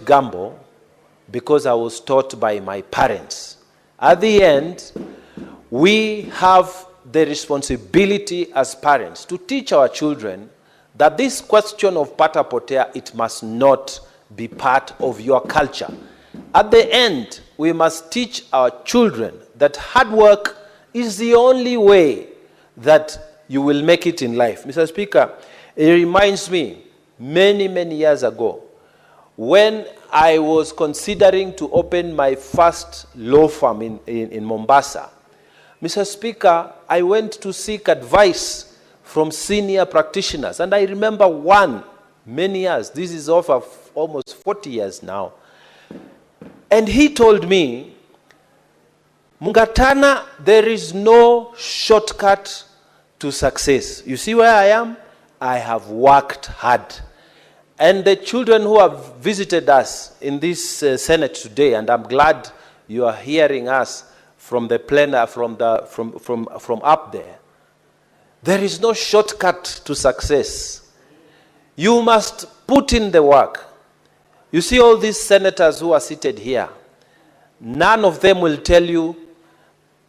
gamble because I was taught by my parents. At the end, we have the responsibility as parents to teach our children that this question of pata potea, it must not be part of your culture. At the end, we must teach our children that hard work is the only way that you will make it in life. Mr. Speaker, it reminds me many, many years ago when I was considering to open my first law firm in Mombasa. Mr. Speaker, I went to seek advice from senior practitioners, and I remember one, many years, this is over almost 40 years now, and he told me, Mungatana, there is no shortcut to success. You see where I am? I have worked hard. And the children who have visited us in this Senate today, and I'm glad you are hearing us from the plenary, from up there. There is no shortcut to success. You must put in the work. You see all these senators who are seated here, none of them will tell you,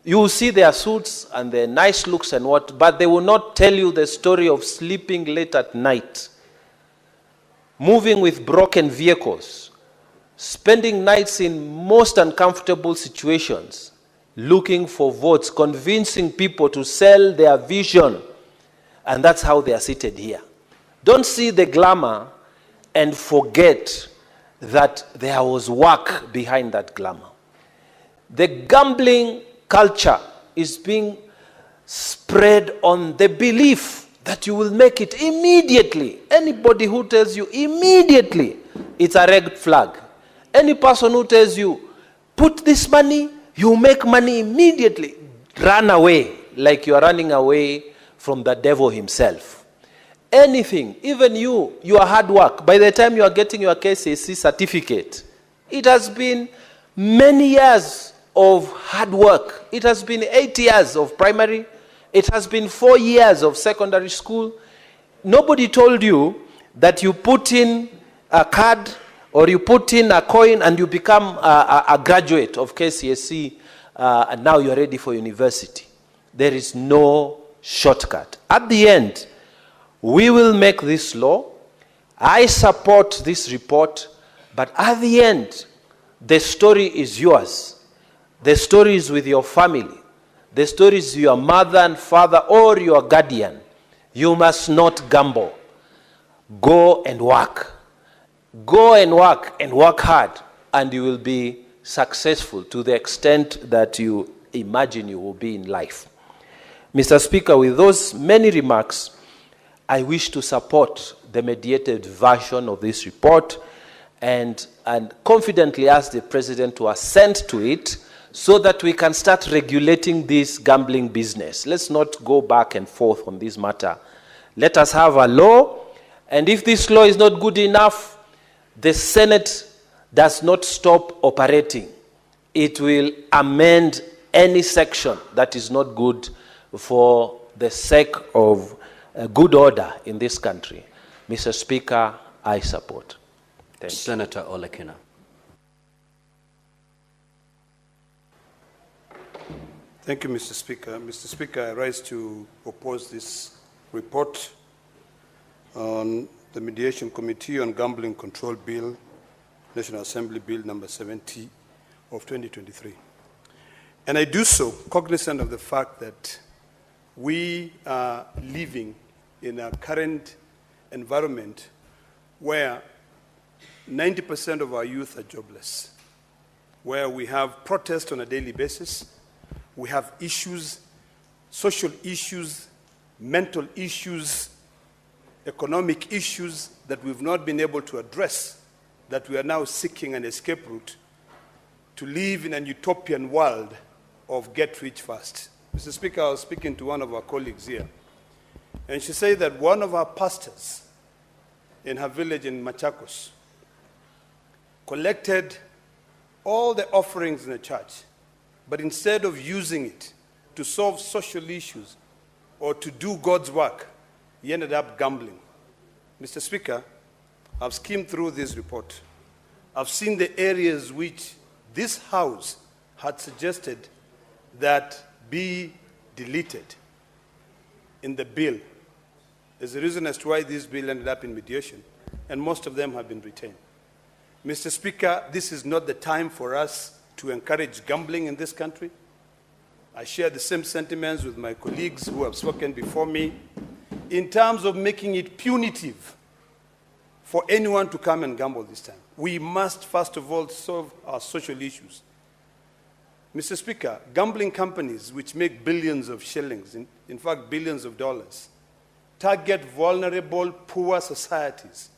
you will see their suits and their nice looks and what, but they will not tell you the story of sleeping late at night, moving with broken vehicles, spending nights in most uncomfortable situations, looking for votes, convincing people to sell their vision. And that's how they are seated here. Don't see the glamour and forget that there was work behind that glamour. The gambling culture is being spread on the belief that you will make it immediately. Anybody who tells you immediately, it's a red flag. Any person who tells you, put this money, you make money immediately, run away like you are running away from the devil himself. Anything, even your hard work, by the time you are getting your KCSE certificate, it has been many years of hard work. It has been 8 years of primary. It has been 4 years of secondary school. Nobody told you that you put in a card or you put in a coin and you become a graduate of KCSE and now you're ready for university. There is no shortcut. At the end, we will make this law. I support this report, but at the end, the story is yours. The story is with your family. The story is your mother and father or your guardian. You must not gamble. Go and work. Go and work hard, and you will be successful to the extent that you imagine you will be in life. Mr. Speaker, with those many remarks, I wish to support the mediated version of this report and confidently ask the President to assent to it so that we can start regulating this gambling business. Let's not go back and forth on this matter. Let us have a law, and if this law is not good enough, the Senate does not stop operating. It will amend any section that is not good for the sake of good order in this country. Mr. Speaker, I support. Thank you. Senator Olekina. Thank you, Mr. Speaker. Mr. Speaker, I rise to oppose this report on the Mediation Committee on Gambling Control Bill, National Assembly Bill number 70 of 2023. And I do so cognizant of the fact that we are living in a current environment where 90% of our youth are jobless, where we have protests on a daily basis, we have issues, social issues, mental issues, economic issues that we've not been able to address, that we are now seeking an escape route to live in an utopian world of get rich fast. Mr. Speaker, I was speaking to one of our colleagues here, and she said that one of our pastors in her village in Machakos collected all the offerings in the church, but instead of using it to solve social issues or to do God's work, he ended up gambling. Mr. Speaker, I've skimmed through this report. I've seen the areas which this House had suggested that be deleted in the bill. There's a reason as to why this bill ended up in mediation, and most of them have been retained. Mr. Speaker, this is not the time for us to encourage gambling in this country. I share the same sentiments with my colleagues who have spoken before me in terms of making it punitive for anyone to come and gamble this time. We must, first of all, solve our social issues. Mr. Speaker, gambling companies which make billions of shillings, in fact billions of dollars, target vulnerable, poor societies,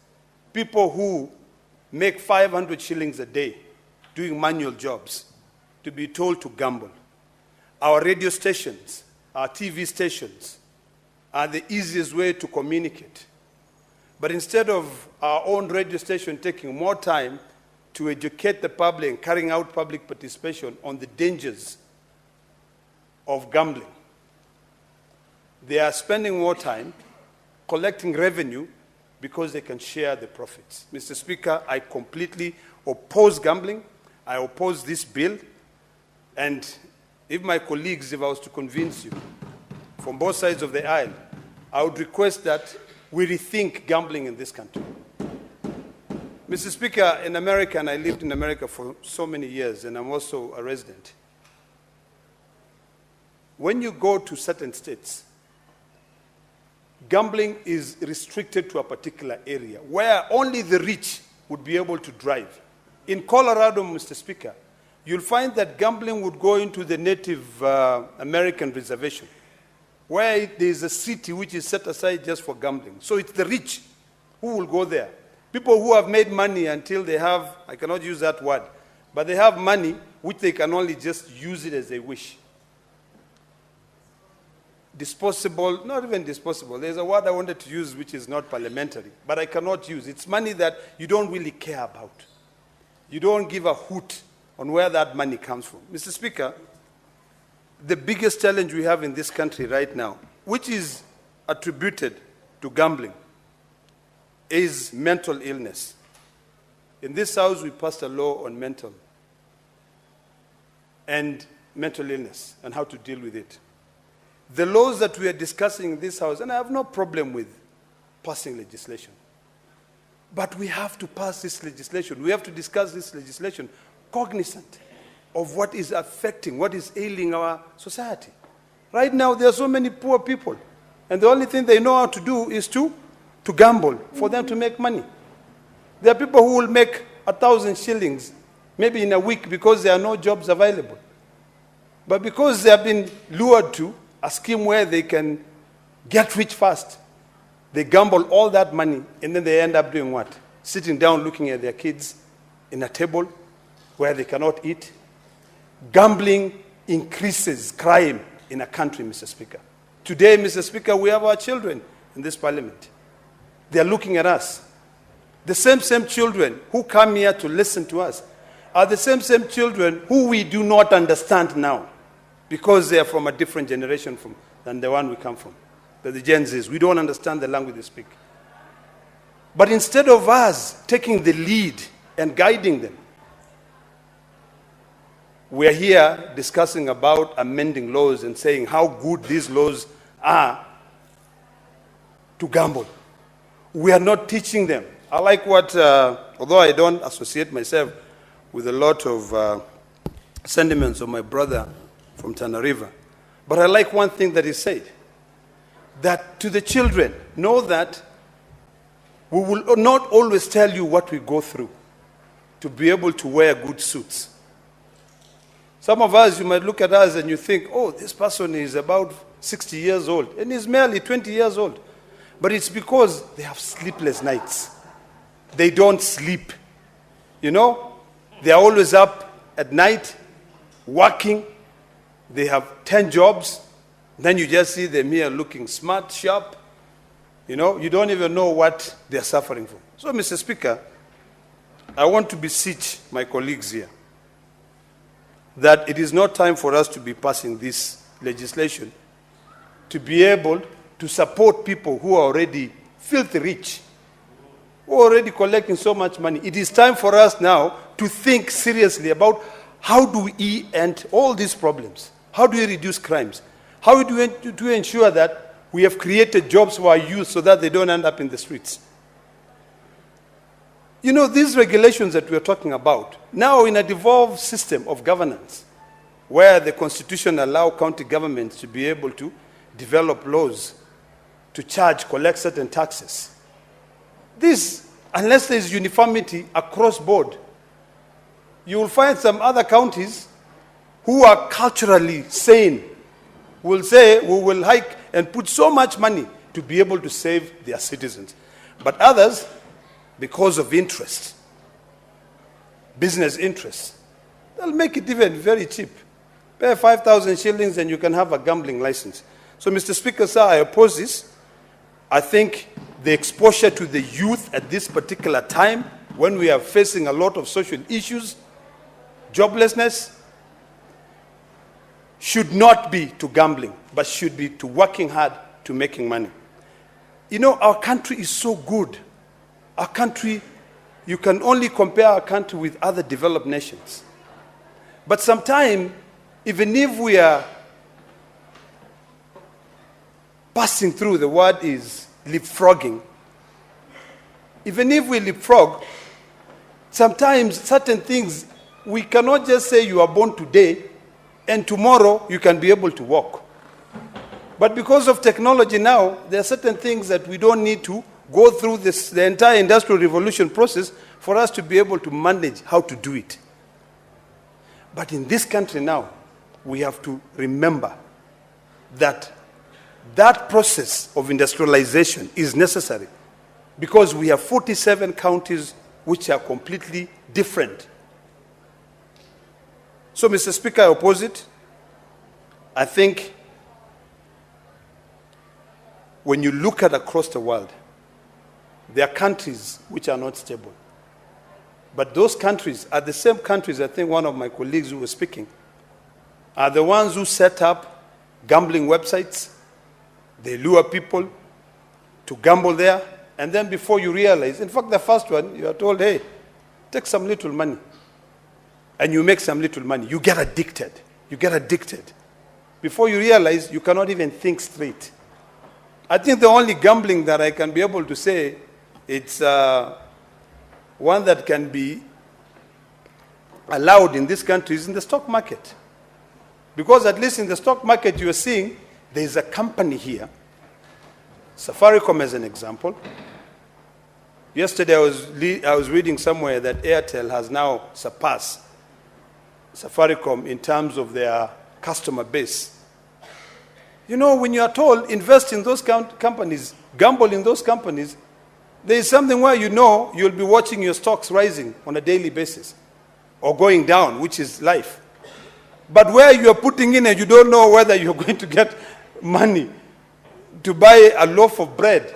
people who make 500 shillings a day doing manual jobs, to be told to gamble. Our radio stations, our TV stations are the easiest way to communicate. But instead of our own radio station taking more time to educate the public and carrying out public participation on the dangers of gambling, they are spending more time collecting revenue because they can share the profits. Mr. Speaker, I completely oppose gambling. I oppose this bill. And if my colleagues, if I was to convince you from both sides of the aisle, I would request that we rethink gambling in this country. Mr. Speaker, in America, and I lived in America for so many years, and I'm also a resident, when you go to certain states, gambling is restricted to a particular area where only the rich would be able to drive. In Colorado, Mr. Speaker, you'll find that gambling would go into the Native American reservation, where there's a city which is set aside just for gambling. So it's the rich who will go there. People who have made money until they have, I cannot use that word, but they have money which they can only just use it as they wish. Disposable, not even disposable. There's a word I wanted to use which is not parliamentary, but I cannot use. It's money that you don't really care about. You don't give a hoot on where that money comes from. Mr. Speaker, the biggest challenge we have in this country right now, which is attributed to gambling, is mental illness. In this House, we passed a law on mental illness and how to deal with it. The laws that we are discussing in this House, and I have no problem with passing legislation, but we have to pass this legislation. We have to discuss this legislation cognizant of what is affecting, what is ailing our society. Right now, there are so many poor people, and the only thing they know how to do is to gamble for them to make money. There are people who will make 1,000 shillings maybe in a week because there are no jobs available. But because they have been lured to a scheme where they can get rich fast, they gamble all that money, and then they end up doing what? Sitting down looking at their kids in a table where they cannot eat. Gambling increases crime in a country, Mr. Speaker. Today, Mr. Speaker, we have our children in this parliament. They are looking at us. The same children who come here to listen to us are the same children who we do not understand now, because they are from a different generation than the one we come from. The Gen Zs. We don't understand the language they speak. But instead of us taking the lead and guiding them, we're here discussing about amending laws and saying how good these laws are to gamble. We are not teaching them. I like what, although I don't associate myself with a lot of sentiments of my brother from Tana River, but I like one thing that he said, that to the children, know that we will not always tell you what we go through to be able to wear good suits. Some of us, you might look at us and you think, oh, this person is about 60 years old, and he's merely 20 years old. But it's because they have sleepless nights. They don't sleep. You know, they are always up at night, working. They have 10 jobs. Then you just see them here looking smart, sharp. You know, you don't even know what they are suffering from. So, Mr. Speaker, I want to beseech my colleagues here that it is not time for us to be passing this legislation to be able to support people who are already filthy rich, who are already collecting so much money. It is time for us now to think seriously about how do we end all these problems? How do we reduce crimes? How do we ensure that we have created jobs for our youth so that they don't end up in the streets? You know, these regulations that we're talking about, now in a devolved system of governance, where the Constitution allows county governments to be able to develop laws to collect certain taxes. This, unless there is uniformity across board, you will find some other counties who are culturally sane will say, we will hike and put so much money to be able to save their citizens. But others, because of interest, business interests, they'll make it even very cheap. Pay 5,000 shillings and you can have a gambling license. So, Mr. Speaker, sir, I oppose this. I think the exposure to the youth at this particular time, when we are facing a lot of social issues, joblessness, should not be to gambling, but should be to working hard to making money. You know, our country is so good. Our country, you can only compare our country with other developed nations. But sometimes, even if we are passing through, the word is leapfrogging. Even if we leapfrog, sometimes certain things, we cannot just say you are born today and tomorrow you can be able to walk. But because of technology now, there are certain things that we don't need to go through the entire industrial revolution process for us to be able to manage how to do it. But in this country now, we have to remember that that process of industrialization is necessary because we have 47 counties which are completely different. So, Mr. Speaker, I oppose it. I think when you look at across the world, there are countries which are not stable. But those countries are the same countries, I think one of my colleagues who was speaking, are the ones who set up gambling websites. They lure people to gamble there, and then before you realize, in fact, the first one, you are told, hey, take some little money. And you make some little money. You get addicted. You get addicted. Before you realize, you cannot even think straight. I think the only gambling that I can be able to say, it's one that can be allowed in this country is in the stock market. Because at least in the stock market, you are seeing there is a company here, Safaricom as an example. Yesterday I was reading somewhere that Airtel has now surpassed Safaricom in terms of their customer base. You know, when you are told invest in those companies, gamble in those companies, there is something where you know you'll be watching your stocks rising on a daily basis or going down, which is life. But where you're putting in and you don't know whether you're going to get money to buy a loaf of bread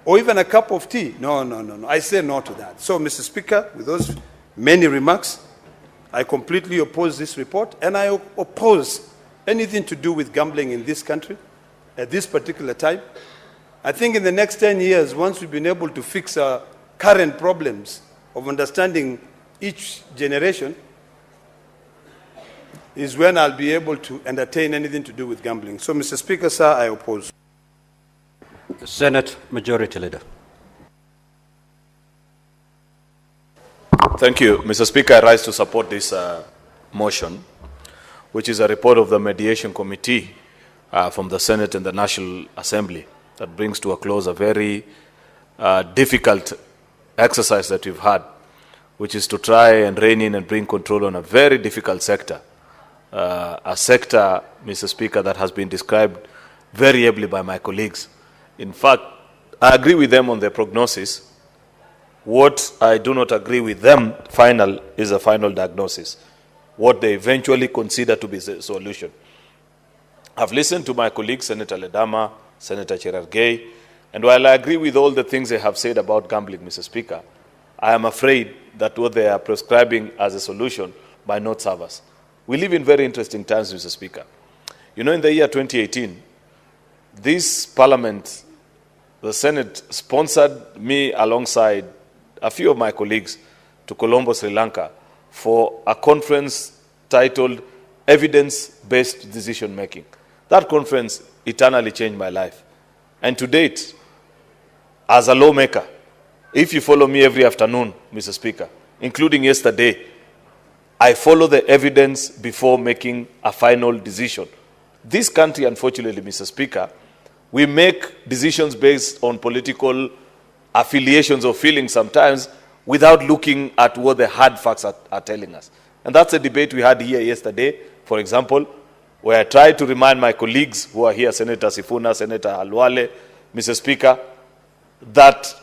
or even a cup of tea. No. I say no to that. So, Mr. Speaker, with those many remarks, I completely oppose this report, and I oppose anything to do with gambling in this country at this particular time. I think in the next 10 years, once we've been able to fix our current problems of understanding each generation, is when I'll be able to entertain anything to do with gambling. So, Mr. Speaker, sir, I oppose. The Senate Majority Leader. Thank you, Mr. Speaker. I rise to support this motion, which is a report of the Mediation Committee from the Senate and the National Assembly that brings to a close a very difficult exercise that we've had, which is to try and rein in and bring control on a very difficult sector. A sector, Mr. Speaker, that has been described very ably by my colleagues. In fact, I agree with them on their prognosis. What I do not agree with them is a final diagnosis, what they eventually consider to be the solution. I've listened to my colleagues, Senator Ledama, Senator Cherargei, and while I agree with all the things they have said about gambling, Mr. Speaker, I am afraid that what they are prescribing as a solution might not serve us. We live in very interesting times, Mr. Speaker. You know, in the year 2018, this Parliament the Senate sponsored me alongside a few of my colleagues to Colombo, Sri Lanka, for a conference titled Evidence-Based Decision Making. That conference eternally changed my life. And to date, as a lawmaker, if you follow me every afternoon, Mr. Speaker, including yesterday, I follow the evidence before making a final decision. This country, unfortunately, Mr. Speaker, we make decisions based on political affiliations or feelings sometimes without looking at what the hard facts are telling us. And that's a debate we had here yesterday, for example, where I tried to remind my colleagues who are here, Senator Sifuna, Senator Alwale, Mr. Speaker, that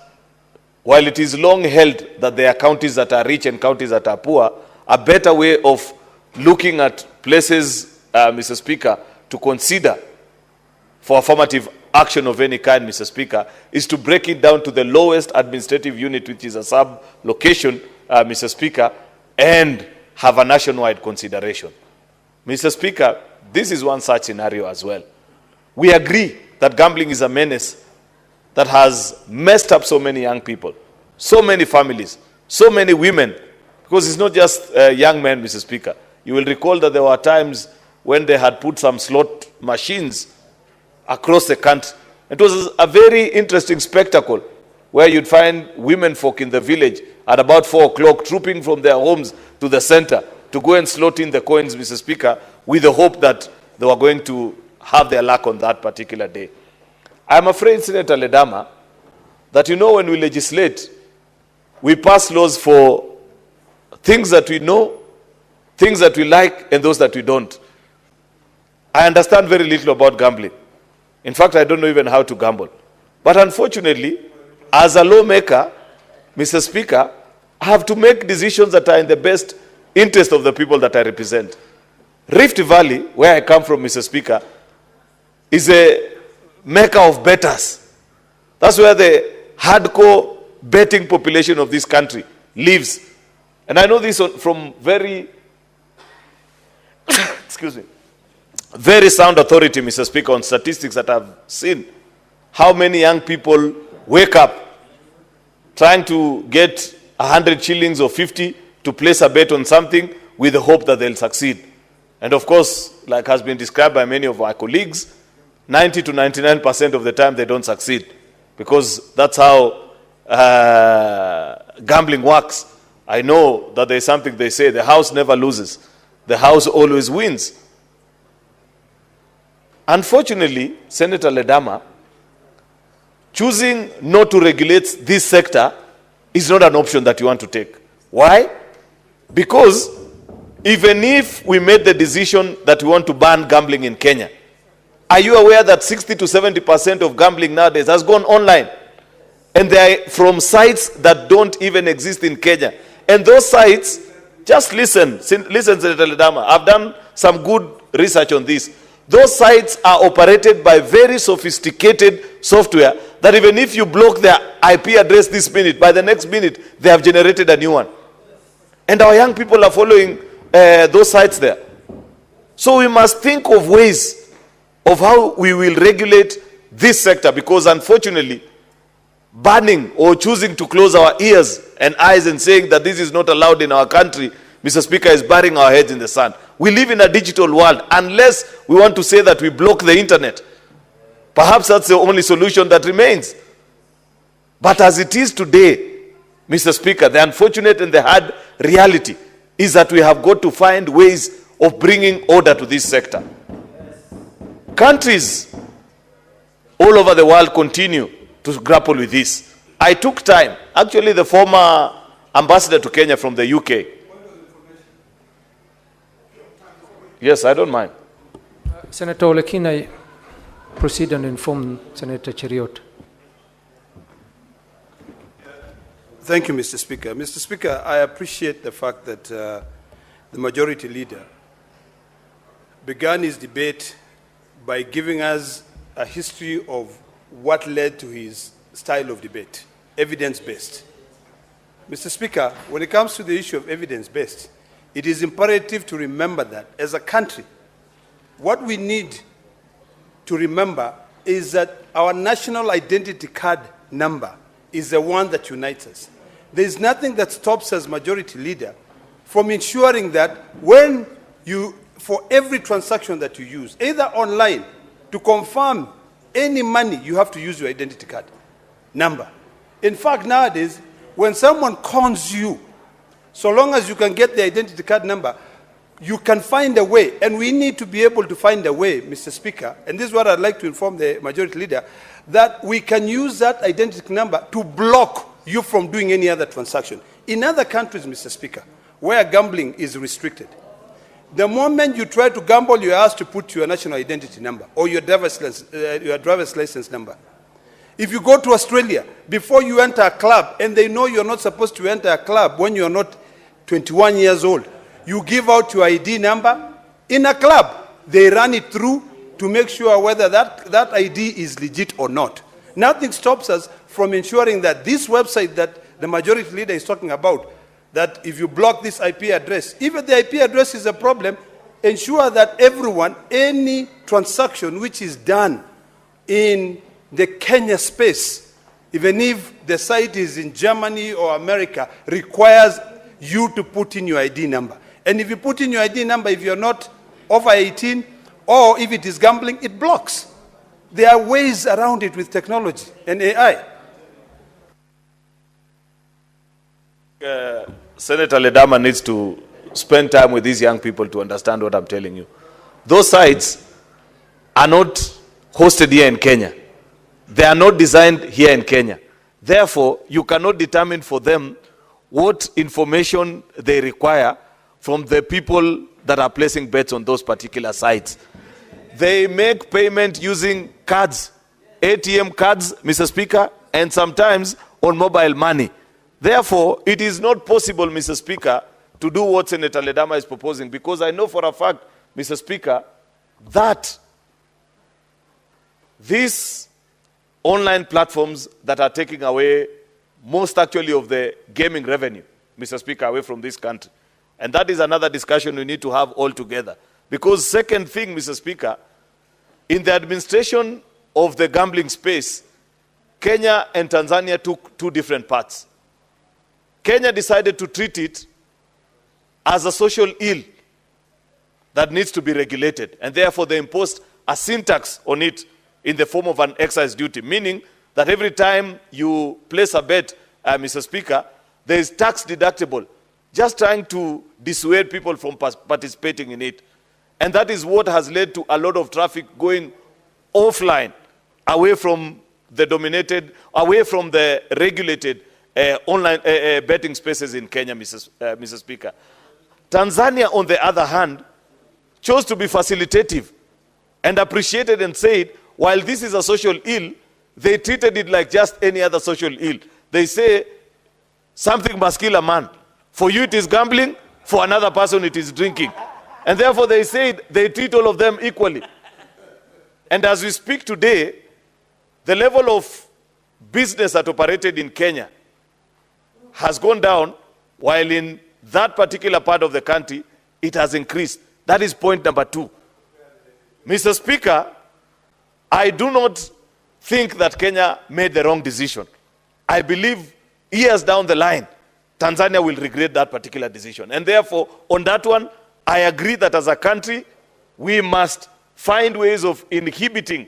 while it is long held that there are counties that are rich and counties that are poor, a better way of looking at places, Mr. Speaker, to consider for affirmative action of any kind, Mr. Speaker, is to break it down to the lowest administrative unit, which is a sub-location, Mr. Speaker, and have a nationwide consideration. Mr. Speaker, this is one such scenario as well. We agree that gambling is a menace that has messed up so many young people, so many families, so many women, because it's not just young men, Mr. Speaker. You will recall that there were times when they had put some slot machines across the country. It was a very interesting spectacle where you'd find women folk in the village at about 4 o'clock trooping from their homes to the center to go and slot in the coins, Mr. Speaker, with the hope that they were going to have their luck on that particular day. I'm afraid, Senator Ledama, that when we legislate, we pass laws for things that we know, things that we like, and those that we don't. I understand very little about gambling. In fact, I don't know even how to gamble. But unfortunately, as a lawmaker, Mr. Speaker, I have to make decisions that are in the best interest of the people that I represent. Rift Valley, where I come from, Mr. Speaker, is a mecca of bettors. That's where the hardcore betting population of this country lives. And I know this from very, excuse me, very sound authority, Mr. Speaker, on statistics that I've seen. How many young people wake up trying to get 100 shillings or 50 to place a bet on something with the hope that they'll succeed. And of course, like has been described by many of my colleagues, 90 to 99% of the time they don't succeed, because that's how gambling works. I know that there's something they say, the house never loses, the house always wins. Unfortunately, Senator Ledama, choosing not to regulate this sector is not an option that you want to take. Why? Because even if we made the decision that we want to ban gambling in Kenya, are you aware that 60 to 70% of gambling nowadays has gone online? And they are from sites that don't even exist in Kenya. And those sites, just listen, Senator Ledama, I've done some good research on this. Those sites are operated by very sophisticated software that even if you block their IP address this minute, by the next minute, they have generated a new one. And our young people are following those sites there. So we must think of ways of how we will regulate this sector, because unfortunately, banning or choosing to close our ears and eyes and saying that this is not allowed in our country, Mr. Speaker, is burying our heads in the sand. We live in a digital world. Unless we want to say that we block the internet, perhaps that's the only solution that remains. But as it is today, Mr. Speaker, the unfortunate and the hard reality is that we have got to find ways of bringing order to this sector. Countries all over the world continue to grapple with this. I took time. Actually, the former ambassador to Kenya from the UK. Yes, I don't mind. Senator Olekina, proceed and inform Senator Cheriot. Thank you, Mr. Speaker. Mr. Speaker, I appreciate the fact that the majority leader began his debate by giving us a history of what led to his style of debate, evidence-based. Mr. Speaker, when it comes to the issue of evidence-based, it is imperative to remember that as a country, what we need to remember is that our national identity card number is the one that unites us. There is nothing that stops us, majority leader, from ensuring that when you, for every transaction that you use, either online, to confirm any money, you have to use your identity card number. In fact, nowadays, when someone cons you, so long as you can get the identity card number, you can find a way, and we need to be able to find a way, Mr. Speaker, and this is what I'd like to inform the majority leader, that we can use that identity number to block you from doing any other transaction. In other countries, Mr. Speaker, where gambling is restricted, the moment you try to gamble, you're asked to put your national identity number or your driver's license number. If you go to Australia, before you enter a club, and they know you're not supposed to enter a club when you're not 21 years old, you give out your ID number. In a club, they run it through to make sure whether that ID is legit or not. Nothing stops us from ensuring that this website that the majority leader is talking about, that if you block this IP address, even the IP address is a problem, ensure that everyone, any transaction which is done in the Kenya space, even if the site is in Germany or America, requires you to put in your ID number. And if you put in your ID number, if you're not over 18, or if it is gambling, it blocks. There are ways around it with technology and AI. Senator Ledama needs to spend time with these young people to understand what I'm telling you. Those sites are not hosted here in Kenya. They are not designed here in Kenya. Therefore, you cannot determine for them what information they require from the people that are placing bets on those particular sites. They make payment using cards, ATM cards, Mr. Speaker, and sometimes on mobile money. Therefore, it is not possible, Mr. Speaker, to do what Senator Ledama is proposing, because I know for a fact, Mr. Speaker, that these online platforms that are taking away most actually of the gaming revenue, Mr. Speaker, away from this country. And that is another discussion we need to have all together. Because second thing, Mr. Speaker, in the administration of the gambling space, Kenya and Tanzania took two different paths. Kenya decided to treat it as a social ill that needs to be regulated. And therefore they imposed a sin tax on it in the form of an excise duty, meaning that every time you place a bet, Mr. Speaker, there is tax deductible, just trying to dissuade people from participating in it. And that is what has led to a lot of traffic going offline, away from the dominated, away from the regulated online betting spaces in Kenya, Mr. Speaker. Tanzania, on the other hand, chose to be facilitative and appreciated and said, while this is a social ill, they treated it like just any other social ill. They say, something must kill a man. For you it is gambling, for another person it is drinking. And therefore they said they treat all of them equally. And as we speak today, the level of business that operated in Kenya has gone down, while in that particular part of the country, it has increased. That is point number 2. Mr. Speaker, I do not think that Kenya made the wrong decision. I believe years down the line, Tanzania will regret that particular decision. And therefore, on that one, I agree that as a country, we must find ways of inhibiting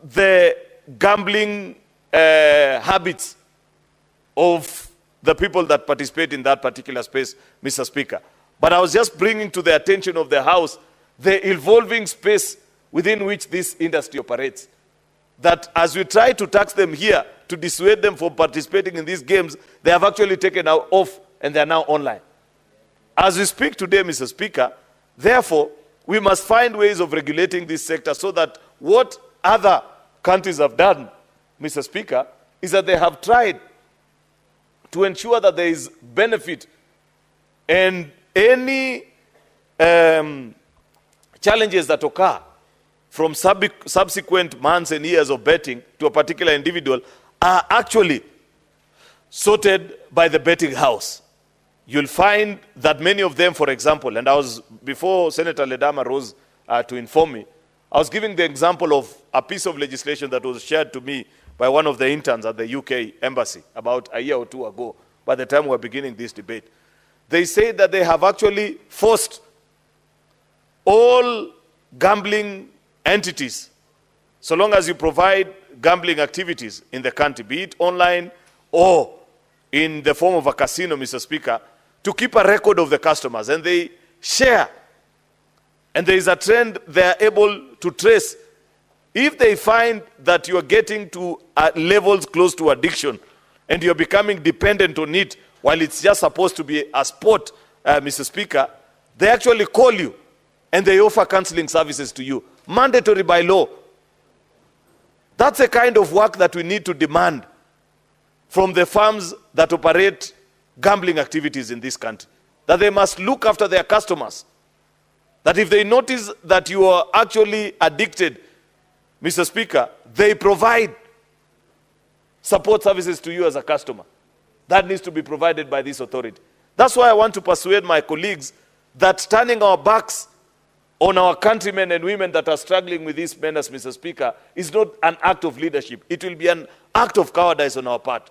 the gambling habits of the people that participate in that particular space, Mr. Speaker. But I was just bringing to the attention of the House the evolving space within which this industry operates. That as we try to tax them here to dissuade them from participating in these games, they have actually taken out off and they are now online. As we speak today, Mr. Speaker, therefore, we must find ways of regulating this sector so that what other countries have done, Mr. Speaker, is that they have tried to ensure that there is benefit and any challenges that occur from subsequent months and years of betting to a particular individual are actually sorted by the betting house. You'll find that many of them, for example, and before Senator Ledama rose to inform me, I was giving the example of a piece of legislation that was shared to me by one of the interns at the UK embassy about a year or two ago, by the time we were beginning this debate. They say that they have actually forced all gambling entities, so long as you provide gambling activities in the country, be it online or in the form of a casino, Mr. Speaker, to keep a record of the customers. And they share. And there is a trend they are able to trace. If they find that you are getting to levels close to addiction and you're becoming dependent on it while it's just supposed to be a sport, Mr. Speaker, they actually call you and they offer counseling services to you, mandatory by law. That's the kind of work that we need to demand from the firms that operate gambling activities in this country. That they must look after their customers. That if they notice that you are actually addicted, Mr. Speaker, they provide support services to you as a customer. That needs to be provided by this authority. That's why I want to persuade my colleagues that turning our backs on our countrymen and women that are struggling with this menace, Mr. Speaker, is not an act of leadership. It will be an act of cowardice on our part.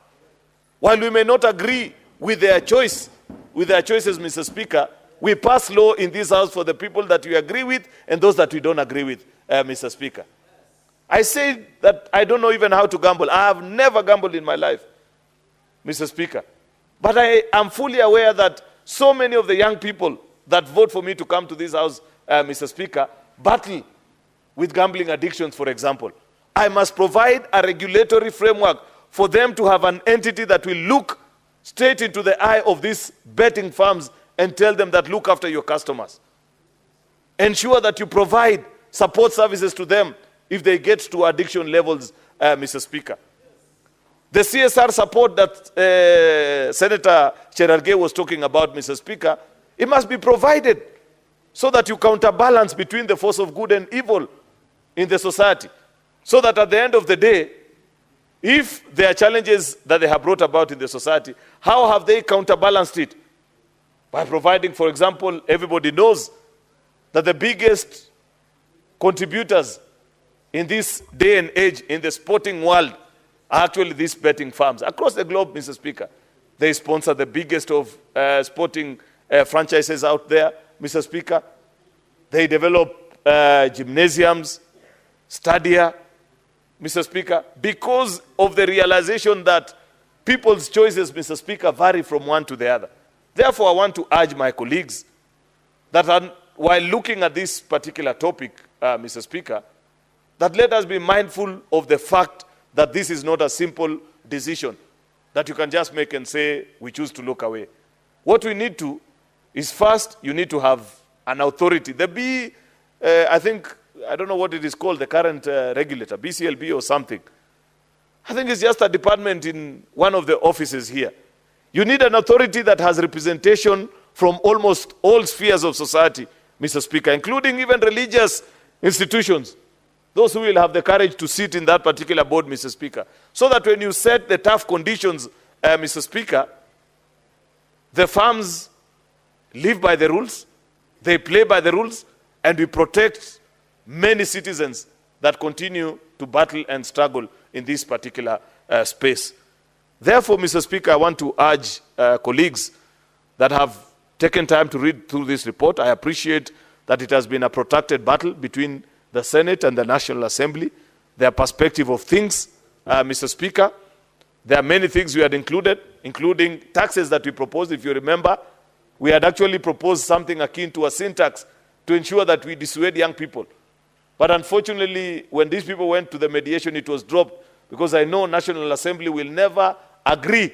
While we may not agree with their choices, Mr. Speaker, we pass law in this house for the people that we agree with and those that we don't agree with, Mr. Speaker. I say that I don't know even how to gamble. I have never gambled in my life, Mr. Speaker. But I am fully aware that so many of the young people that vote for me to come to this house, Mr. Speaker, battle with gambling addictions, for example. I must provide a regulatory framework for them to have an entity that will look straight into the eye of these betting firms and tell them that look after your customers. Ensure that you provide support services to them if they get to addiction levels, Mr. Speaker. The CSR support that Senator Cherargei was talking about, Mr. Speaker, it must be provided so that you counterbalance between the force of good and evil in the society. So that at the end of the day, if there are challenges that they have brought about in the society, how have they counterbalanced it? By providing, for example, everybody knows that the biggest contributors in this day and age in the sporting world are actually these betting firms. Across the globe, Mr. Speaker, they sponsor the biggest of sporting franchises out there, Mr. Speaker. They develop gymnasiums, stadia, Mr. Speaker, because of the realization that people's choices, Mr. Speaker, vary from one to the other. Therefore, I want to urge my colleagues that while looking at this particular topic, Mr. Speaker, that let us be mindful of the fact that this is not a simple decision that you can just make and say, we choose to look away. What we need to is first, you need to have an authority. I think, I don't know what it is called, the current regulator, BCLB or something. I think it's just a department in one of the offices here. You need an authority that has representation from almost all spheres of society, Mr. Speaker, including even religious institutions. Those who will have the courage to sit in that particular board, Mr. Speaker. So that when you set the tough conditions, Mr. Speaker, the firms live by the rules, they play by the rules, and we protect many citizens that continue to battle and struggle in this particular space. Therefore, Mr. Speaker, I want to urge colleagues that have taken time to read through this report. I appreciate that it has been a protracted battle between the Senate and the National Assembly. Their perspective of things, Mr. Speaker. There are many things we had included, including taxes that we proposed. If you remember, we had actually proposed something akin to a sin tax to ensure that we dissuade young people. But unfortunately, when these people went to the mediation, it was dropped because I know National Assembly will never agree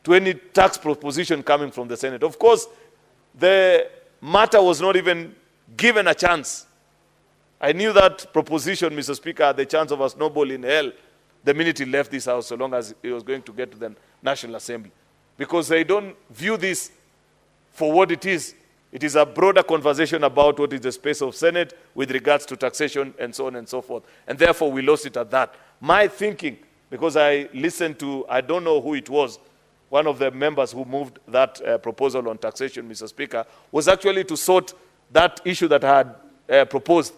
to any tax proposition coming from the Senate. Of course, the matter was not even given a chance. I knew that proposition, Mr. Speaker, had the chance of a snowball in hell the minute he left this house, so long as he was going to get to the National Assembly. Because they don't view this for what it is. It is a broader conversation about what is the space of Senate with regards to taxation and so on and so forth. And therefore, we lost it at that. My thinking, because I listened to, I don't know who it was, one of the members who moved that proposal on taxation, Mr. Speaker, was actually to sort that issue that I had proposed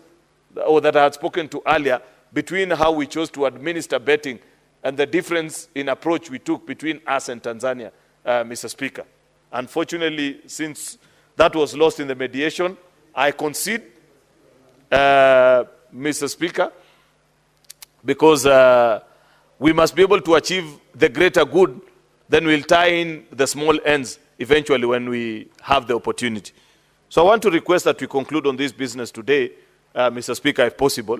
or that I had spoken to earlier, between how we chose to administer betting and the difference in approach we took between us and Tanzania, Mr. Speaker. Unfortunately, since that was lost in the mediation, I concede, Mr. Speaker, because we must be able to achieve the greater good, then we'll tie in the small ends eventually when we have the opportunity. So I want to request that we conclude on this business today, Mr. Speaker, if possible,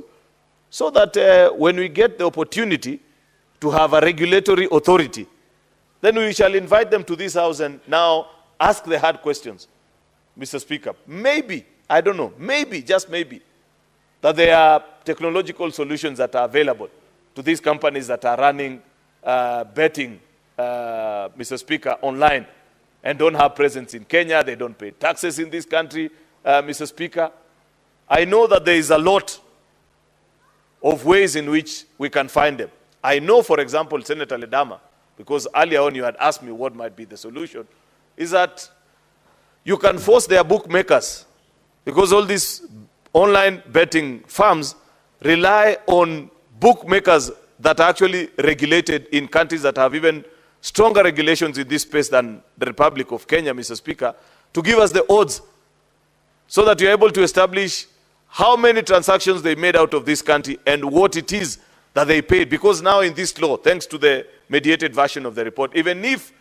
so that when we get the opportunity to have a regulatory authority, then we shall invite them to this house and now ask the hard questions, Mr. Speaker. Maybe, I don't know, maybe, just maybe, that there are technological solutions that are available to these companies that are running betting, Mr. Speaker, online and don't have presence in Kenya, they don't pay taxes in this country, Mr. Speaker. I know that there is a lot of ways in which we can find them. I know, for example, Senator Ledama, because earlier on you had asked me what might be the solution, is that you can force their bookmakers, because all these online betting firms rely on bookmakers that are actually regulated in countries that have even stronger regulations in this space than the Republic of Kenya, Mr. Speaker, to give us the odds so that you're able to establish how many transactions they made out of this country and what it is that they paid. Because now in this law, thanks to the mediated version of the report, even if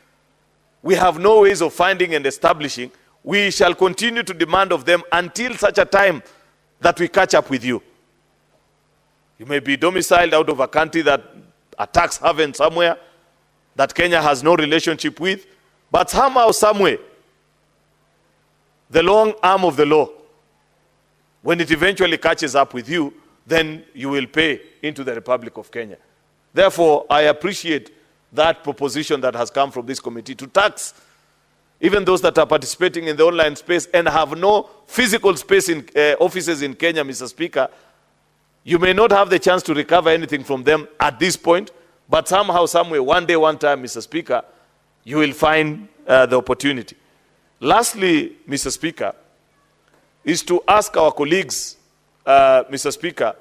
we have no ways of finding and establishing, we shall continue to demand of them until such a time that we catch up with you. You may be domiciled out of a country that a tax haven somewhere that Kenya has no relationship with, but somehow, somewhere, the long arm of the law, when it eventually catches up with you, then you will pay into the Republic of Kenya. Therefore, I appreciate that proposition that has come from this committee to tax even those that are participating in the online space and have no physical space in offices in Kenya, Mr. Speaker. You may not have the chance to recover anything from them at this point, but somehow, somewhere, one day, one time, Mr. Speaker, you will find the opportunity. Lastly, Mr. Speaker, is to ask our colleagues, Mr. Speaker,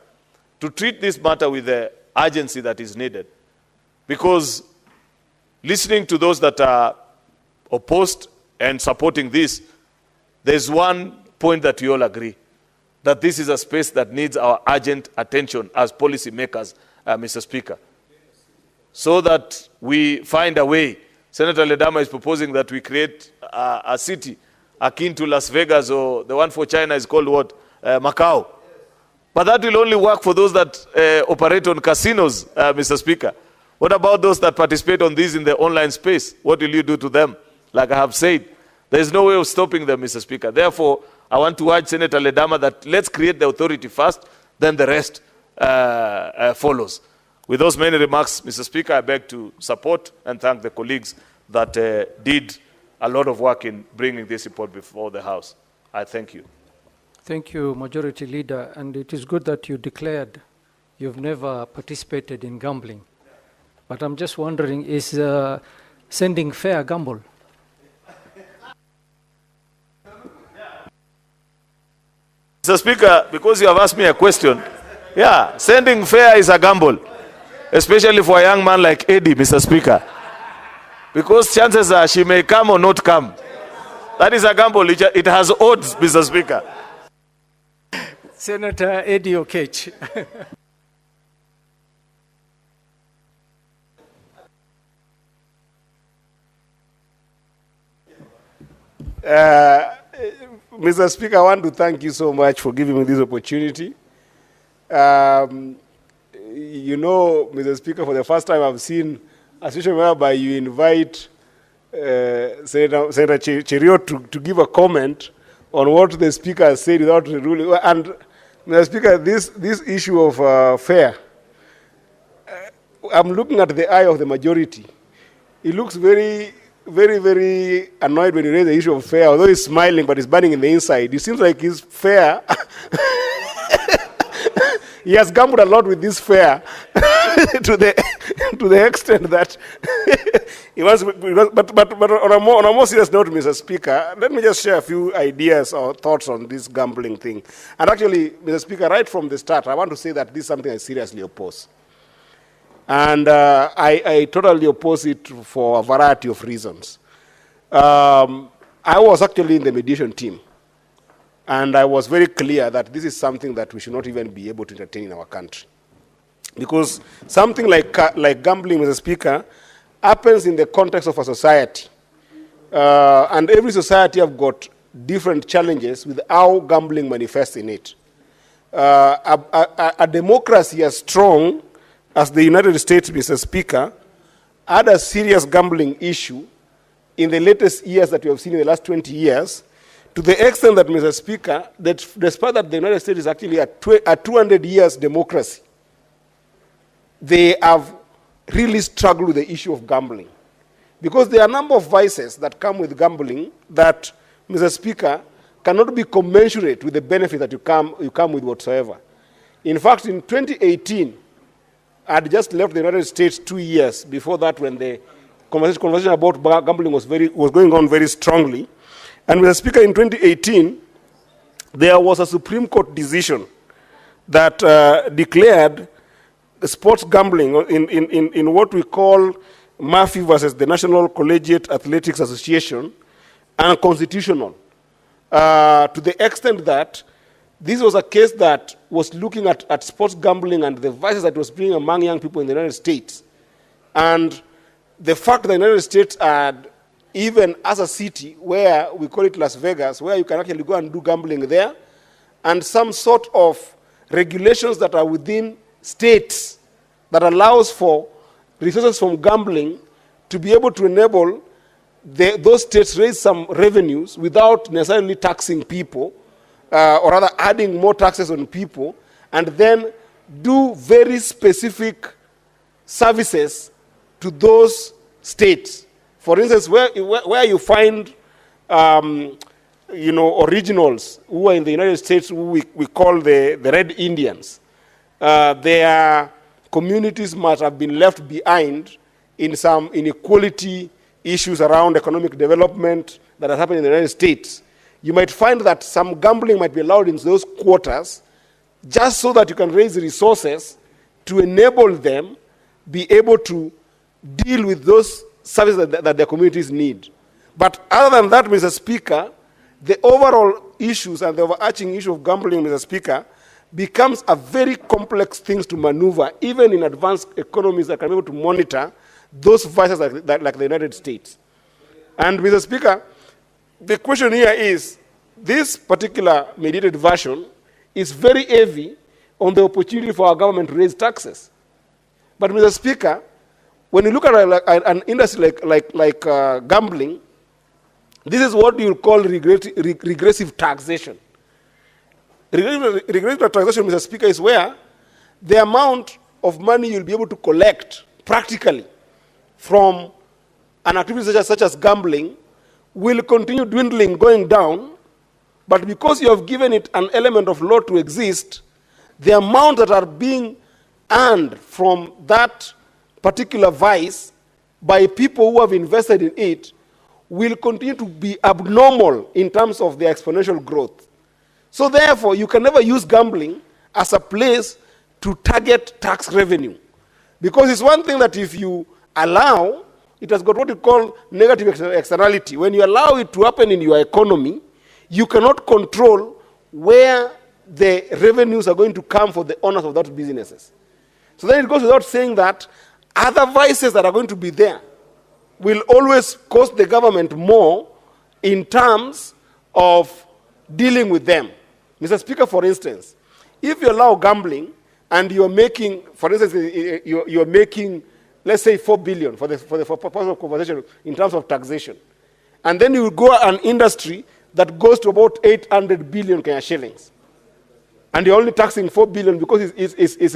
to treat this matter with the urgency that is needed. Because listening to those that are opposed and supporting this, there's one point that we all agree, that this is a space that needs our urgent attention as policy makers, Mr. Speaker, so that we find a way. Senator Ledama is proposing that we create a city akin to Las Vegas, or the one for China is called what? Macau. But that will only work for those that operate on casinos, Mr. Speaker. What about those that participate on these in the online space? What will you do to them? Like I have said, there is no way of stopping them, Mr. Speaker. Therefore, I want to urge Senator Ledama that let's create the authority first, then the rest follows. With those many remarks, Mr. Speaker, I beg to support and thank the colleagues that did a lot of work in bringing this report before the House. I thank you. Thank you, Majority Leader. And it is good that you declared you've never participated in gambling. But I'm just wondering, is sending fare a gamble? Mr. Speaker, because you have asked me a question, yeah, sending fare is a gamble, especially for a young man like Eddie, Mr. Speaker. Because chances are she may come or not come. That is a gamble. It has odds, Mr. Speaker. Senator Eddie Okech. Mr. Speaker, I want to thank you so much for giving me this opportunity. You know, Mr. Speaker, for the first time I've seen a situation whereby you invite Senator Cheriot to give a comment on what the Speaker has said without ruling. And, Mr. Speaker, this issue of fare, I'm looking at the eye of the majority. He looks very annoyed when you raise the issue of fare, although he's smiling, but he's burning in the inside. It seems like his fare, he has gambled a lot with this fare to to the extent that but on a more serious note, Mr. Speaker, let me just share a few ideas or thoughts on this gambling thing. And actually, Mr. Speaker, right from the start, I want to say that this is something I seriously oppose. And I totally oppose it for a variety of reasons. I was actually in the mediation team, and I was very clear that this is something that we should not even be able to entertain in our country. Because something like gambling, Mr. Speaker, happens in the context of a society. And every society have got different challenges with how gambling manifests in it. A democracy as strong as the United States, Mr. Speaker, had a serious gambling issue in the latest years that we have seen in the last 20 years, to the extent that, Mr. Speaker, that despite that the United States is actually a 200 years democracy, they have really struggled with the issue of gambling. Because there are a number of vices that come with gambling that, Mr. Speaker, cannot be commensurate with the benefit that you come with whatsoever. In fact, in 2018, I had just left the United States 2 years before that, when the conversation about gambling was going on very strongly. And Mr. Speaker, in 2018, there was a Supreme Court decision that declared sports gambling in what we call Murphy versus the National Collegiate Athletics Association unconstitutional, to the extent that this was a case that was looking at sports gambling and the vices that was being among young people in the United States. And the fact that the United States had, even as a city where we call it Las Vegas, where you can actually go and do gambling there, and some sort of regulations that are within states that allows for resources from gambling to be able to enable those states raise some revenues without necessarily taxing people, or rather adding more taxes on people, and then do very specific services to those states. For instance, where you find originals who are in the United States, who we call the Red Indians, their communities must have been left behind in some inequality issues around economic development that has happened in the United States. You might find that some gambling might be allowed in those quarters just so that you can raise resources to enable them be able to deal with those services that their communities need. But other than that, Mr. Speaker, the overall issues and the overarching issue of gambling, Mr. Speaker, becomes a very complex thing to maneuver, even in advanced economies that can be able to monitor those vices like the United States. And Mr. Speaker, the question here is, this particular mediated version is very heavy on the opportunity for our government to raise taxes. But Mr. Speaker, when you look at an industry like gambling, this is what you call regressive taxation. Regressive taxation, Mr. Speaker, is where the amount of money you'll be able to collect practically from an activity such as gambling will continue dwindling, going down, but because you have given it an element of law to exist, the amount that are being earned from that particular vice by people who have invested in it will continue to be abnormal in terms of their exponential growth. So therefore, you can never use gambling as a place to target tax revenue. Because it's one thing that if you allow, it has got what you call negative externality. When you allow it to happen in your economy, you cannot control where the revenues are going to come for the owners of those businesses. So then it goes without saying that other vices that are going to be there will always cost the government more in terms of dealing with them. Mr. Speaker, for instance, if you allow gambling and you're making, for instance, you're making, let's say, 4 billion for purpose of conversation in terms of taxation, and then you go an industry that goes to about 800 billion Kenya shillings, and you're only taxing 4 billion because it's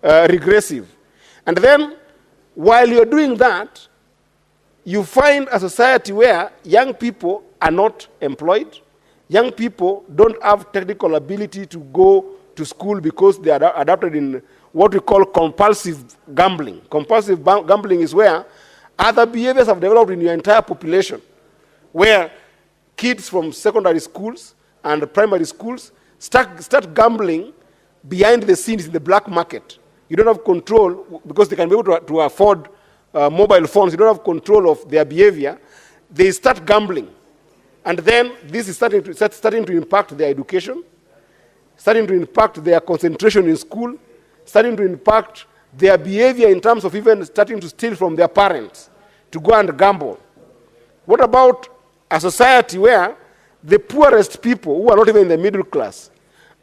regressive. And then, while you're doing that, you find a society where young people are not employed, young people don't have technical ability to go to school because they are adapted in what we call compulsive gambling. Compulsive gambling is where other behaviors have developed in your entire population, where kids from secondary schools and primary schools start gambling behind the scenes in the black market. You don't have control because they can be able to afford mobile phones. You don't have control of their behavior. They start gambling. And then this is starting to impact their education, starting to impact their concentration in school, starting to impact their behavior in terms of even starting to steal from their parents to go and gamble. What about a society where the poorest people, who are not even in the middle class,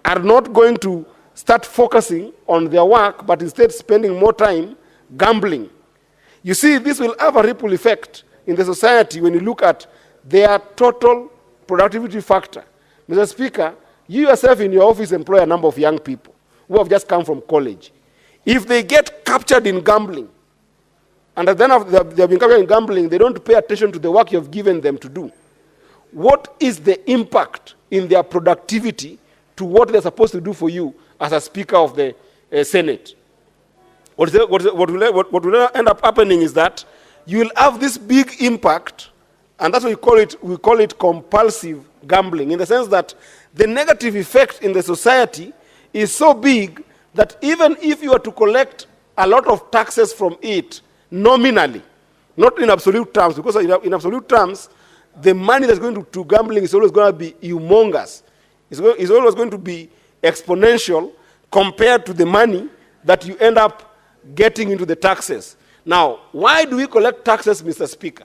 are not going to start focusing on their work, but instead spending more time gambling? You see, this will have a ripple effect in the society when you look at their total productivity factor. Mr. Speaker, you yourself in your office employ a number of young people who have just come from college. If they get captured in gambling, and then after they have been captured in gambling, they don't pay attention to the work you have given them to do. What is the impact in their productivity to what they're supposed to do for you as a Speaker of the Senate? What will end up happening is that you will have this big impact, and that's what we call it compulsive gambling, in the sense that the negative effect in the society is so big that even if you are to collect a lot of taxes from it nominally, not in absolute terms, because in absolute terms, the money that's going to gambling is always going to be humongous. It's always going to be exponential compared to the money that you end up getting into the taxes. Now, why do we collect taxes, Mr. Speaker?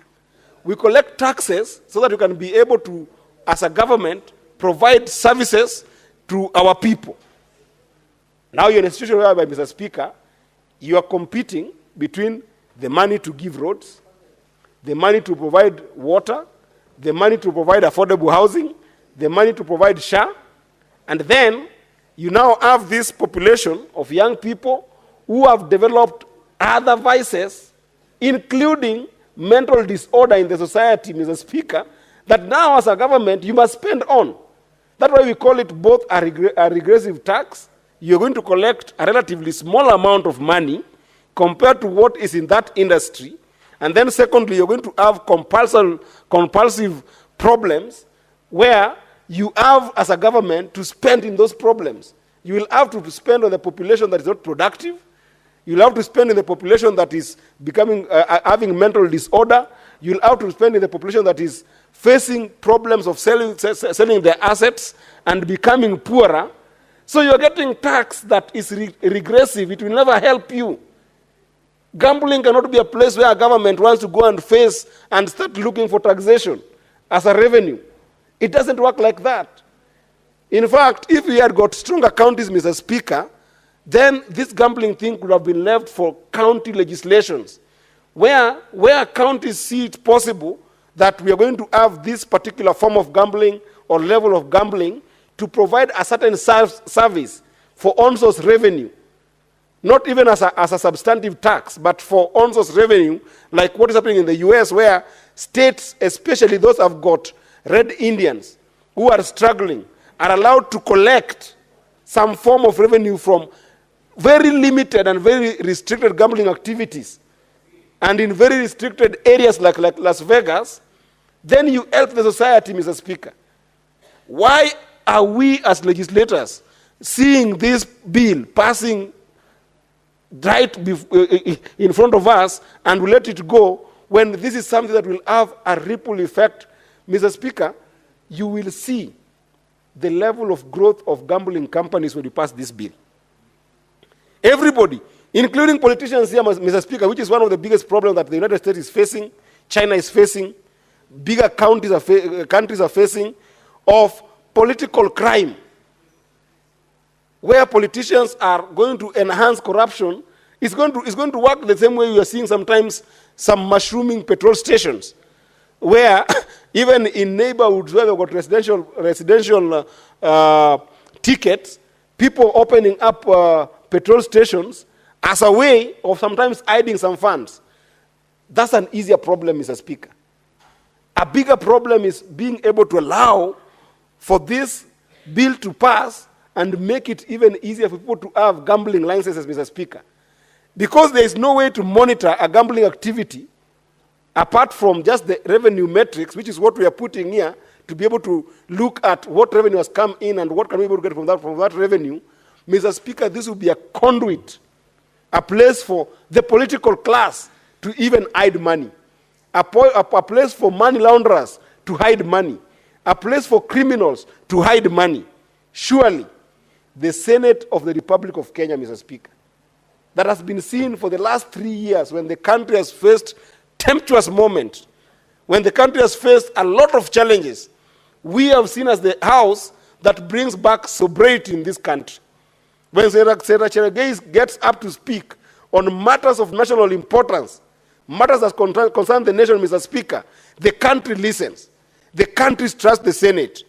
We collect taxes so that we can be able to, as a government, provide services to our people. Now you're in a situation whereby, Mr. Speaker, you are competing between the money to give roads, the money to provide water, the money to provide affordable housing, the money to provide SHA, and then you now have this population of young people who have developed other vices, including mental disorder in the society, Mr. Speaker, that now as a government you must spend on. That's why we call it both a regressive tax. You're going to collect a relatively small amount of money compared to what is in that industry. And then secondly, you're going to have compulsive problems where you have, as a government, to spend in those problems. You will have to spend on the population that is not productive. You'll have to spend in the population that is becoming, having mental disorder. You'll have to spend in the population that is facing problems of selling their assets and becoming poorer. So you're getting tax that is regressive. It will never help you. Gambling cannot be a place where a government wants to go and face and start looking for taxation as a revenue. It doesn't work like that. In fact, if we had got stronger counties, Mr. Speaker, then this gambling thing could have been left for county legislations, where counties see it possible that we are going to have this particular form of gambling or level of gambling to provide a certain service for on-source revenue, not even as a substantive tax, but for on-source revenue, like what is happening in the US, where states, especially those who have got red Indians who are struggling, are allowed to collect some form of revenue from very limited and very restricted gambling activities, and in very restricted areas like Las Vegas. Then you help the society, Mr. Speaker. Why are we as legislators seeing this bill passing right in front of us and we let it go when this is something that will have a ripple effect? Mr. Speaker, you will see the level of growth of gambling companies when you pass this bill. Everybody, including politicians here, Mr. Speaker, which is one of the biggest problems that the United States is facing, China is facing, bigger countries are facing, of political crime, where politicians are going to enhance corruption. It's going to work the same way we are seeing sometimes some mushrooming petrol stations, where even in neighborhoods where they've got residential tickets, people opening up petrol stations as a way of sometimes hiding some funds. That's an easier problem, Mr. Speaker. A bigger problem is being able to allow for this bill to pass and make it even easier for people to have gambling licenses, Mr. Speaker. Because there is no way to monitor a gambling activity apart from just the revenue metrics, which is what we are putting here, to be able to look at what revenue has come in and what can we be able to get from that revenue. Mr. Speaker, this will be a conduit, a place for the political class to even hide money, a place for money launderers to hide money, a place for criminals to hide money. Surely, the Senate of the Republic of Kenya, Mr. Speaker, that has been seen for the last 3 years when the country has faced tempestuous moments, when the country has faced a lot of challenges, we have seen as the house that brings back sobriety in this country. When Senator Cherargei gets up to speak on matters of national importance, matters that concern the nation, Mr. Speaker, the country listens. The country trusts the Senate.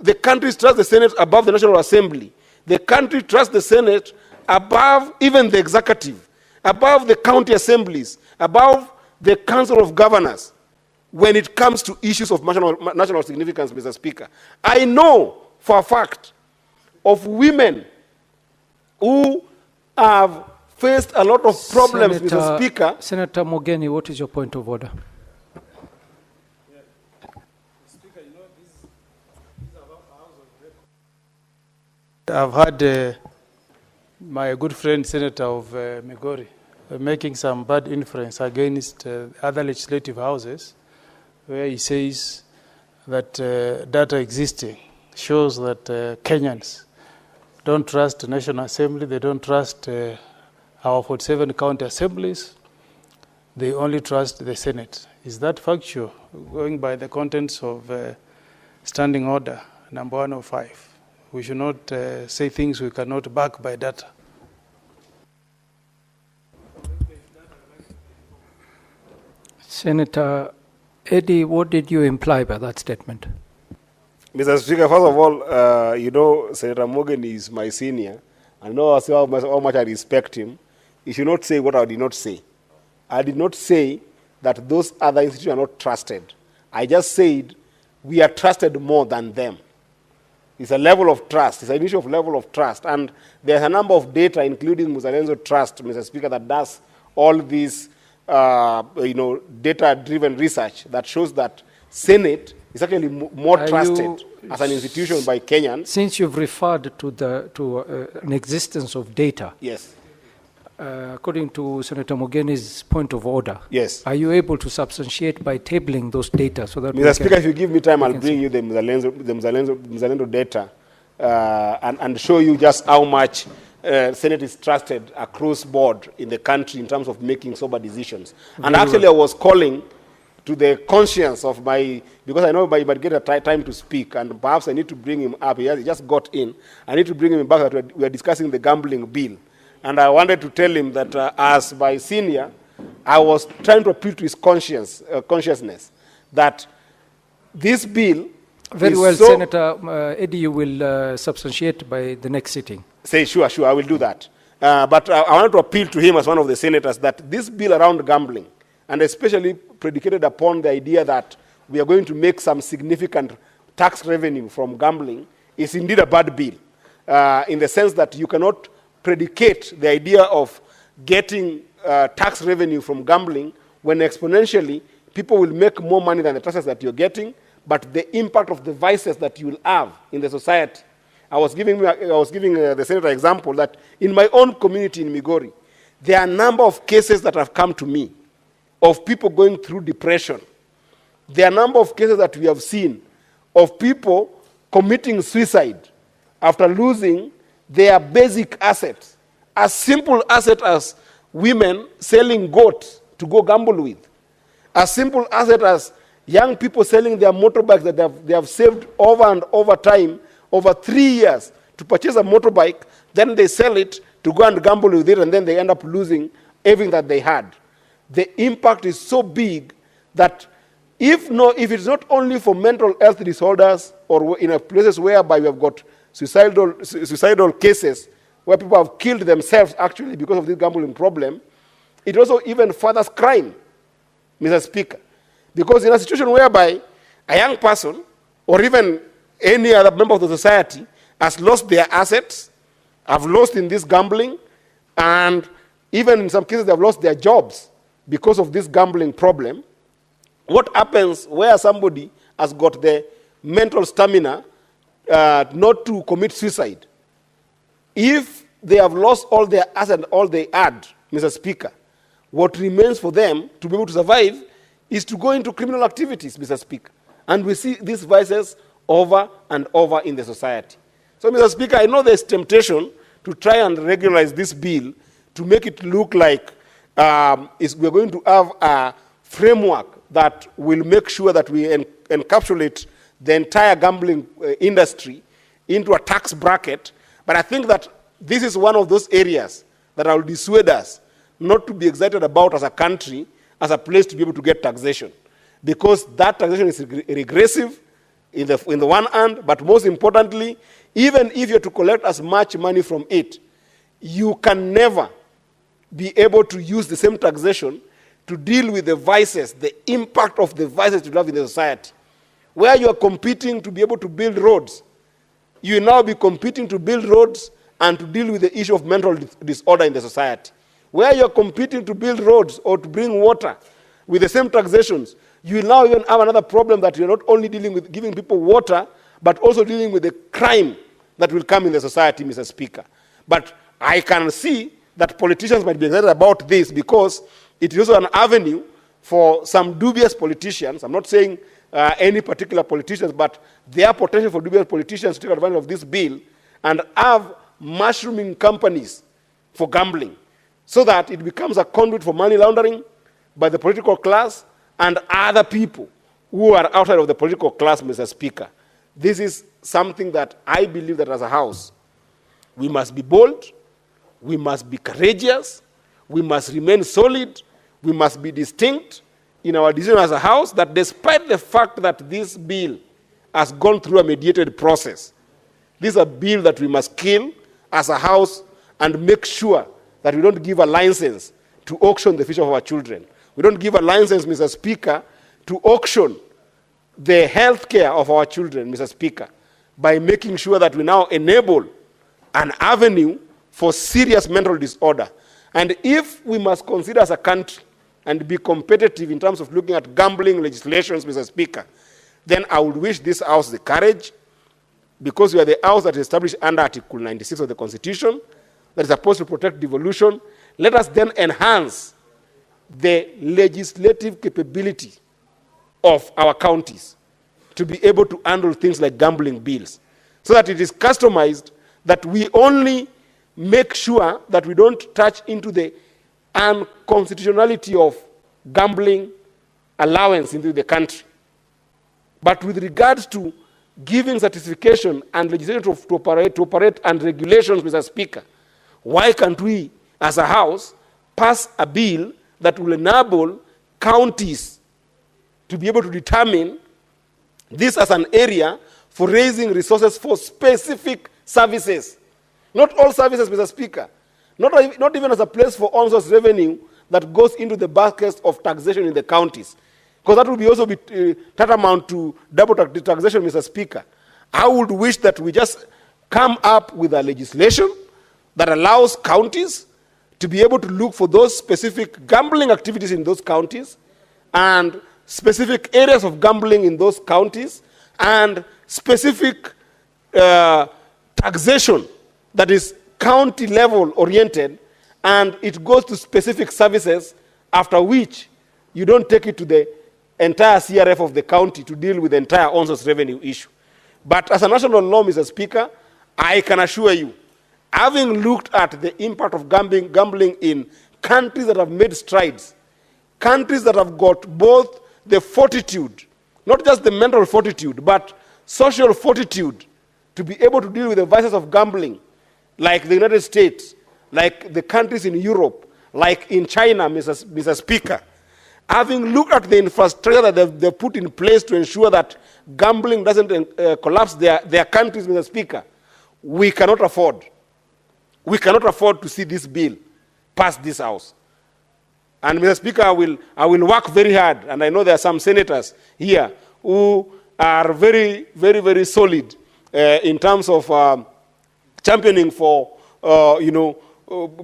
The country trusts the Senate above the National Assembly. The country trusts the Senate above even the executive, above the county assemblies, above the Council of Governors when it comes to issues of national significance, Mr. Speaker. I know for a fact of women who have faced a lot of problems, Mr. Speaker. Senator Mogeni, what is your point of order? I've had my good friend, Senator of Migori, making some bad inference against other legislative houses, where he says that data existing shows that Kenyans don't trust the National Assembly, they don't trust our 47 county assemblies, they only trust the Senate. Is that factual, going by the contents of Standing Order number 105? We should not say things we cannot back by data. Senator Eddie, what did you imply by that statement? Mr. Speaker, first of all, you know, Senator Morgan is my senior. I know how much I respect him. He should not say what I did not say. I did not say that those other institutions are not trusted. I just said we are trusted more than them. It's a level of trust. It's an issue of level of trust. And there's a number of data, including Muzalenzo Trust, Mr. Speaker, that does all these data-driven research that shows that Senate is actually more trusted as an institution by Kenyans. Since you've referred to an existence of data, yes, according to Senator Mogeni's point of order, yes, are you able to substantiate by tabling those data so that Mr. Speaker, if you give me time, I'll bring you the Muzalenzo data and show you just how much Senate is trusted across board in the country in terms of making sober decisions. And actually, I was calling to the conscience of my, because I know he might get a time to speak, and perhaps I need to bring him up. He just got in. I need to bring him back that we are discussing the gambling bill. And I wanted to tell him that as my senior, I was trying to appeal to his consciousness that this bill very well, Senator Eddie, you will substantiate by the next sitting. Say, sure, I will do that. But I wanted to appeal to him as one of the senators that this bill around gambling, and especially predicated upon the idea that we are going to make some significant tax revenue from gambling, is indeed a bad bill, in the sense that you cannot predicate the idea of getting tax revenue from gambling when exponentially people will make more money than the taxes that you're getting, but the impact of the vices that you will have in the society. I was giving the senator example that in my own community in Migori, there are a number of cases that have come to me of people going through depression. There are a number of cases that we have seen of people committing suicide after losing their basic assets. A simple asset as women selling goats to go gamble with. A simple asset as young people selling their motorbikes that they have saved over and over time, over 3 years, to purchase a motorbike, then they sell it to go and gamble with it, and then they end up losing everything that they had. The impact is so big that if it's not only for mental health disorders or in places whereby we have got suicidal cases where people have killed themselves actually because of this gambling problem, it also even furthers crime, Mr. Speaker. Because in a situation whereby a young person or even any other member of the society has lost their assets, have lost in this gambling, and even in some cases they have lost their jobs because of this gambling problem. What happens where somebody has got the mental stamina not to commit suicide? If they have lost all their assets and all they had, Mr. Speaker, what remains for them to be able to survive is to go into criminal activities, Mr. Speaker. And we see these vices over and over in the society. So, Mr. Speaker, I know there's temptation to try and regularize this bill to make it look like we're going to have a framework that will make sure that we encapsulate the entire gambling industry into a tax bracket. But I think that this is one of those areas that will dissuade us not to be excited about as a country, as a place to be able to get taxation. Because that taxation is regressive in the one hand, but most importantly, even if you're to collect as much money from it, you can never be able to use the same taxation to deal with the vices, the impact of the vices you have in the society. Where you are competing to be able to build roads, you will now be competing to build roads and to deal with the issue of mental disorder in the society. Where you are competing to build roads or to bring water with the same taxations, you will now even have another problem that you're not only dealing with giving people water, but also dealing with the crime that will come in the society, Mr. Speaker. But I can see that politicians might be excited about this because it is also an avenue for some dubious politicians. I'm not saying any particular politicians, but there are potential for dubious politicians to take advantage of this bill and have mushrooming companies for gambling so that it becomes a conduit for money laundering by the political class and other people who are outside of the political class, Mr. Speaker. This is something that I believe that as a House, we must be bold, we must be courageous, we must remain solid, we must be distinct in our decision as a House that despite the fact that this bill has gone through a mediated process, this is a bill that we must kill as a House and make sure that we don't give a license to auction the future of our children. We don't give a license, Mr. Speaker, to auction the health care of our children, Mr. Speaker, by making sure that we now enable an avenue for serious mental disorder. And if we must consider as a country and be competitive in terms of looking at gambling legislations, Mr. Speaker, then I would wish this House the courage, because we are the House that is established under Article 96 of the Constitution, that is supposed to protect devolution. Let us then enhance the legislative capability of our counties to be able to handle things like gambling bills, so that it is customized that we only make sure that we don't touch into the unconstitutionality of gambling allowance into the country. But with regards to giving certification and legislation to operate and regulations, Mr. Speaker, why can't we, as a House, pass a bill that will enable counties to be able to determine this as an area for raising resources for specific services? Not all services, Mr. Speaker. Not even as a place for on-source revenue that goes into the basket of taxation in the counties. Because that would be also be tantamount to double taxation, Mr. Speaker. I would wish that we just come up with a legislation that allows counties to be able to look for those specific gambling activities in those counties and specific areas of gambling in those counties and specific taxation that is county level oriented, and it goes to specific services, after which you don't take it to the entire CRF of the county to deal with the entire on-source revenue issue. But as a national law, Mr. Speaker, I can assure you, having looked at the impact of gambling in countries that have made strides, countries that have got both the fortitude, not just the mental fortitude, but social fortitude to be able to deal with the vices of gambling, like the United States, like the countries in Europe, like in China, Mr. Speaker, having looked at the infrastructure that they've put in place to ensure that gambling doesn't collapse their countries, Mr. Speaker, we cannot afford to see this bill pass this House. And Mr. Speaker, I will work very hard, and I know there are some senators here who are very, very, very solid in terms of championing for,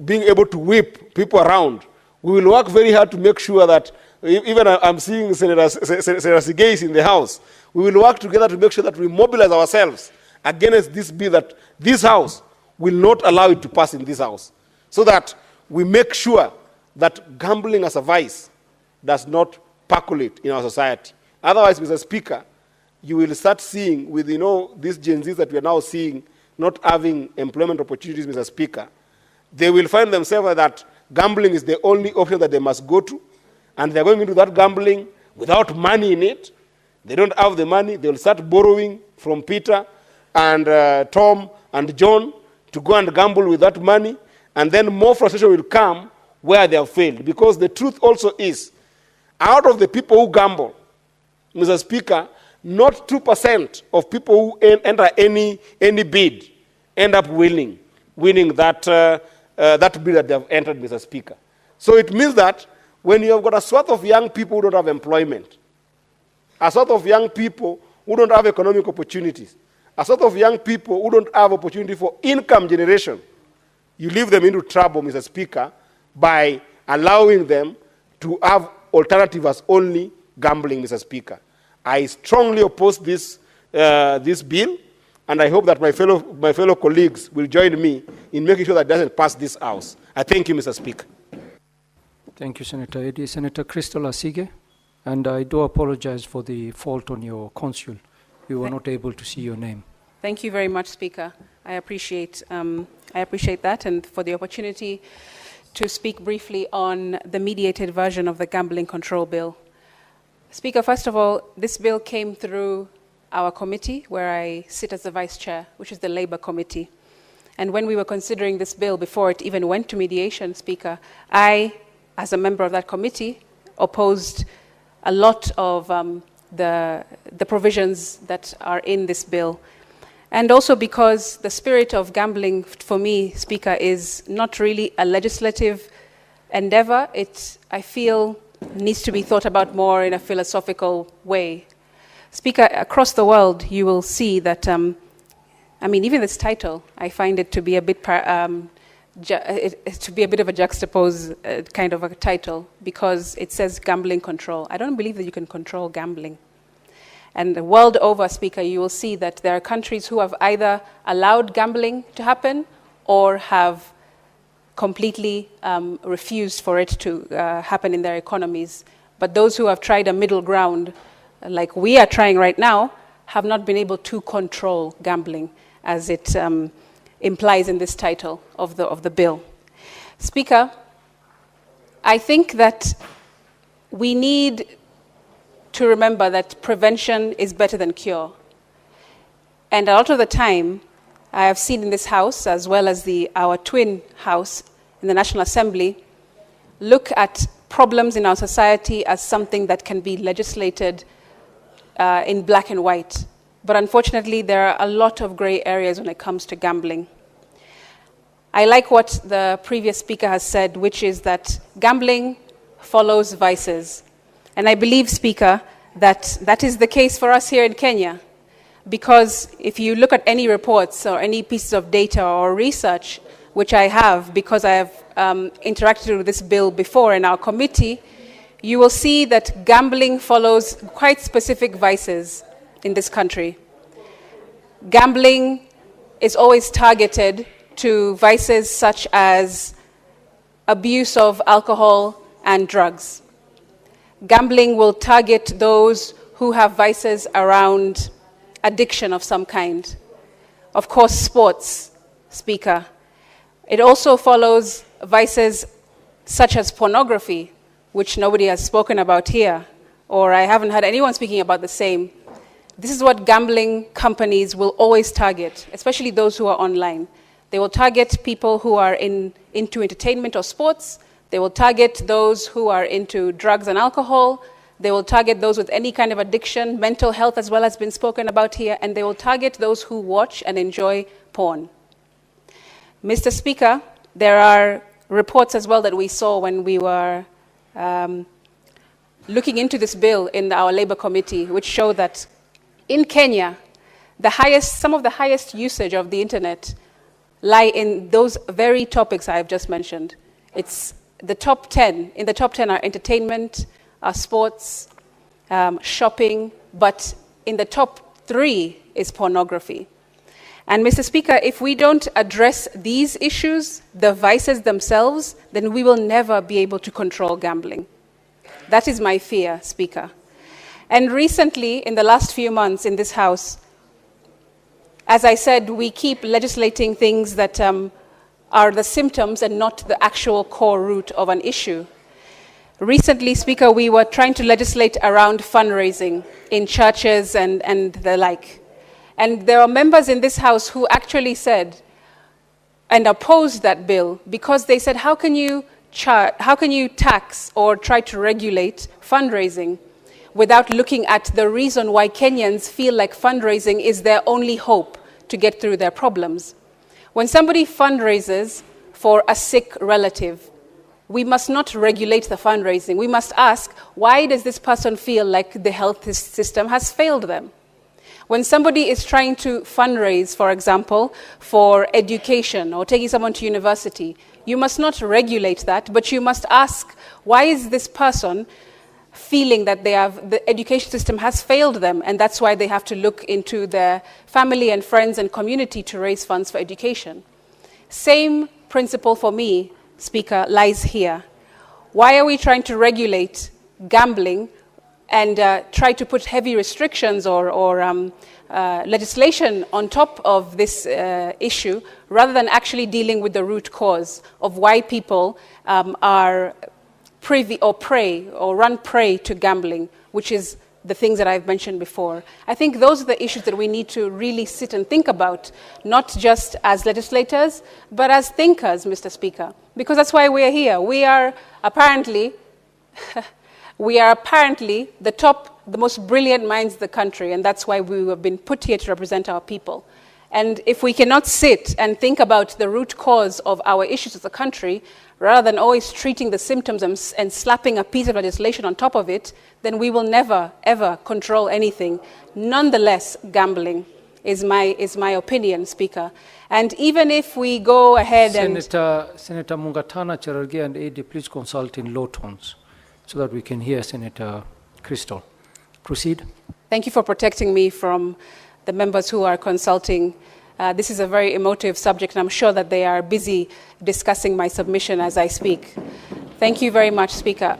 being able to whip people around. We will work very hard to make sure that, even I'm seeing Senator Sigei's in the House, we will work together to make sure that we mobilize ourselves against this bill, that this House will not allow it to pass in this House, so that we make sure that gambling as a vice does not percolate in our society. Otherwise, Mr. Speaker, you will start seeing with, these Gen Zs that we are now seeing not having employment opportunities, Mr. Speaker, they will find themselves that gambling is the only option that they must go to, and they're going into that gambling without money in it. They don't have the money. They will start borrowing from Peter and Tom and John to go and gamble with that money, and then more frustration will come where they have failed. Because the truth also is, out of the people who gamble, Mr. Speaker, not 2% of people who enter any bid end up winning that bid that they have entered, Mr. Speaker. So it means that when you have got a swath of young people who don't have employment, a sort of young people who don't have economic opportunities, a sort of young people who don't have opportunity for income generation, you leave them into trouble, Mr. Speaker, by allowing them to have alternative as only gambling, Mr. Speaker. I strongly oppose this bill, and I hope that my fellow colleagues will join me in making sure that it doesn't pass this House. I thank you, Mr. Speaker. Thank you, Senator Eddie. Senator Crystal Asige, and I do apologize for the fault on your consul. We were not able to see your name. Thank you very much, Speaker. I appreciate that, and for the opportunity to speak briefly on the mediated version of the Gambling Control Bill. Speaker, first of all, this bill came through our committee, where I sit as the Vice Chair, which is the Labour Committee. And when we were considering this bill before it even went to mediation, Speaker, I, as a member of that committee, opposed a lot of the provisions that are in this bill. And also because the spirit of gambling, for me, Speaker, is not really a legislative endeavor. It, I feel, needs to be thought about more in a philosophical way. Speaker, across the world, you will see that, even this title, I find it to be a bit of a juxtaposed kind of a title, because it says gambling control. I don't believe that you can control gambling. And the world over, Speaker, you will see that there are countries who have either allowed gambling to happen or have completely refused for it to happen in their economies. But those who have tried a middle ground, like we are trying right now, have not been able to control gambling, as it implies in this title of the bill. Speaker, I think that we need to remember that prevention is better than cure. And a lot of the time, I have seen in this House, as well as our twin House in the National Assembly, look at problems in our society as something that can be legislated in black and white. But unfortunately, there are a lot of gray areas when it comes to gambling. I like what the previous speaker has said, which is that gambling follows vices. And I believe, Speaker, that that is the case for us here in Kenya. Because if you look at any reports or any pieces of data or research, which I have because I have interacted with this bill before in our committee, you will see that gambling follows quite specific vices in this country. Gambling is always targeted to vices such as abuse of alcohol and drugs. Gambling will target those who have vices around addiction of some kind. Of course, sports, Speaker. It also follows vices such as pornography, which nobody has spoken about here, or I haven't heard anyone speaking about the same. This is what gambling companies will always target, especially those who are online. They will target people who are into entertainment or sports. They will target those who are into drugs and alcohol. They will target those with any kind of addiction, mental health as well has been spoken about here, and they will target those who watch and enjoy porn. Mr. Speaker, there are reports as well that we saw when we were looking into this bill in our Labour Committee, which show that in Kenya, some of the highest usage of the internet lie in those very topics I've just mentioned. It's the top 10. In the top 10 are entertainment, sports, shopping, but in the top 3 is pornography. And Mr. Speaker, if we don't address these issues, the vices themselves, then we will never be able to control gambling. That is my fear, Speaker. And recently, in the last few months in this House, as I said, we keep legislating things that are the symptoms and not the actual core root of an issue. Recently, Speaker, we were trying to legislate around fundraising in churches and the like. And there are members in this House who actually said and opposed that bill because they said, how can you tax or try to regulate fundraising without looking at the reason why Kenyans feel like fundraising is their only hope to get through their problems? When somebody fundraises for a sick relative, we must not regulate the fundraising. We must ask, why does this person feel like the health system has failed them? When somebody is trying to fundraise, for example, for education or taking someone to university, you must not regulate that, but you must ask, why is this person feeling that the education system has failed them, and that's why they have to look into their family and friends and community to raise funds for education? Same principle for me, Speaker, lies here. Why are we trying to regulate gambling and try to put heavy restrictions or legislation on top of this issue, rather than actually dealing with the root cause of why people are privy or prey or run prey to gambling, which is the things that I've mentioned before? I think those are the issues that we need to really sit and think about, not just as legislators, but as thinkers, Mr. Speaker, because that's why we are here. We are apparently the most brilliant minds in the country, and that's why we have been put here to represent our people. And if we cannot sit and think about the root cause of our issues as a country, rather than always treating the symptoms and slapping a piece of legislation on top of it, then we will never, ever control anything. Nonetheless, gambling is my opinion, Speaker. And even if we go ahead Senator Mungatana, Cherargei and AD, please consult in low tones so that we can hear Senator Crystal. Proceed. Thank you for protecting me from the members who are consulting. This is a very emotive subject, and I'm sure that they are busy discussing my submission as I speak. Thank you very much, Speaker.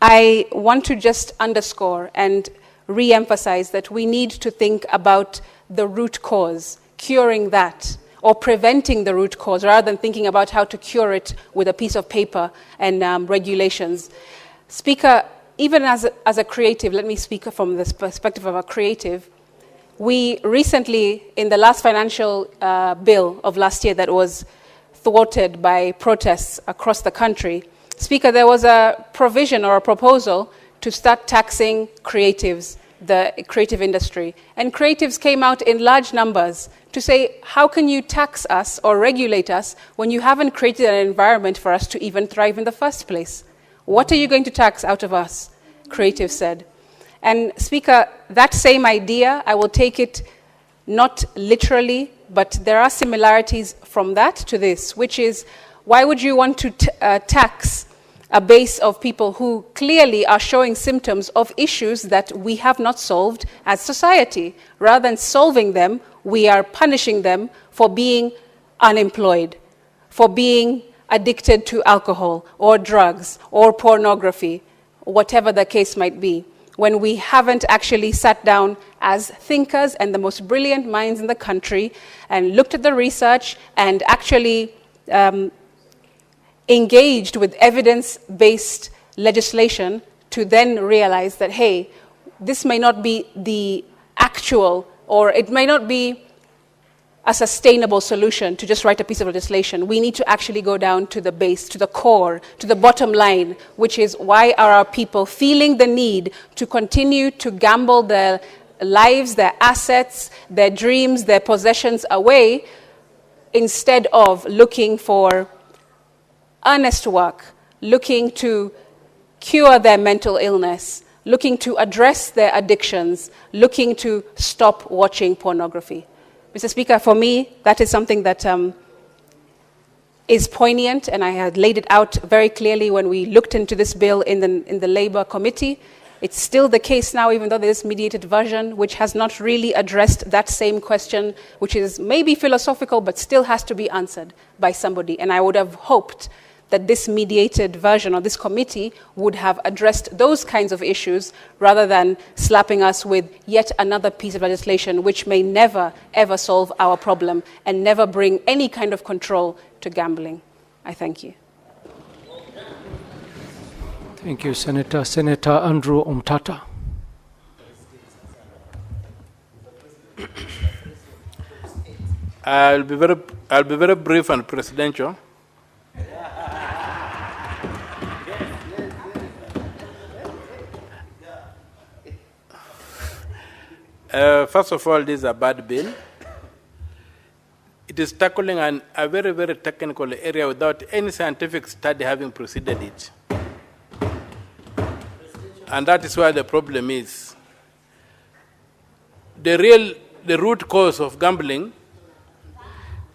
I want to just underscore and re-emphasize that we need to think about the root cause, curing that, or preventing the root cause, rather than thinking about how to cure it with a piece of paper and regulations. Speaker, even as a creative, let me speak from the perspective of a creative. We recently, in the last financial bill of last year that was thwarted by protests across the country, Speaker, there was a provision or a proposal to start taxing creatives, the creative industry. And creatives came out in large numbers to say, how can you tax us or regulate us when you haven't created an environment for us to even thrive in the first place? What are you going to tax out of us? Creatives said. And Speaker, that same idea, I will take it not literally, but there are similarities from that to this, which is, why would you want to tax a base of people who clearly are showing symptoms of issues that we have not solved as society? Rather than solving them, we are punishing them for being unemployed, for being addicted to alcohol or drugs or pornography, whatever the case might be, when we haven't actually sat down as thinkers and the most brilliant minds in the country and looked at the research and actually engaged with evidence-based legislation to then realize that, hey, this may not be the actual, or it may not be a sustainable solution to just write a piece of legislation. We need to actually go down to the base, to the core, to the bottom line, which is, why are our people feeling the need to continue to gamble their lives, their assets, their dreams, their possessions away, instead of looking for earnest work, looking to cure their mental illness, looking to address their addictions, looking to stop watching pornography. Mr. Speaker, for me, that is something that is poignant, and I had laid it out very clearly when we looked into this bill in the Labour Committee. It's still the case now, even though there's mediated version, which has not really addressed that same question, which is maybe philosophical, but still has to be answered by somebody. And I would have hoped that this mediated version or this committee would have addressed those kinds of issues rather than slapping us with yet another piece of legislation which may never, ever solve our problem and never bring any kind of control to gambling. I thank you. Thank you, Senator. Senator Andrew Omtata. I'll be very brief and presidential. First of all, this is a bad bill. It is tackling a very, very technical area without any scientific study having preceded it. And that is where the problem is. The root cause of gambling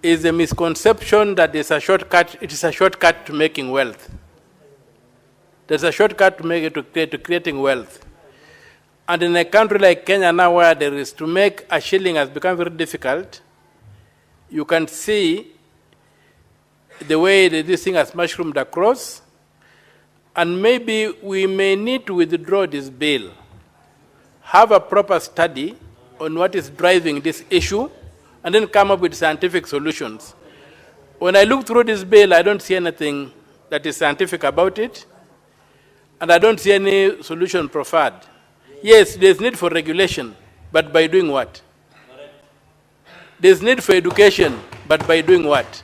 is a misconception that it's a shortcut. It is a shortcut to making wealth. There's a shortcut to creating wealth. And in a country like Kenya now, where there is to make a shilling has become very difficult, you can see the way that this thing has mushroomed across. And maybe we may need to withdraw this bill, have a proper study on what is driving this issue, and then come up with scientific solutions. When I look through this bill, I don't see anything that is scientific about it, and I don't see any solution proffered. Yes, there's need for regulation, but by doing what? There's need for education, but by doing what?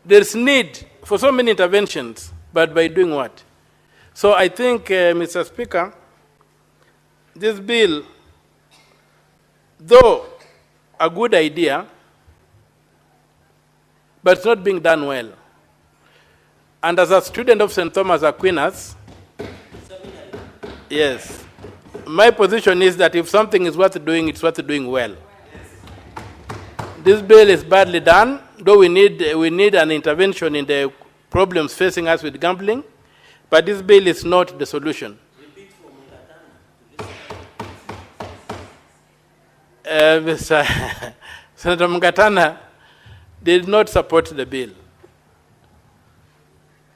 There's need for so many interventions, but by doing what? So I think, Mr. Speaker, this bill, though a good idea, but it's not being done well. And as a student of St. Thomas Aquinas, yes, my position is that if something is worth doing, it's worth doing well. This bill is badly done, though we need an intervention in the problems facing us with gambling, but this bill is not the solution. Senator Mungatana did not support the bill.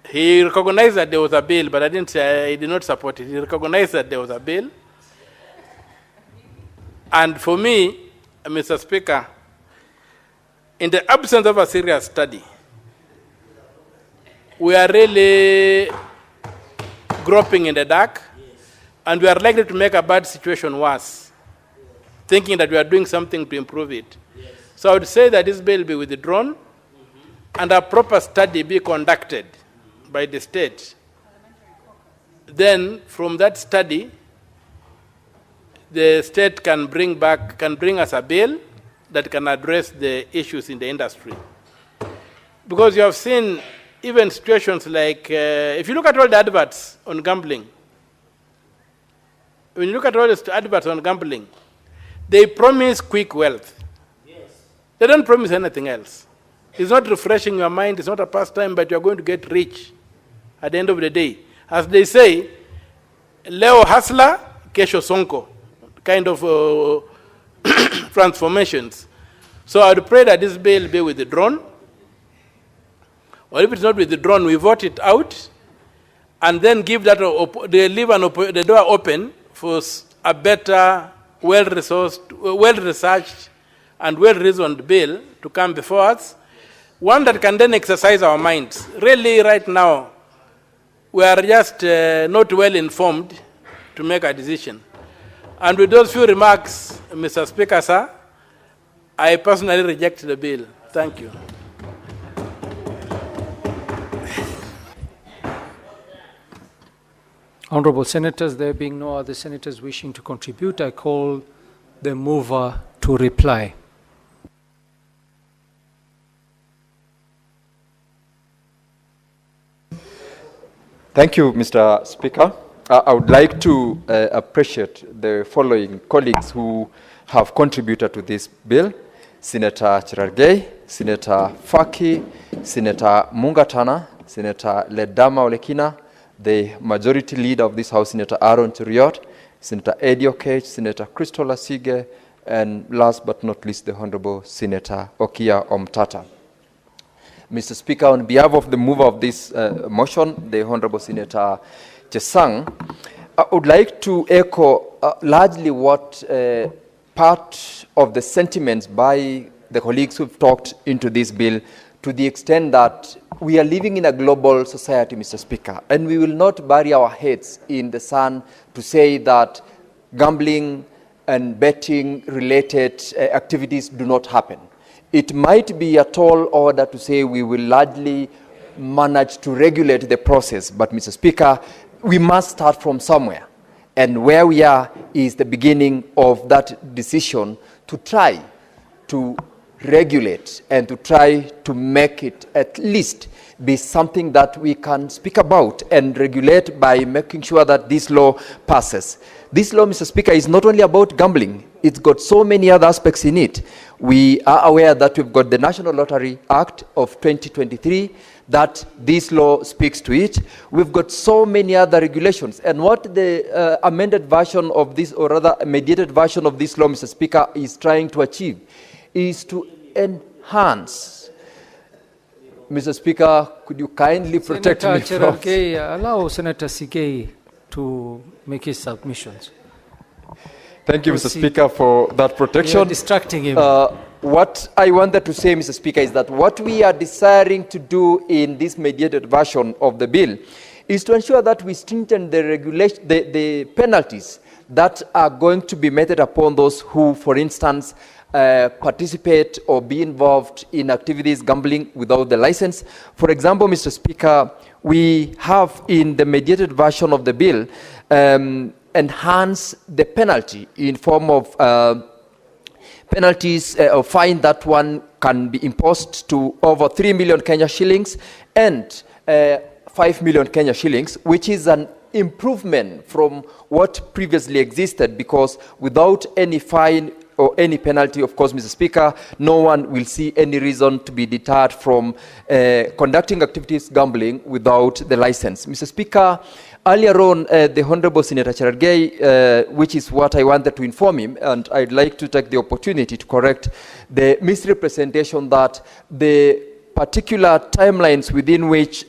He recognized that there was a bill, but I didn't say he did not support it. He recognized that there was a bill. And for me, Mr. Speaker, in the absence of a serious study, we are really groping in the dark, and we are likely to make a bad situation worse, thinking that we are doing something to improve it. So I would say that this bill be withdrawn, and a proper study be conducted by the state. Then, from that study, the state can bring us a bill that can address the issues in the industry. Because you have seen even situations like, if you look at all the adverts on gambling, when you look at all the adverts on gambling, they promise quick wealth. Yes. They don't promise anything else. It's not refreshing your mind, it's not a pastime, but you're going to get rich at the end of the day. As they say, leo hustler, kesho sonko, kind of transformations. So I would pray that this bill be withdrawn, or if it's not withdrawn, we vote it out, and then give that leave the door open for a better, well-resourced, well-researched, and well-reasoned bill to come before us, one that can then exercise our minds. Really, right now, we are just not well informed to make a decision. And with those few remarks, Mr. Speaker, sir, I personally reject the bill. Thank you. Honorable Senators, there being no other senators wishing to contribute, I call the mover to reply. Thank you, Mr. Speaker. I would like to appreciate the following colleagues who have contributed to this bill. Senator Cherargei, Senator Faki, Senator Mungatana, Senator Ledama Olekina, the majority leader of this House, Senator Aaron Cheriot, Senator Eddie Okech, Senator Crystal Asige, and last but not least, the Honorable Senator Okia Omtata. Mr. Speaker, on behalf of the mover of this motion, the Honorable Senator Chesang, I would like to echo largely what part of the sentiments by the colleagues who've talked into this bill, to the extent that we are living in a global society, Mr. Speaker, and we will not bury our heads in the sand to say that gambling and betting related activities do not happen. It might be a tall order to say we will largely manage to regulate the process, but Mr. Speaker, we must start from somewhere. And where we are is the beginning of that decision to try to regulate and to try to make it at least be something that we can speak about and regulate by making sure that this law passes. This law, Mr. Speaker, is not only about gambling. It's got so many other aspects in it. We are aware that we've got the National Lottery Act of 2023, that this law speaks to it. We've got so many other regulations. And what the amended version of this, or rather mediated version of this law, Mr. Speaker, is trying to achieve is to enhance. Mr. Speaker, could you kindly protect me from... Allow Senator Sigei to make his submissions. Thank you, Mr. Speaker, for that protection. You're distracting him. What I wanted to say, Mr. Speaker, is that what we are desiring to do in this mediated version of the bill is to ensure that we strengthen the regulation, the penalties that are going to be meted upon those who, for instance, participate or be involved in activities gambling without the license. For example, Mr. Speaker, we have in the mediated version of the bill enhance the penalty in form of penalties or fine that one can be imposed to over 3 million Kenya shillings and 5 million Kenya shillings, which is an improvement from what previously existed, because without any fine or any penalty, of course, Mr. Speaker, no one will see any reason to be deterred from conducting activities gambling without the license. Mr. Speaker, earlier on, the Honorable Senator Cherargei, which is what I wanted to inform him, and I'd like to take the opportunity to correct the misrepresentation that the particular timelines within which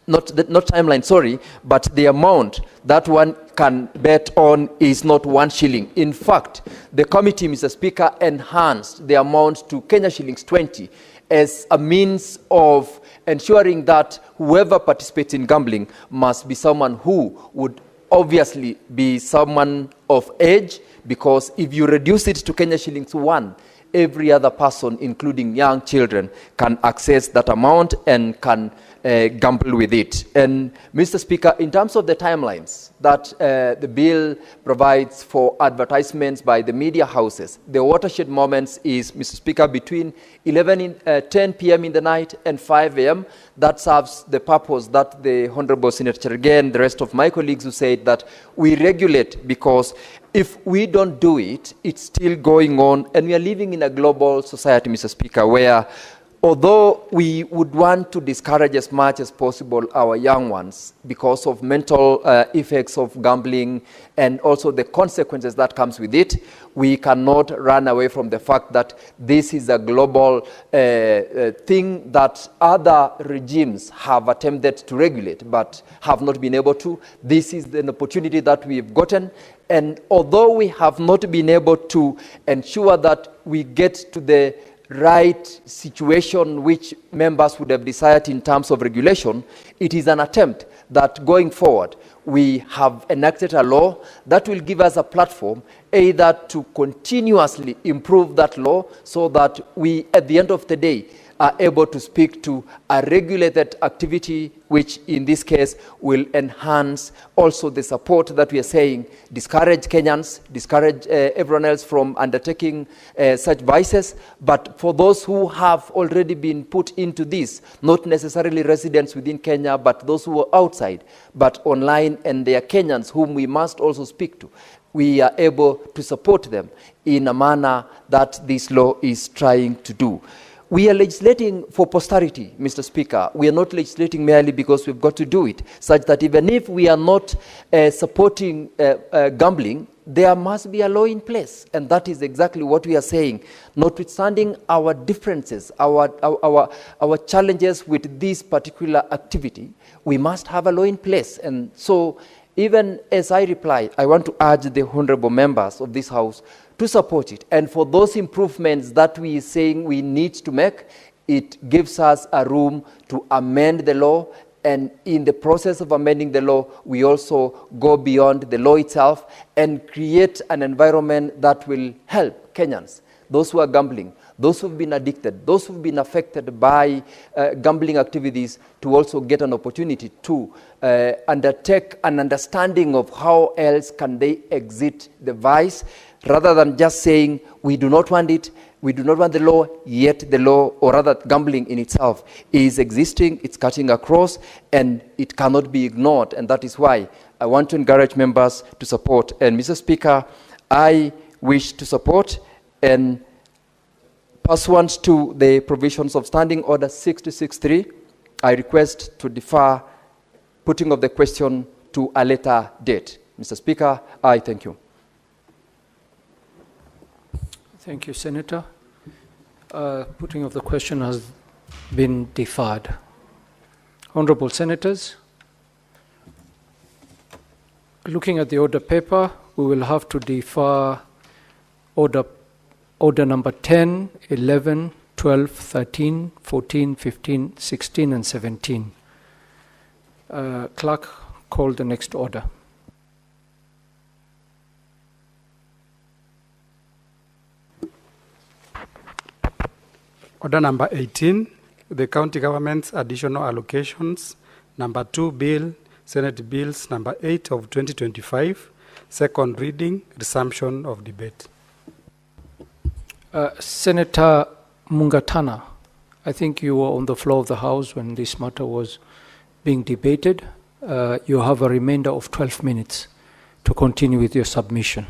not timeline, sorry, but the amount that one can bet on is not 1 shilling. In fact, the committee, Mr. Speaker, enhanced the amount to Kenya shillings 20 as a means of ensuring that whoever participates in gambling must be someone who would obviously be someone of age, because if you reduce it to Kenya shillings 1, every other person, including young children, can access that amount and can gamble with it. And Mr. Speaker, in terms of the timelines that the bill provides for advertisements by the media houses, the watershed moments is, Mr. Speaker, between 10 p.m. in the night and 5 a.m. That serves the purpose that the Honorable Senator Cherargei and the rest of my colleagues who said that we regulate, because if we don't do it, it's still going on, and we are living in a global society, Mr. Speaker, where although we would want to discourage as much as possible our young ones because of mental effects of gambling and also the consequences that comes with it, we cannot run away from the fact that this is a global thing that other regimes have attempted to regulate but have not been able to. This is an opportunity that we've gotten. And although we have not been able to ensure that we get to the right situation which members would have desired in terms of regulation, it is an attempt that going forward we have enacted a law that will give us a platform either to continuously improve that law so that we at the end of the day are able to speak to a regulated activity, which in this case will enhance also the support that we are saying, discourage Kenyans, discourage everyone else from undertaking such vices. But for those who have already been put into this, not necessarily residents within Kenya, but those who are outside, but online, and they are Kenyans whom we must also speak to. we are able to support them in a manner that this law is trying to do. We are legislating for posterity, Mr. Speaker. We are not legislating merely because we've got to do it, such that even if we are not supporting gambling, there must be a law in place. And that is exactly what we are saying. Notwithstanding our differences, our challenges with this particular activity, we must have a law in place. And so, even as I reply, I want to urge the honorable members of this House to support it. And for those improvements that we are saying we need to make, it gives us a room to amend the law. And in the process of amending the law, we also go beyond the law itself and create an environment that will help Kenyans, those who are gambling, those who have been addicted, those who have been affected by gambling activities, to also get an opportunity to undertake an understanding of how else can they exit the vice, rather than just saying, we do not want it, we do not want the law, yet the law, or rather gambling in itself, is existing, it's cutting across, and it cannot be ignored. And that is why I want to encourage members to support. And Mr. Speaker, I wish to support, and pursuant to the provisions of Standing Order 663, I request to defer putting of the question to a later date. Mr. Speaker, I thank you. Thank you, Senator. Putting of the question has been deferred. Honorable Senators, looking at the order paper, we will have to defer order number 10, 11, 12, 13, 14, 15, 16, and 17. Clerk, call the next order. Order number 18, the county government's additional allocations. Number 2 bill, Senate Bills number 8 of 2025. Second reading, resumption of debate. Senator Mungatana, I think you were on the floor of the House when this matter was being debated. You have a remainder of 12 minutes to continue with your submission.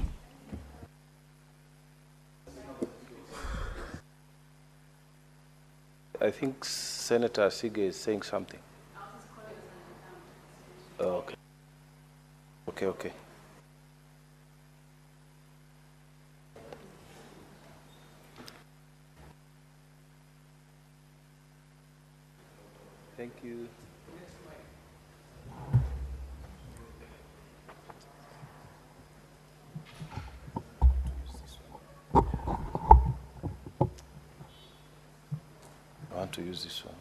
I think Senator Sige is saying something. Oh, okay. Okay. Thank you. I want to use this one.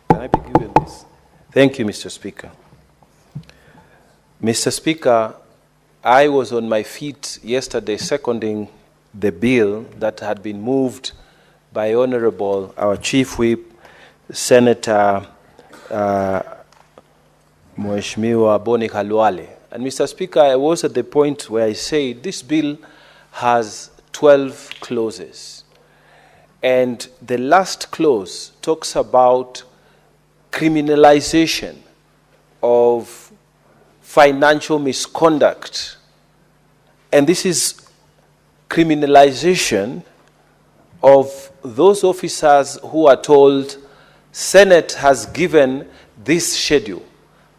Can I be given this? Thank you, Mr. Speaker. Mr. Speaker, I was on my feet yesterday seconding the bill that had been moved by Honorable, our Chief Whip, Senator Mheshimiwa Boni Khalwale. And Mr. Speaker, I was at the point where I said this bill has 12 clauses. And the last clause talks about criminalization of financial misconduct. And this is criminalization of those officers who are told, Senate has given this schedule,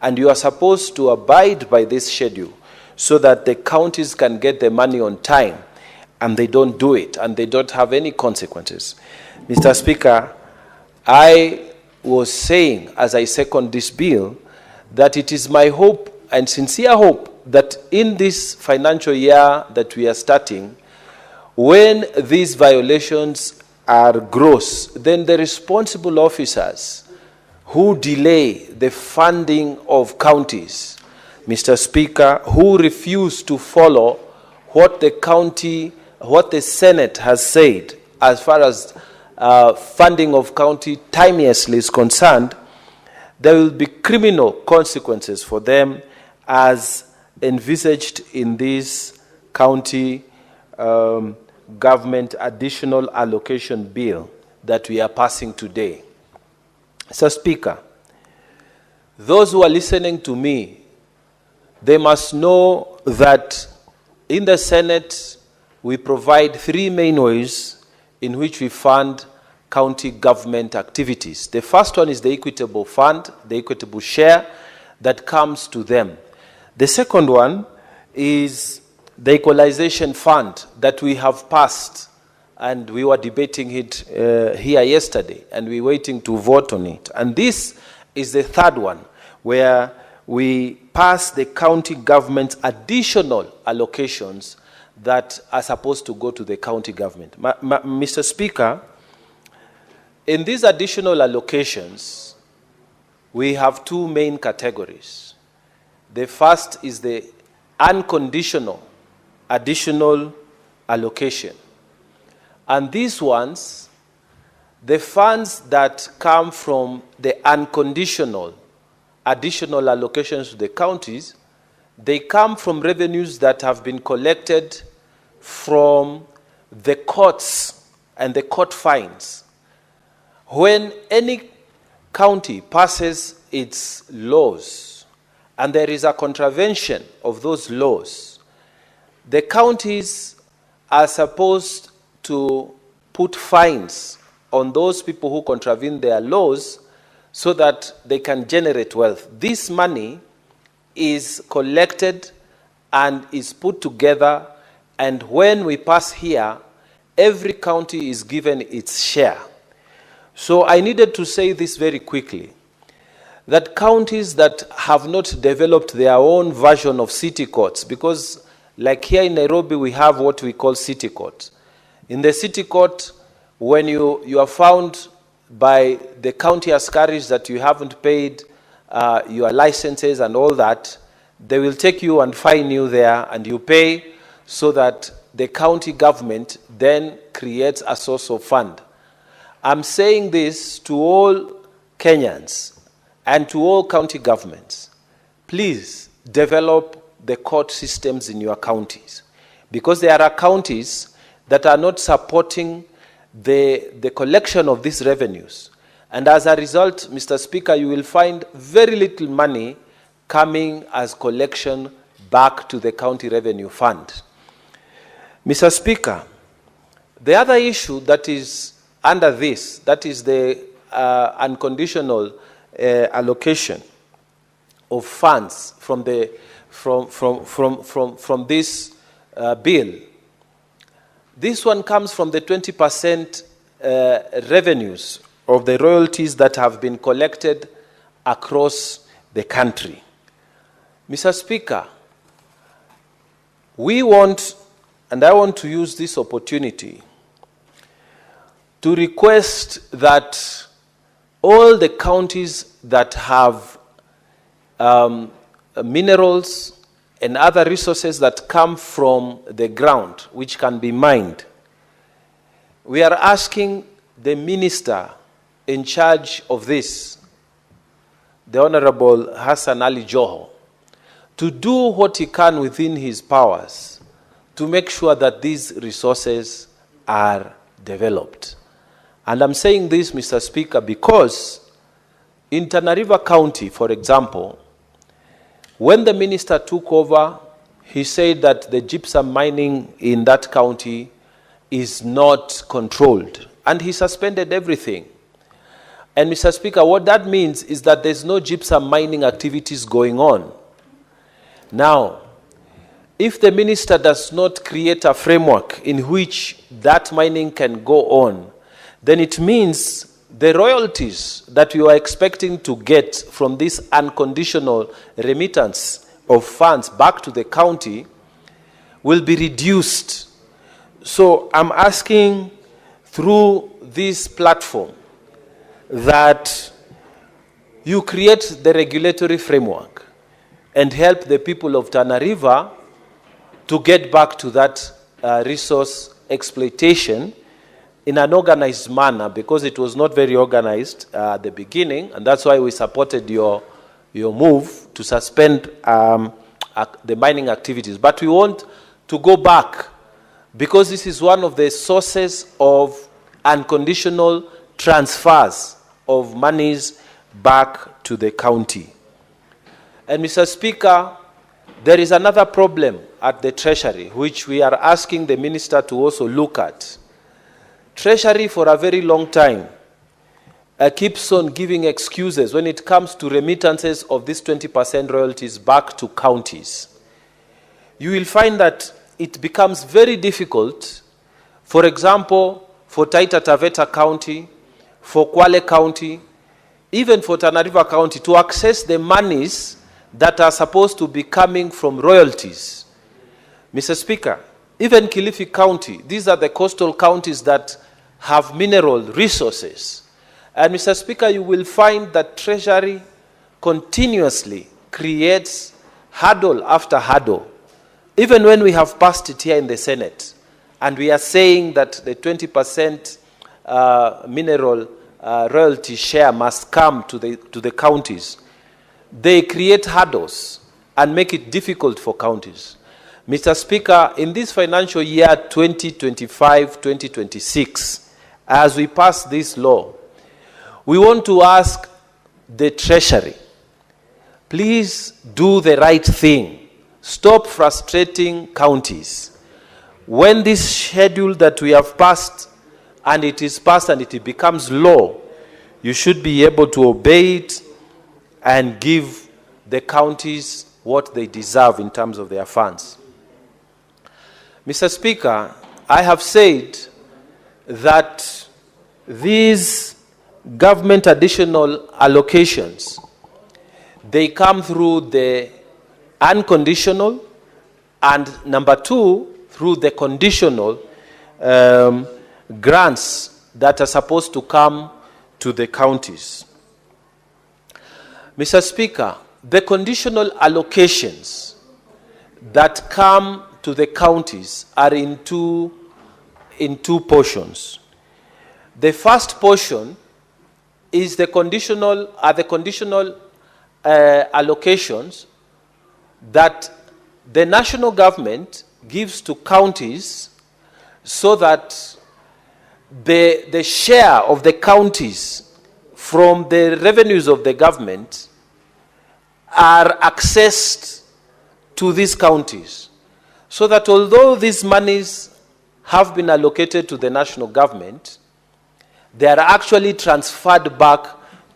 and you are supposed to abide by this schedule so that the counties can get the money on time, and they don't do it, and they don't have any consequences. Mr. Speaker, I was saying, as I second this bill, that it is my hope and sincere hope that in this financial year that we are starting, when these violations are gross, then the responsible officers who delay the funding of counties, Mr. Speaker, who refuse to follow what the Senate has said as far as funding of county timeously is concerned, there will be criminal consequences for them as envisaged in this county government additional allocation bill that we are passing today. Mr. Speaker, those who are listening to me, they must know that In the Senate, we provide three main ways in which we fund county government activities. The first one is the equitable fund, the equitable share that comes to them. The second one is the equalization fund that we have passed, and we were debating it here yesterday, and we're waiting to vote on it. And this is the third one, where we pass the county government's additional allocations that are supposed to go to the county government. Mr. Speaker, in these additional allocations, we have two main categories. The first is the unconditional additional allocation. And these ones, the funds that come from the unconditional additional allocations to the counties, they come from revenues that have been collected from the courts and the court fines. When any county passes its laws and there is a contravention of those laws, the counties are supposed to put fines on those people who contravene their laws so that they can generate wealth. This money is collected and is put together, and when we pass here, every county is given its share. So I needed to say this very quickly, that counties that have not developed their own version of city courts, because like here in Nairobi, we have what we call city court. In the city court, when you are found by the county askaris that you haven't paid your licenses and all that, they will take you and fine you there, and you pay, so that the county government then creates a source of fund. I'm saying this to all Kenyans and to all county governments. Please develop the court systems in your counties, because there are counties that are not supporting the collection of these revenues. And as a result, Mr. Speaker, you will find very little money coming as collection back to the county revenue fund. Mr. Speaker, the other issue that is under this, that is the unconditional allocation of funds from this bill. This one comes from the 20% revenues of the royalties that have been collected across the country. Mr. Speaker, we want, and I want to use this opportunity to request that all the counties that have minerals and other resources that come from the ground, which can be mined, we are asking the minister in charge of this, the Honorable Hassan Ali Joho, to do what he can within his powers to make sure that these resources are developed. And I'm saying this, Mr. Speaker, because in Tana River County, for example, when the minister took over, he said that the gypsum mining in that county is not controlled, and he suspended everything. And Mr. Speaker, what that means is that there's no gypsum mining activities going on. Now, if the minister does not create a framework in which that mining can go on, then it means the royalties that we are expecting to get from this unconditional remittance of funds back to the county will be reduced. So I'm asking through this platform that you create the regulatory framework and help the people of Tana River to get back to that resource exploitation in an organized manner, because it was not very organized at the beginning, and that's why we supported your move to suspend the mining activities. But we want to go back, because this is one of the sources of unconditional transfers of monies back to the county. And Mr. Speaker, There is another problem at the Treasury, which we are asking the Minister to also look at. Treasury, for a very long time, keeps on giving excuses when it comes to remittances of these 20% royalties back to counties. You will find that it becomes very difficult, for example, for Taita Taveta County, for Kwale County, even for Tana River County, to access the monies that are supposed to be coming from royalties. Mr. Speaker, even Kilifi County, these are the coastal counties that have mineral resources. And Mr. Speaker, you will find that Treasury continuously creates hurdle after hurdle. Even when we have passed it here in the Senate, and we are saying that the 20% mineral royalty share must come to the counties, they create hurdles and make it difficult for counties. Mr. Speaker, in this financial year 2025-2026, as we pass this law, we want to ask the Treasury, please do the right thing. Stop frustrating counties. When this schedule that we have passed, and it is passed and it becomes law, you should be able to obey it and give the counties what they deserve in terms of their funds. Mr. Speaker, I have said that these government additional allocations, they come through the unconditional, and number two, through the conditional grants that are supposed to come to the counties. Mr. Speaker, the conditional allocations that come to the counties are in two portions. The first portion is the conditional allocations that the national government gives to counties so that the share of the counties from the revenues of the government are accessed to these counties. So that although these monies have been allocated to the national government, they are actually transferred back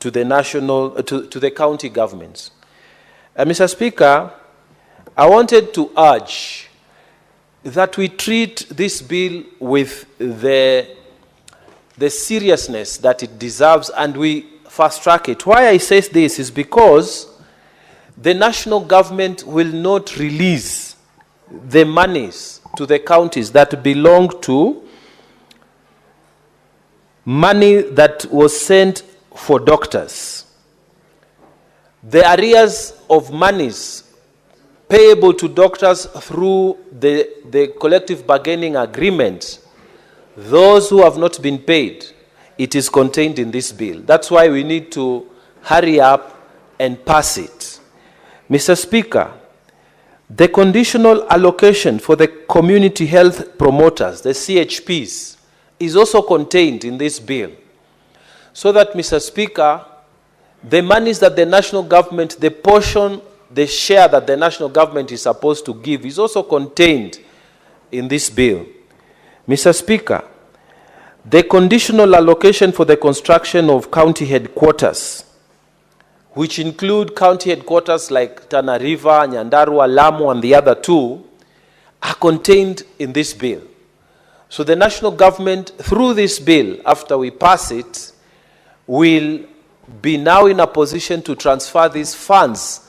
to the to the county governments. Mr. Speaker, I wanted to urge that we treat this bill with the seriousness that it deserves, and we fast track it. Why I say this is because the national government will not release the monies to the counties that belong to money that was sent for doctors. The arrears of monies payable to doctors through the collective bargaining agreement, those who have not been paid, it is contained in this bill. That's why we need to hurry up and pass it. Mr. Speaker, the conditional allocation for the community health promoters, the CHPs, is also contained in this bill. So that, Mr. Speaker, the monies that the national government, the portion, the share that the national government is supposed to give is also contained in this bill. Mr. Speaker, the conditional allocation for the construction of county headquarters, which include county headquarters like Tana River, Nyandarua, Lamu, and the other two, are contained in this bill. So the national government, through this bill, after we pass it, will be now in a position to transfer these funds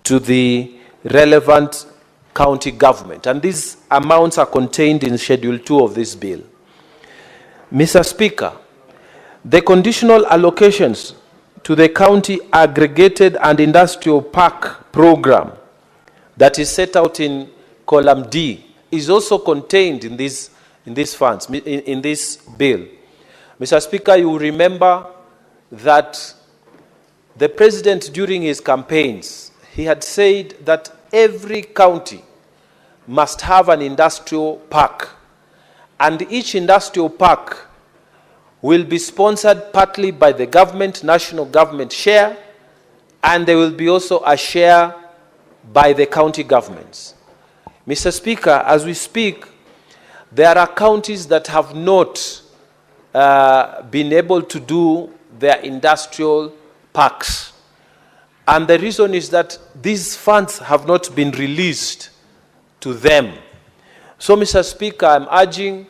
to the relevant county government. And these amounts are contained in Schedule 2 of this bill. Mr. Speaker, the conditional allocations to the county aggregated and industrial park program that is set out in column D is also contained in these funds, in this bill. Mr. Speaker, you will remember that the president during his campaigns, he had said that every county must have an industrial park, and each industrial park will be sponsored partly by the government, national government share, and there will be also a share by the county governments. Mr. Speaker, as we speak, there are counties that have not been able to do their industrial parks. And the reason is that these funds have not been released to them. So, Mr. Speaker, I'm urging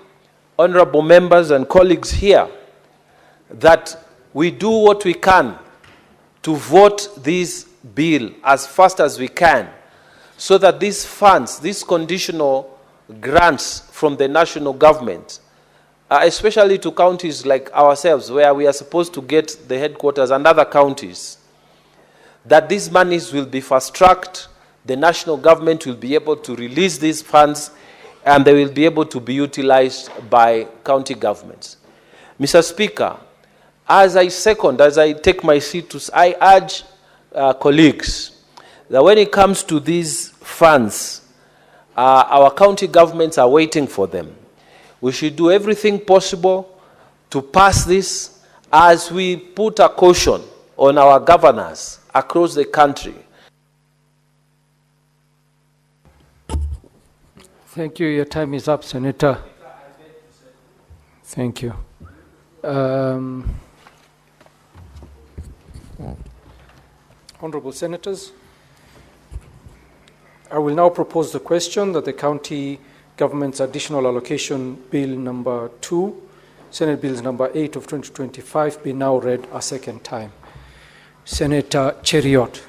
honorable members and colleagues here that we do what we can to vote this bill as fast as we can, so that these funds, these conditional grants from the national government, especially to counties like ourselves, where we are supposed to get the headquarters and other counties, that these monies will be fast-tracked, the national government will be able to release these funds, and they will be able to be utilized by county governments. Mr. Speaker, as I take my seat, I urge colleagues that when it comes to these funds, our county governments are waiting for them. We should do everything possible to pass this as we put a caution on our governors across the country. Thank you. Your time is up, Senator. Thank you. Honorable Senators, I will now propose the question that the County Government's Additional Allocation Bill number 2, Senate Bills number 8 of 2025 be now read a second time. Senator Cheriot.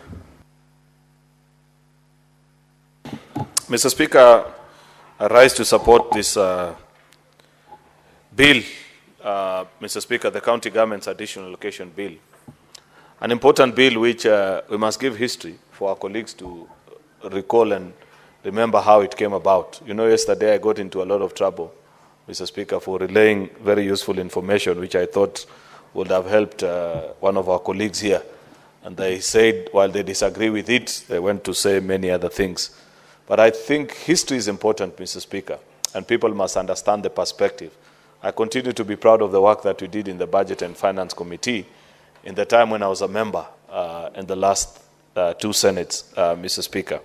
Mr. Speaker, I rise to support this bill, Mr. Speaker, the County Government's Additional Allocation Bill. An important bill which we must give history for our colleagues to recall and remember how it came about. You know, yesterday I got into a lot of trouble, Mr. Speaker, for relaying very useful information which I thought would have helped one of our colleagues here. And they said, while they disagree with it, they went to say many other things. But I think history is important, Mr. Speaker, and people must understand the perspective. I continue to be proud of the work that we did in the Budget and Finance Committee in the time when I was a member in the last two Senates, Mr. Speaker.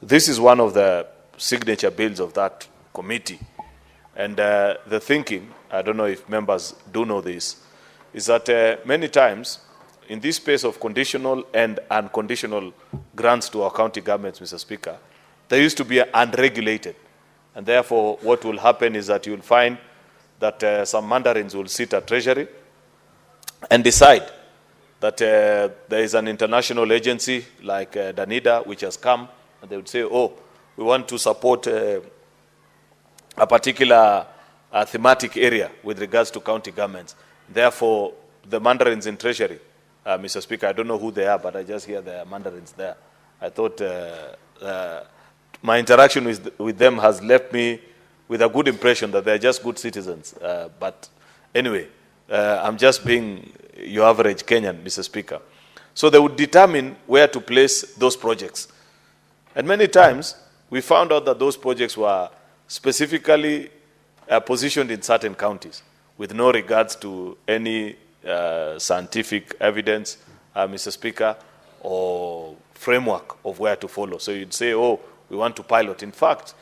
This is one of the signature bills of that committee. And the thinking, I don't know if members do know this, is that many times in this space of conditional and unconditional grants to our county governments, Mr. Speaker, they used to be unregulated. And therefore, what will happen is that you'll find that some mandarins will sit at Treasury and decide that there is an international agency like Danida, which has come, and they would say, oh, we want to support a particular thematic area with regards to county governments. Therefore, the mandarins in Treasury, Mr. Speaker, I don't know who they are, but I just hear there are mandarins there. I thought my interaction with them has left me with a good impression that they're just good citizens. But anyway, I'm just being your average Kenyan, Mr. Speaker. So they would determine where to place those projects. And many times, we found out that those projects were specifically positioned in certain counties with no regards to any scientific evidence, Mr. Speaker, or framework of where to follow. So you'd say, oh, we want to pilot. In fact,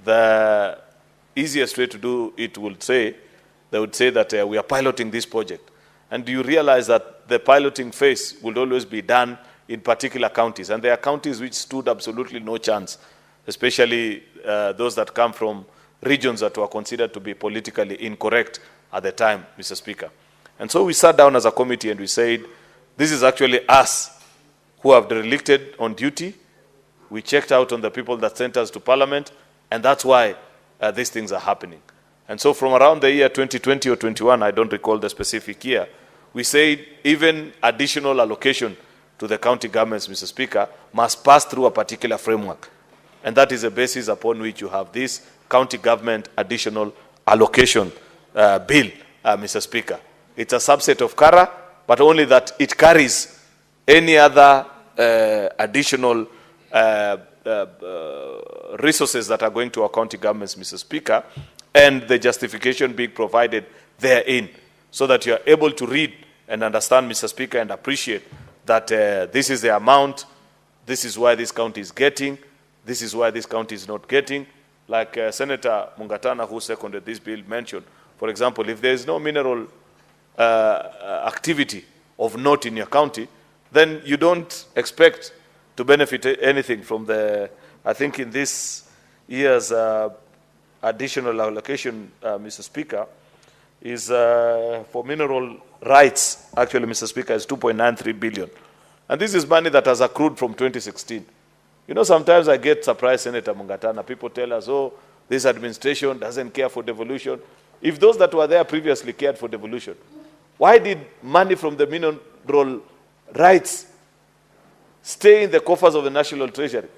the easiest way to do it they would say that we are piloting this project. And do you realize that the piloting phase would always be done in particular counties? And there are counties which stood absolutely no chance, especially those that come from regions that were considered to be politically incorrect at the time, Mr. Speaker. And so we sat down as a committee and we said, this is actually us who have derelicted on duty. We checked out on the people that sent us to Parliament, and that's why these things are happening. And so from around the year 2020 or 21, I don't recall the specific year, we said even additional allocation to the county governments, Mr. Speaker, must pass through a particular framework. And that is the basis upon which you have this county government additional allocation bill, Mr. Speaker. It's a subset of CARA, but only that it carries any other additional resources that are going to our county governments, Mr. Speaker, and the justification being provided therein, so that you are able to read and understand, Mr. Speaker, and appreciate that this is the amount this is why this county is getting, this is why this county is not getting. Like Senator Mungatana, who seconded this bill, mentioned, for example, if there is no mineral activity of note in your county, then you don't expect to benefit anything from the, I think in this year's additional allocation, Mr. Speaker, is for mineral rights, actually, Mr. Speaker, is 2.93 billion. And this is money that has accrued from 2016. You know, sometimes I get surprised, Senator Mungatana. People tell us, oh, this administration doesn't care for devolution. If those that were there previously cared for devolution, why did money from the mineral rights stay in the coffers of the National Treasury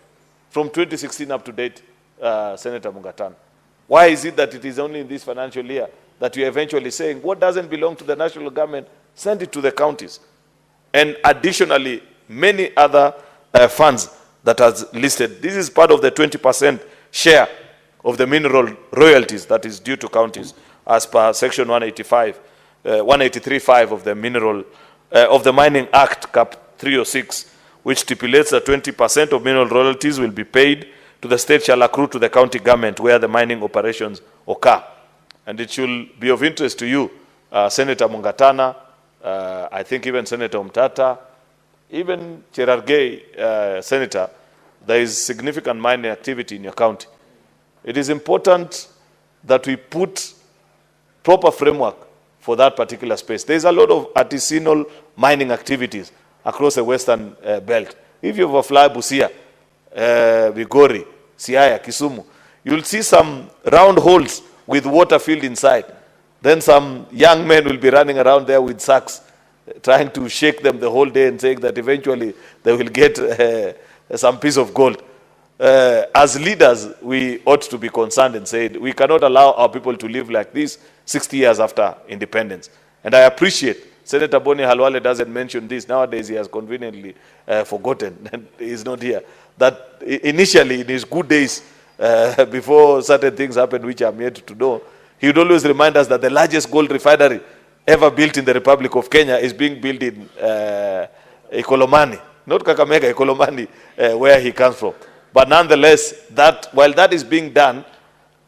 from 2016 up to date, Senator Mungatana? Why is it that it is only in this financial year that you are eventually saying, what doesn't belong to the national government, send it to the counties? And additionally, many other funds that are listed. This is part of the 20% share of the mineral royalties that is due to counties as per section 183.5 of the of the Mining Act, Cap 306, which stipulates that 20% of mineral royalties will be paid to the state shall accrue to the county government where the mining operations occur. And it should be of interest to you, Senator Mungatana, I think even Senator Mtata, even Cherargei, Senator, there is significant mining activity in your county. It is important that we put proper framework for that particular space. There is a lot of artisanal mining activities across the western belt. If you overfly Busia, Vigori, Siaya, Kisumu, you'll see some round holes with water filled inside. Then some young men will be running around there with sacks, trying to shake them the whole day and saying that eventually they will get some piece of gold. As leaders, we ought to be concerned and say we cannot allow our people to live like this 60 years after independence. And I appreciate Senator Boni Halwale doesn't mention this. Nowadays, he has conveniently forgotten, and he's not here. That initially, in his good days, before certain things happened, which I'm yet to know, he would always remind us that the largest gold refinery ever built in the Republic of Kenya is being built in Ikolomani, not Kakamega, Ikolomani, where he comes from. But nonetheless, that while that is being done,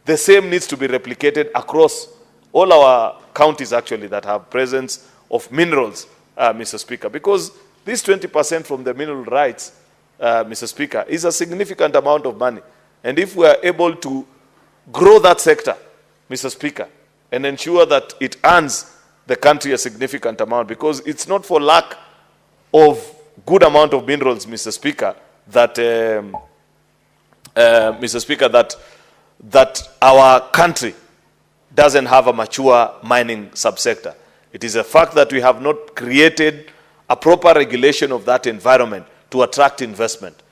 the same needs to be replicated across all our counties, actually, that have presence of minerals, Mr. Speaker, because this 20% from the mineral rights, Mr. Speaker, is a significant amount of money. And if we are able to grow that sector, Mr. Speaker, and ensure that it earns the country a significant amount, because it's not for lack of good amount of minerals, Mr. Speaker, that Mr. Speaker, that our country doesn't have a mature mining subsector. It is a fact that we have not created a proper regulation of that environment to attract investment.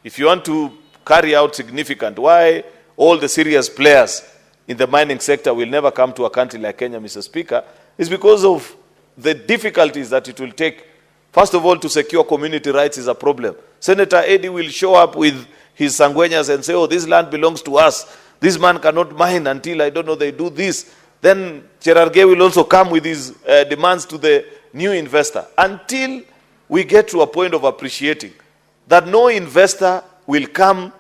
If you want to carry out significant, why all the serious players in the mining sector will never come to a country like Kenya, Mr. Speaker, is because of the difficulties that it will take. First of all, to secure community rights is a problem. Senator Eddie will show up with his sangwenyas and say, oh, this land belongs to us. This man cannot mine until, I don't know, they do this. Then Cherargei will also come with his demands to the new investor. Until we get to a point of appreciating that no investor will come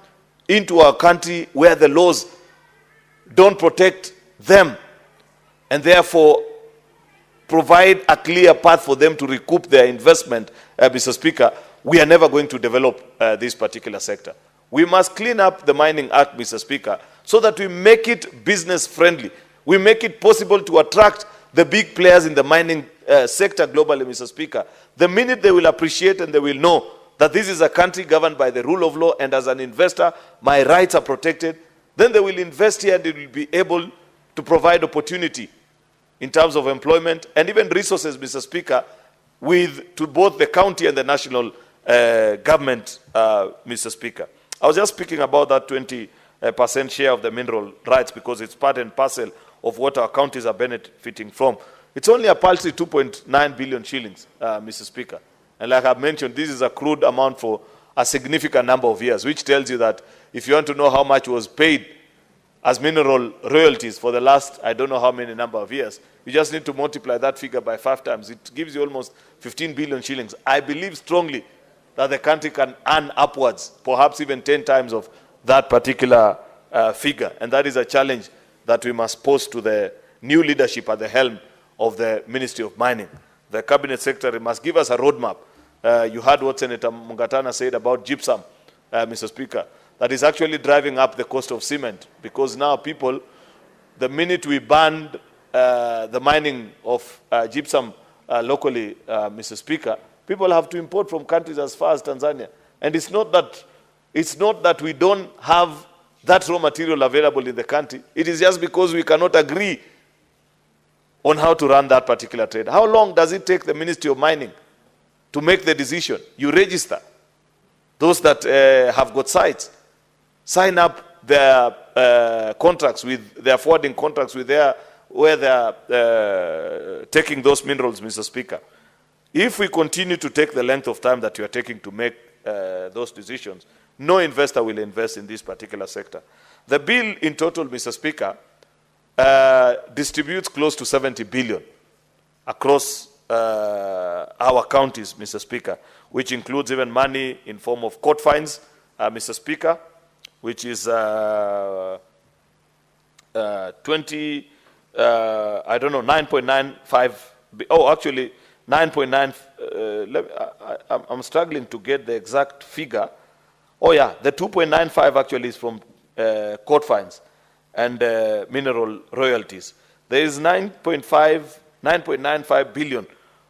into our country where the laws don't protect them and therefore provide a clear path for them to recoup their investment, Mr. Speaker, we are never going to develop this particular sector. We must clean up the Mining Act, Mr. Speaker, so that we make it business friendly. We make it possible to attract the big players in the mining sector globally, Mr. Speaker. The minute they will appreciate and they will know that this is a country governed by the rule of law, and as an investor, my rights are protected, then they will invest here and they will be able to provide opportunity in terms of employment and even resources, Mr. Speaker, to both the county and the national government, Mr. Speaker. I was just speaking about that 20% share of the mineral rights because it's part and parcel of what our counties are benefiting from. It's only a paltry 2.9 billion shillings, Mr. Speaker. And like I've mentioned, this is a crude amount for a significant number of years, which tells you that if you want to know how much was paid as mineral royalties for the last, I don't know how many number of years, you just need to multiply that figure by 5 times. It gives you almost 15 billion shillings. I believe strongly that the country can earn upwards, perhaps even 10 times of that particular figure. And that is a challenge that we must pose to the new leadership at the helm of the Ministry of Mining. The Cabinet Secretary must give us a roadmap. You heard what Senator Mungatana said about gypsum, Mr. Speaker, that is actually driving up the cost of cement, because now people, the minute we banned the mining of gypsum locally, Mr. Speaker, people have to import from countries as far as Tanzania. And it's not that we don't have that raw material available in the country. It is just because we cannot agree on how to run that particular trade. How long does it take the Ministry of Mining to make the decision? You register. Those that have got sites, sign up their contracts with their forwarding contracts with where they are taking those minerals, Mr. Speaker. If we continue to take the length of time that you are taking to make those decisions, no investor will invest in this particular sector. The bill in total, Mr. Speaker, distributes close to 70 billion across our counties, Mr. Speaker, which includes even money in form of court fines, Mr. Speaker, which is 9.95, actually 9.9, I'm struggling to get the exact figure. Oh yeah, the 2.95 actually is from court fines and mineral royalties. There is 9.95 billion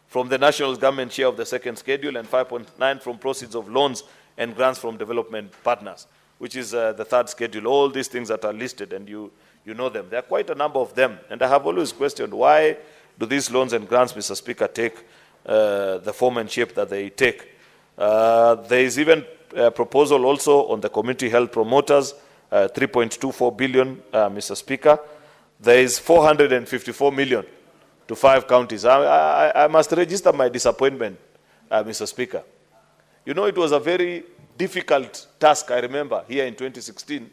from the national government share of the second schedule, and 5.9 from proceeds of loans and grants from development partners, which is the third schedule. All these things that are listed, and you know them. There are quite a number of them. And I have always questioned, why do these loans and grants, Mr. Speaker, take the form and shape that they take? There is even a proposal also on the community health promoters, 3.24 billion, Mr. Speaker. There is 454 million to 5 counties. I must register my disappointment, Mr. Speaker. You know, it was a very difficult task, I remember, here in 2016,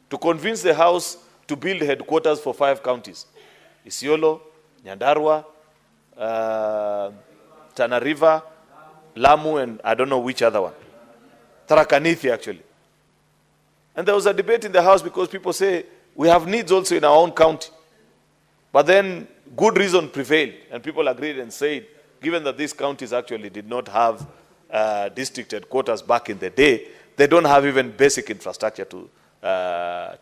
to convince the House to build headquarters for 5 counties: Isiolo, Nyandarua, Tana River, Lamu, and I don't know which other one. Tharaka Nithi, actually. And there was a debate in the House because people say, we have needs also in our own county. But then good reason prevailed, and people agreed and said, given that these counties actually did not have district headquarters back in the day, they don't have even basic infrastructure to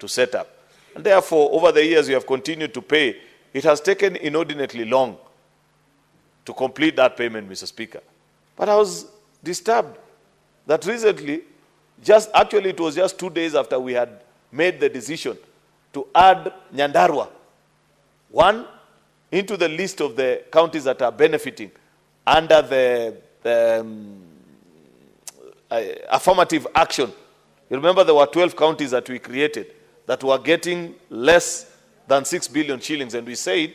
set up. And therefore, over the years, we have continued to pay. It has taken inordinately long to complete that payment, Mr. Speaker. But I was disturbed that recently, it was just 2 days after we had made the decision to add Nyandarua, one, into the list of the counties that are benefiting under the affirmative action. You remember there were 12 counties that we created that were getting less than 6 billion shillings, and we said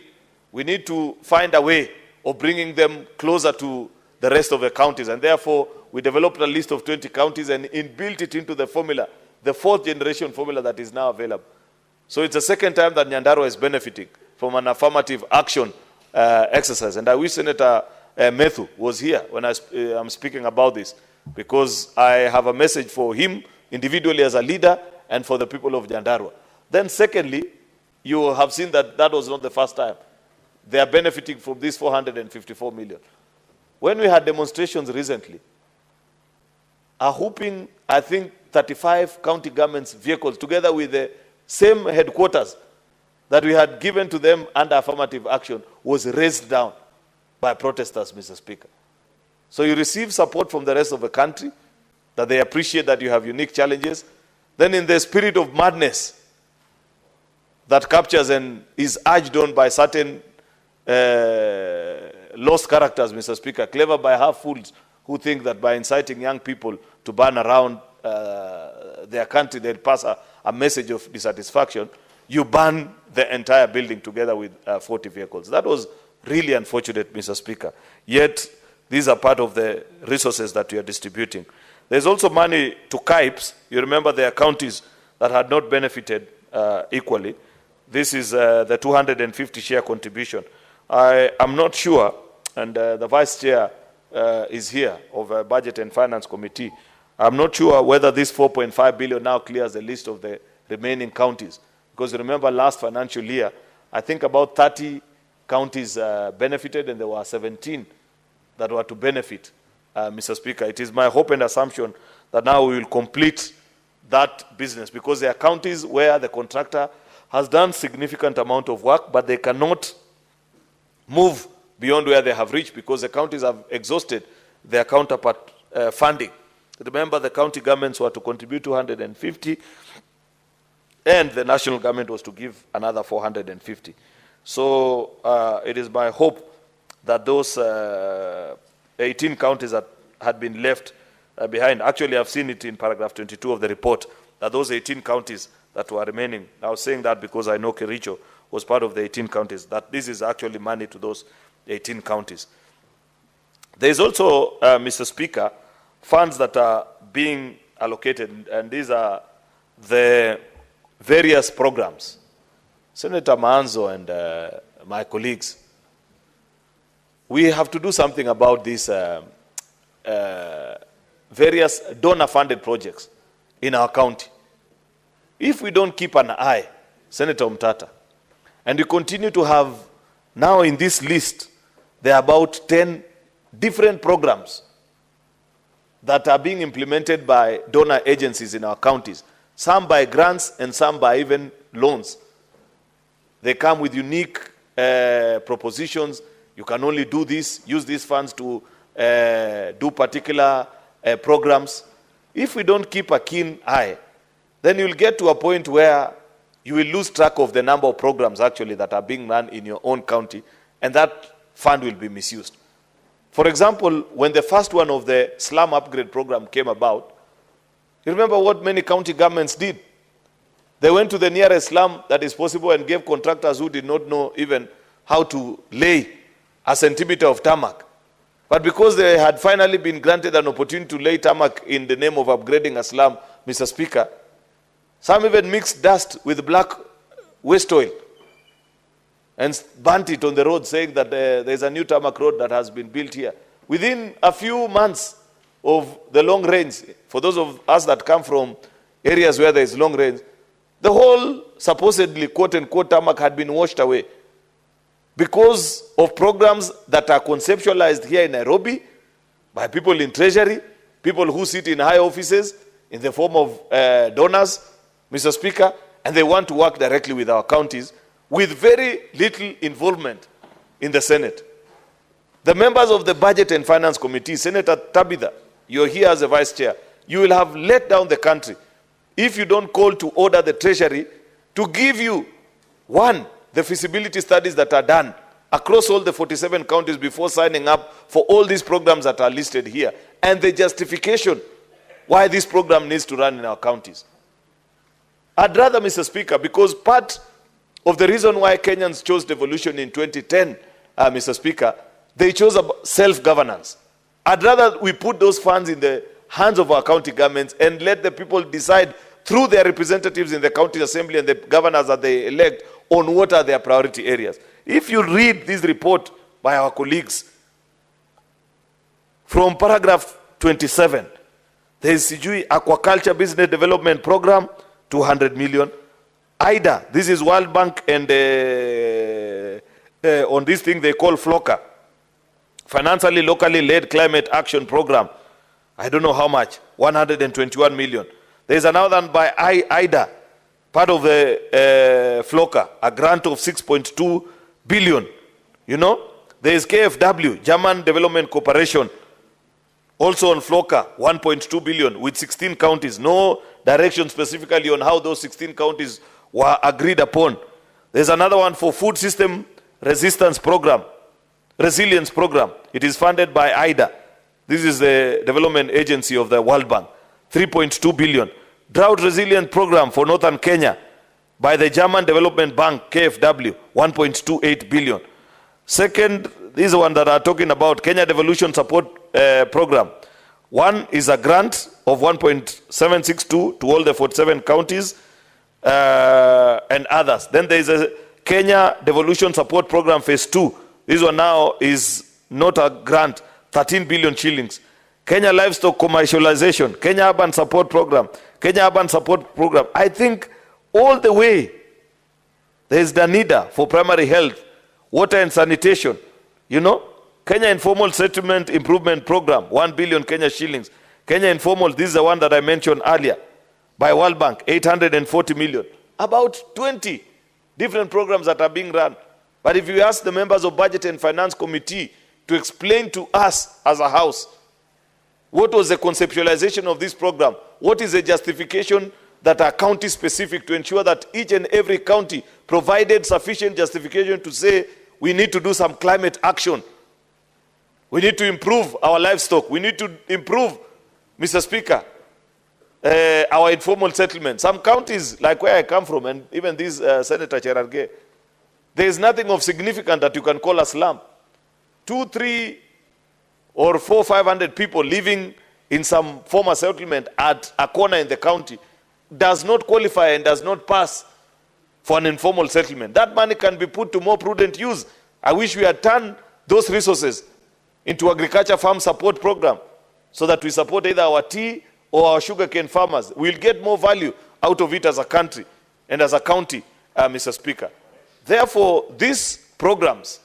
we need to find a way of bringing them closer to the rest of the counties, and therefore we developed a list of 20 counties and built it into the formula, the 4th generation formula that is now available. So it's the second time that Nyandarua is benefiting from an affirmative action exercise, and I wish Senator Methu was here when I'm speaking about this, because I have a message for him individually as a leader and for the people of Nyandarua. Then secondly, you have seen that that was not the first time. They are benefiting from this 454 million. When we had demonstrations recently, a whooping, I think, 35 county governments' vehicles, together with the same headquarters that we had given to them under affirmative action, was raised down by protesters, Mr. Speaker. So you receive support from the rest of the country, that they appreciate that you have unique challenges. Then in the spirit of madness that captures and is urged on by certain lost characters, Mr. Speaker, clever by half fools, who think that by inciting young people to burn around their country, they'll pass a message of dissatisfaction, you burn the entire building together with 40 vehicles. That was really unfortunate, Mr. Speaker. Yet, these are part of the resources that we are distributing. There's also money to KIPES. You remember there are counties that had not benefited equally. This is the 250 share contribution. I am not sure, and the Vice Chair is here of Budget and Finance Committee. I'm not sure whether this 4.5 billion now clears the list of the remaining counties. Because remember last financial year, I think about 30 counties benefited and there were 17 that were to benefit, Mr. Speaker. It is my hope and assumption that now we will complete that business because there are counties where the contractor has done significant amount of work, but they cannot move beyond where they have reached because the counties have exhausted their counterpart funding. Remember, the county governments were to contribute 250, and the national government was to give another 450. So it is my hope that those 18 counties that had been left behind, actually I've seen it in paragraph 22 of the report, that those 18 counties that were remaining, I was saying that because I know Kericho was part of the 18 counties, that this is actually money to those 18 counties. There is also, Mr. Speaker, funds that are being allocated, and these are the various programs. Senator Manzo and my colleagues, we have to do something about these various donor-funded projects in our county. If we don't keep an eye, Senator Mtata, and we continue to have, now in this list, there are about 10 different programs that are being implemented by donor agencies in our counties, some by grants and some by even loans. They come with unique propositions. You can only do this, use these funds to do particular programs. If we don't keep a keen eye, then you'll get to a point where you will lose track of the number of programs actually that are being run in your own county, and that fund will be misused. For example, when the first one of the slum upgrade program came about, you remember what many county governments did? They went to the nearest slum that is possible and gave contractors who did not know even how to lay a centimeter of tarmac. But because they had finally been granted an opportunity to lay tarmac in the name of upgrading a slum, Mr. Speaker, some even mixed dust with black waste oil and burnt it on the road, saying that there's a new tarmac road that has been built here. Within a few months of the long rains, for those of us that come from areas where there is long rains, the whole supposedly quote-unquote tarmac had been washed away because of programs that are conceptualized here in Nairobi by people in treasury, people who sit in high offices in the form of donors, Mr. Speaker, and they want to work directly with our counties with very little involvement in the Senate. The members of the Budget and Finance Committee, Senator Tabitha, you're here as a vice chair, you will have let down the country if you don't call to order the treasury to give you, one, the feasibility studies that are done across all the 47 counties before signing up for all these programs that are listed here, and the justification why this program needs to run in our counties. I'd rather, Mr. Speaker, because part of the reason why Kenyans chose devolution in 2010, Mr. Speaker, they chose self-governance. I'd rather we put those funds in the hands of our county governments and let the people decide through their representatives in the county assembly and the governors that they elect on what are their priority areas. If you read this report by our colleagues, from paragraph 27, there is Sijui Aquaculture Business Development Program, 200 million. IDA, this is World Bank, and on this thing they call FLOCA, Financially Locally Led Climate Action Program. I don't know how much, 121 million. There's another one by IDA, part of the FLOCA, a grant of 6.2 billion. You know, there is KFW, German Development Corporation, also on FLOCA, 1.2 billion with 16 counties. No direction specifically on how those 16 counties were agreed upon. There's another one for Food System Resilience Program. It is funded by IDA. This is the development agency of the World Bank, 3.2 billion. Drought Resilient Program for Northern Kenya by the German Development Bank, KFW, 1.28 billion. Second, this is the one that I'm talking about, Kenya Devolution Support Program. One is a grant of 1.762 to all the 47 counties and others. Then there is a Kenya Devolution Support Program Phase 2. This one now is not a grant, 13 billion shillings. Kenya Livestock Commercialization, Kenya Urban Support Program, Kenya Urban Support Program. I think all the way, there is the need for primary health, water and sanitation. You know, Kenya Informal Settlement Improvement Program, 1 billion Kenya shillings. Kenya Informal, this is the one that I mentioned earlier, by World Bank, 840 million. About 20 different programs that are being run. But if you ask the members of Budget and Finance Committee to explain to us as a house, what was the conceptualization of this program? What is the justification that are county specific to ensure that each and every county provided sufficient justification to say we need to do some climate action. We need to improve our livestock. We need to improve, Mr. Speaker, our informal settlement. Some counties, like where I come from, and even this Senator Cherargei, there is nothing of significance that you can call a slum. 2, 3, or 400, 500 people living in some former settlement at a corner in the county does not qualify and does not pass for an informal settlement. That money can be put to more prudent use. I wish we had turned those resources into agriculture farm support program so that we support either our tea or our sugarcane farmers. We'll get more value out of it as a country and as a county, Mr. Speaker. Therefore, these programs,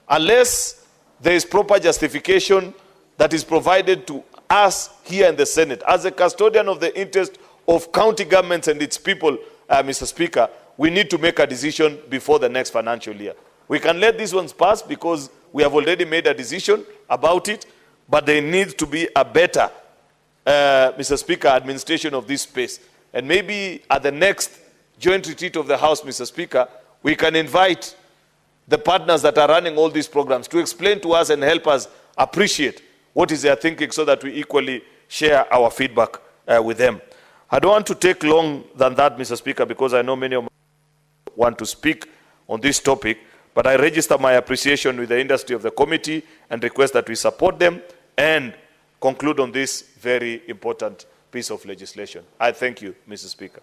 unless there is proper justification that is provided to us here in the Senate, as a custodian of the interest of county governments and its people, Mr. Speaker, we need to make a decision before the next financial year. We can let these ones pass because we have already made a decision about it, but there needs to be a better, Mr. Speaker, administration of this space. And maybe at the next joint retreat of the House, Mr. Speaker, we can invite the partners that are running all these programs to explain to us and help us appreciate what is their thinking so that we equally share our feedback with them. I don't want to take long than that, Mr. Speaker, because I know many of you want to speak on this topic, but I register my appreciation with the industry of the committee and request that we support them and conclude on this very important piece of legislation. I thank you, Mr. Speaker.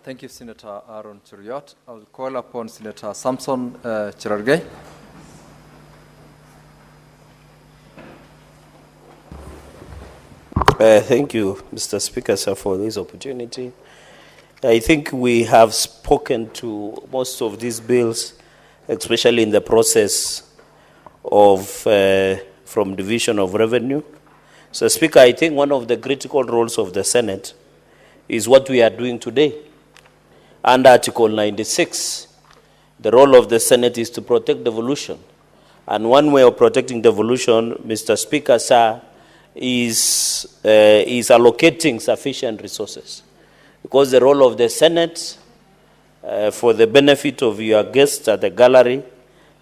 Thank you, Senator Aaron Cheruiyot. I will call upon Senator Samson Cherargei. Thank you, Mr. Speaker, sir, for this opportunity. I think we have spoken to most of these bills, especially in the process of from Division of Revenue. So, Speaker, I think one of the critical roles of the Senate is what we are doing today. Under Article 96, the role of the Senate is to protect devolution. And one way of protecting devolution, Mr. Speaker, sir, is allocating sufficient resources. Because the role of the Senate, for the benefit of your guests at the gallery,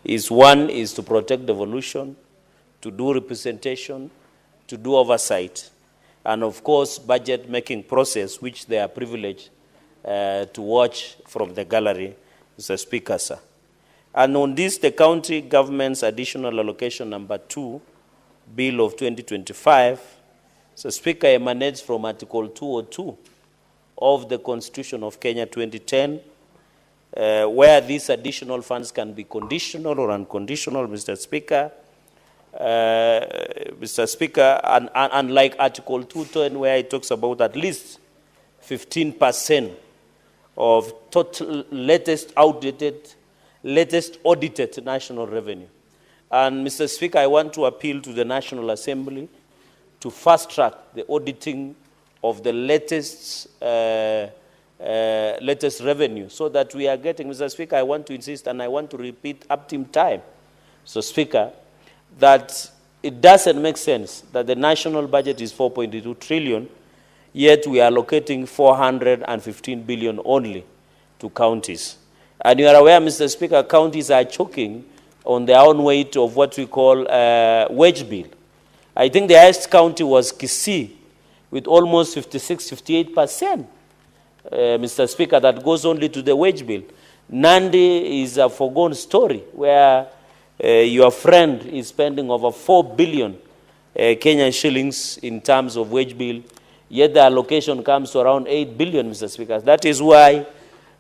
is one is to protect devolution, to do representation, to do oversight, and of course budget making process, which they are privileged to watch from the gallery, Mr. Speaker, sir. And on this, the county government's additional allocation number 2, Bill of 2025, so Speaker, emanates from Article 202 of the Constitution of Kenya 2010, where these additional funds can be conditional or unconditional, Mr. Speaker. Mr. Speaker, and unlike Article 210, where it talks about at least 15% of total latest audited, latest audited national revenue. And Mr. Speaker, I want to appeal to the National Assembly to fast-track the auditing of the latest revenue so that we are getting, Mr. Speaker, I want to insist and I want to repeat up to time, so Speaker, that it doesn't make sense that the national budget is 4.2 trillion, yet we are allocating 415 billion only to counties. And you are aware, Mr. Speaker, counties are choking on their own weight of what we call wage bill. I think the highest county was Kisii, with almost 56, 58%, Mr. Speaker, that goes only to the wage bill. Nandi is a foregone story, where your friend is spending over 4 billion Kenyan shillings in terms of wage bill, yet the allocation comes to around 8 billion, Mr. Speaker. That is why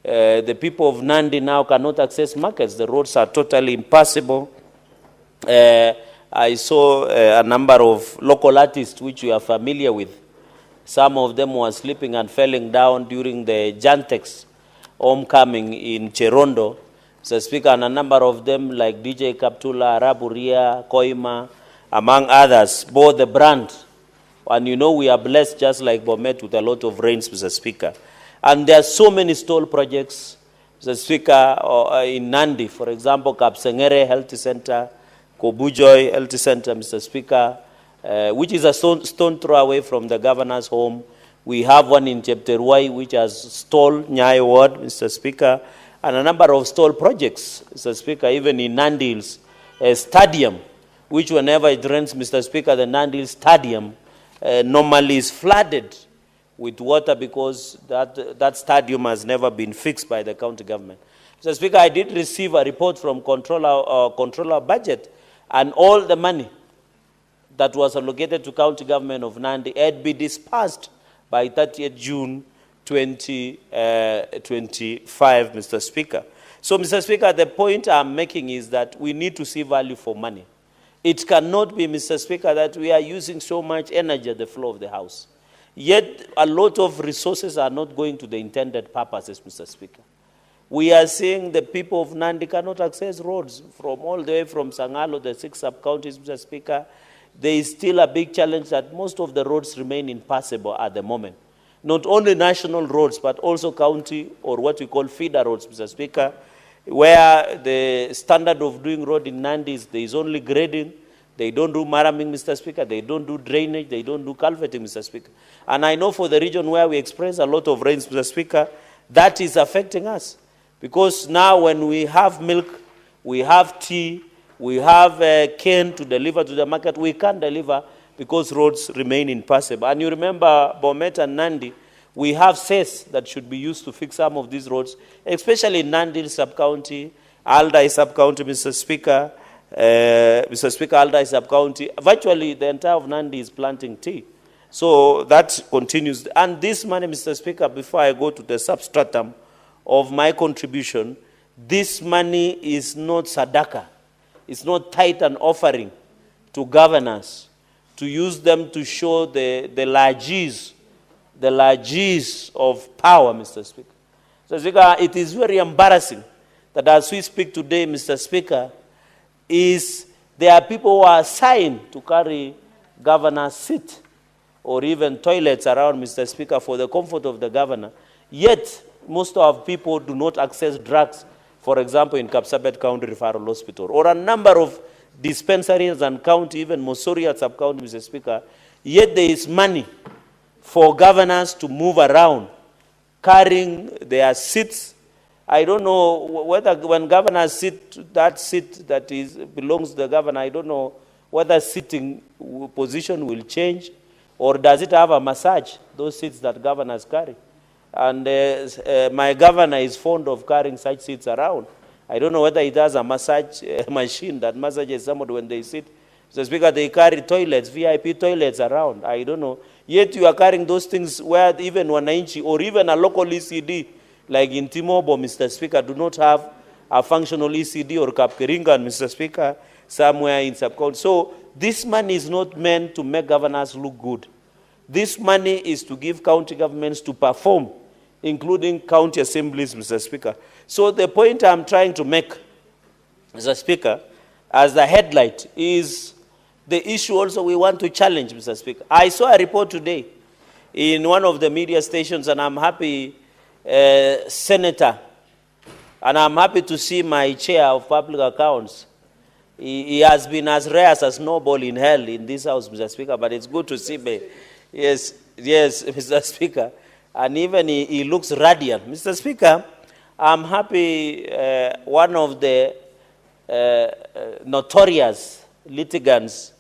the people of Nandi now cannot access markets. The roads are totally impassable. I saw a number of local artists which we are familiar with. Some of them were slipping and falling down during the Jantex homecoming in Cherondo. Mr. Speaker, and a number of them like DJ Kaptula, Raburia, Koima, among others, bore the brand. And you know we are blessed just like Bomet with a lot of rains, Mr. Speaker. And there are so many stall projects, Mr. Speaker, in Nandi, for example, Kapsengere Health Center, Kobujoy Health Center, Mr. Speaker, which is a stone throw away from the governor's home. We have one in Chepterwai, which has stall Nyai Ward, Mr. Speaker, and a number of stall projects, Mr. Speaker, even in Nandi Hills, a stadium, which whenever it rains, Mr. Speaker, the Nandi Hills Stadium normally is flooded with water because that stadium has never been fixed by the county government. Mr. Speaker, I did receive a report from Controller Budget, and all the money that was allocated to county government of Nandi had been dispersed by 30th June 2025, Mr. Speaker. So, Mr. Speaker, the point I'm making is that we need to see value for money. It cannot be, Mr. Speaker, that we are using so much energy at the floor of the House. Yet, a lot of resources are not going to the intended purposes, Mr. Speaker. We are seeing the people of Nandi cannot access roads from all the way from Sangalo, the 6 sub-counties, Mr. Speaker. There is still a big challenge that most of the roads remain impassable at the moment. Not only national roads, but also county or what we call feeder roads, Mr. Speaker, where the standard of doing road in Nandi is there is only grading. They don't do maraming, Mr. Speaker. They don't do drainage. They don't do culverting, Mr. Speaker. And I know for the region where we experience a lot of rains, Mr. Speaker, that is affecting us. Because now when we have milk, we have tea, we have cane to deliver to the market, we can't deliver because roads remain impassable. And you remember Bomet and Nandi, we have cess that should be used to fix some of these roads, especially in Nandi sub-county, Aldai sub-county, Mr. Speaker, Aldai sub-county. Virtually the entire of Nandi is planting tea. So that continues. And this money, Mr. Speaker, before I go to the substratum of my contribution, this money is not sadaka. It's not tithe and offering to governors to use them to show the largesse of power, Mr. Speaker. Mr. Speaker, it is very embarrassing that as we speak today, Mr. Speaker, there are people who are assigned to carry governor's seat or even toilets around, Mr. Speaker, for the comfort of the governor. Yet, most of people do not access drugs, for example, in Kapsabet County Referral Hospital, or a number of dispensaries and county, even Mosoria sub-county, Mr. Speaker. Yet there is money for governors to move around, carrying their seats. I don't know whether when governors sit, that seat that belongs to the governor, I don't know whether sitting position will change, or does it have a massage, those seats that governors carry. And my governor is fond of carrying such seats around. I don't know whether it has a massage machine that massages somebody when they sit. Mr. Speaker, they carry toilets, VIP toilets around. I don't know. Yet you are carrying those things where even Wananchi or even a local ECD, like in Timobo, Mr. Speaker, do not have a functional ECD or Kapkeringan, Mr. Speaker, somewhere in sub-county. So this money is not meant to make governors look good. This money is to give county governments to perform, including county assemblies, Mr. Speaker. So the point I'm trying to make, Mr. Speaker, as the headlight is the issue also we want to challenge, Mr. Speaker. I saw a report today in one of the media stations, and I'm happy, Senator, and I'm happy to see my chair of public accounts. He has been as rare as a snowball in hell in this house, Mr. Speaker, but it's good to see me. Yes, Mr. Speaker. And even he looks radiant. Mr. Speaker, I'm happy one of the notorious litigants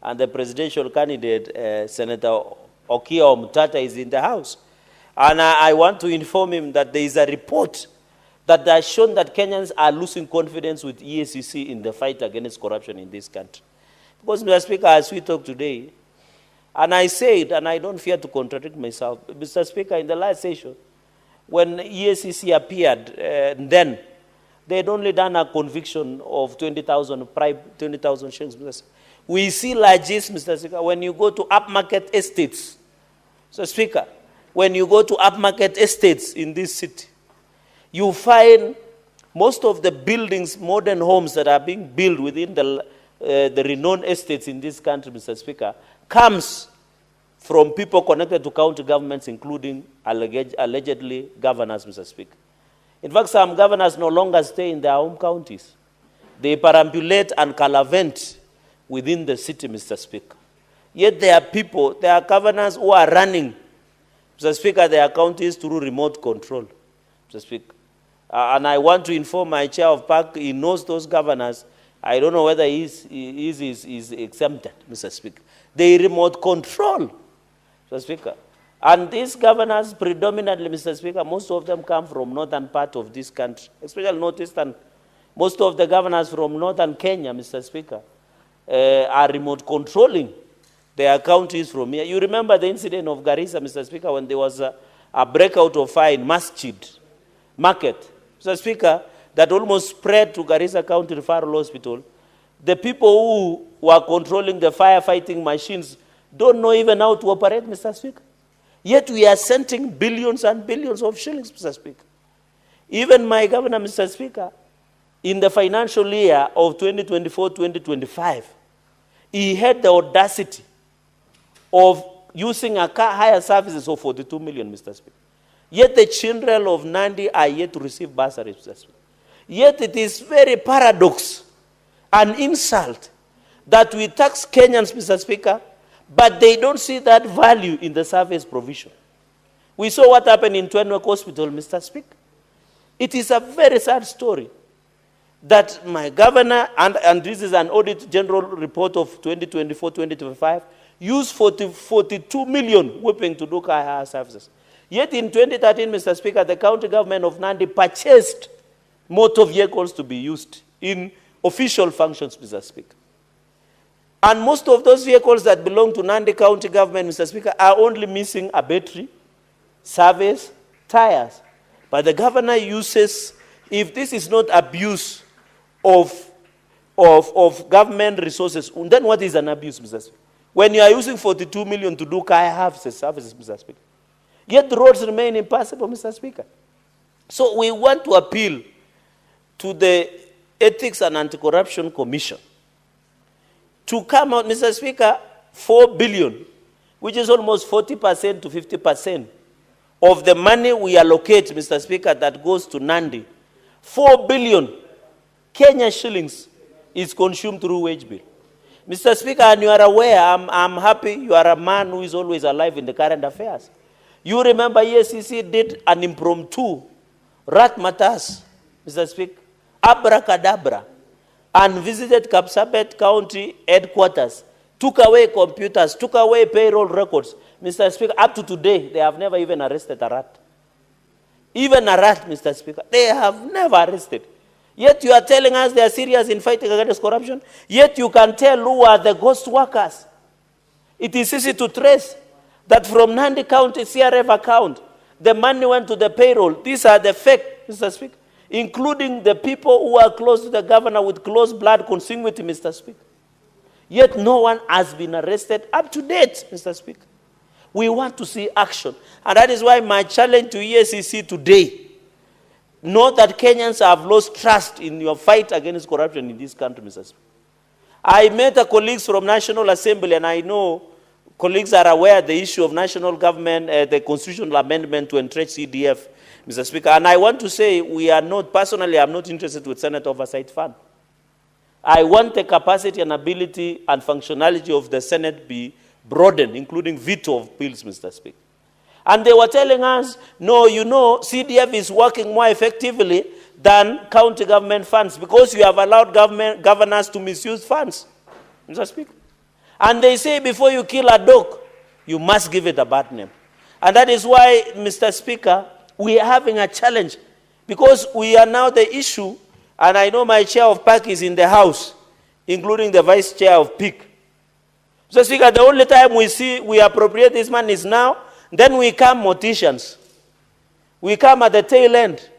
and the presidential candidate, Senator Okia Omtata, is in the House. And I want to inform him that there is a report that has shown that Kenyans are losing confidence with EACC in the fight against corruption in this country. Because, Mr. Speaker, as we talk today, and I say it, and I don't fear to contradict myself, Mr. Speaker, in the last session, when EACC appeared, then they had only done a conviction of 20,000 shillings, Mr. Speaker. We see largesse, Mr. Speaker, when you go to upmarket estates. So, Speaker, when you go to upmarket estates in this city, you find most of the buildings, modern homes that are being built within the renowned estates in this country, Mr. Speaker, comes from people connected to county governments, including allegedly governors, Mr. Speaker. In fact, some governors no longer stay in their home counties. They perambulate and calavent within the city, Mr. Speaker. Yet there are people, there are governors who are running, Mr. Speaker, their counties through remote control, Mr. Speaker. And I want to inform my chair of PAC, he knows those governors. I don't know whether he is exempted, Mr. Speaker. They remote control, Mr. Speaker. And these governors predominantly, Mr. Speaker, most of them come from northern part of this country, especially northeastern. Most of the governors from northern Kenya, Mr. Speaker, are remote controlling their counties from here. You remember the incident of Garissa, Mr. Speaker, when there was a breakout of fire in Masjid Market, Mr. Speaker, that almost spread to Garissa County Referral Hospital. The people who were controlling the firefighting machines don't know even how to operate, Mr. Speaker. Yet we are sending billions and billions of shillings, Mr. Speaker. Even my governor, Mr. Speaker, in the financial year of 2024-2025, he had the audacity of using a higher services of 42 million, Mr. Speaker. Yet the children of Nandi are yet to receive bursaries, Mr. Speaker. Yet it is very paradox and insult that we tax Kenyans, Mr. Speaker, but they don't see that value in the service provision. We saw what happened in Twenwek Hospital, Mr. Speaker. It is a very sad story that my governor, and this is an audit general report of 2024-2025, used 42 million whipping to do higher services. Yet in 2013, Mr. Speaker, the county government of Nandi purchased motor vehicles to be used in official functions, Mr. Speaker. And most of those vehicles that belong to Nandi County government, Mr. Speaker, are only missing a battery, service, tires. But the governor uses, if this is not abuse of government resources, then what is an abuse, Mr. Speaker? When you are using 42 million to do car services, Mr. Speaker. Yet the roads remain impassable, Mr. Speaker. So we want to appeal to the Ethics and Anti-Corruption Commission to come out, Mr. Speaker, 4 billion, which is almost 40% to 50% of the money we allocate, Mr. Speaker, that goes to Nandi. 4 billion Kenya shillings is consumed through wage bill. Mr. Speaker, and you are aware, I'm happy you are a man who is always alive in the current affairs. You remember EACC did an impromptu Ratmatas, Mr. Speaker, abracadabra, and visited Kapsabet County headquarters, took away computers, took away payroll records. Mr. Speaker, up to today, they have never even arrested a rat. Even a rat, Mr. Speaker, they have never arrested. Yet you are telling us they are serious in fighting against corruption. Yet you can tell who are the ghost workers. It is easy to trace that from Nandi County CRF account, the money went to the payroll. These are the fake, Mr. Speaker, including the people who are close to the governor with close blood consanguinity, Mr. Speaker. Yet no one has been arrested up to date, Mr. Speaker. We want to see action. And that is why my challenge to EACC today, know that Kenyans have lost trust in your fight against corruption in this country, Mr. Speaker. I met a colleagues from National Assembly, and I know colleagues are aware of the issue of national government, the constitutional amendment to entrench CDF, Mr. Speaker. And I want to say we are not, personally, I'm not interested with Senate Oversight Fund. I want the capacity and ability and functionality of the Senate be broadened, including veto of bills, Mr. Speaker. And they were telling us, no, you know, CDF is working more effectively than county government funds because you have allowed governors to misuse funds, Mr. Speaker. And they say before you kill a dog, you must give it a bad name. And that is why, Mr. Speaker, we are having a challenge because we are now the issue, and I know my chair of PAC is in the House, including the vice chair of PIC. Mr. Speaker, the only time we see we appropriate this money is now. Then we come morticians. We come at the tail end.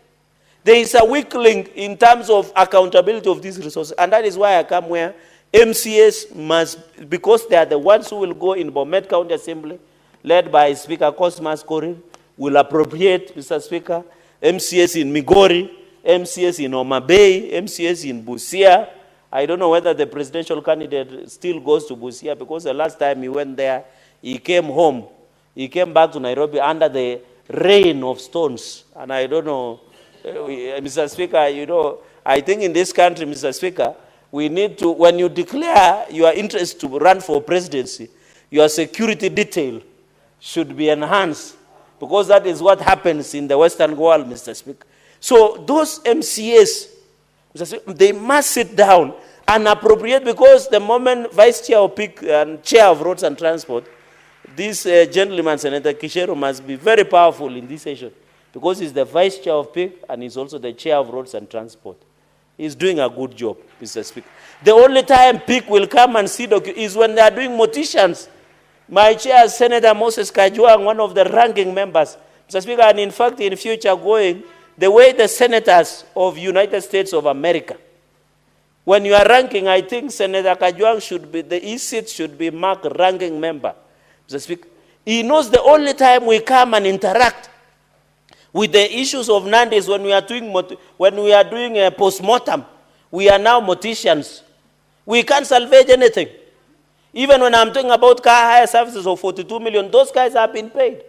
There is a weak link in terms of accountability of these resources. And that is why I come where MCAs must, because they are the ones who will go in Bomet County Assembly, led by Speaker Cosmas Korir, will appropriate, Mr. Speaker, MCAs in Migori, MCAs in Mutembei, MCAs in Busia. I don't know whether the presidential candidate still goes to Busia, because the last time he went there, he came home. He came back to Nairobi under the rain of stones. And I don't know, Mr. Speaker, you know, I think in this country, Mr. Speaker, we need to, when you declare your interest to run for presidency, your security detail should be enhanced, because that is what happens in the Western world, Mr. Speaker. So those MCAs, Mr. Speaker, they must sit down and appropriate, because the moment Vice Chair of PIC and Chair of Roads and Transport, this gentleman, Senator Kishero, must be very powerful in this session, because he's the Vice Chair of PIC and he's also the Chair of Roads and Transport. He's doing a good job, Mr. Speaker. The only time PIC will come and see is when they are doing motions. My chair, Senator Moses Kajwang, one of the ranking members, Mr. Speaker, and in fact, in future going, the way the senators of United States of America, when you are ranking, I think Senator Kajwang should be, the E-seat should be marked ranking member, Mr. Speaker. He knows the only time we come and interact with the issues of Nandi is when we are doing a post-mortem. We are now morticians. We can't salvage anything. Even when I'm talking about car hire services of 42 million, those guys have been paid.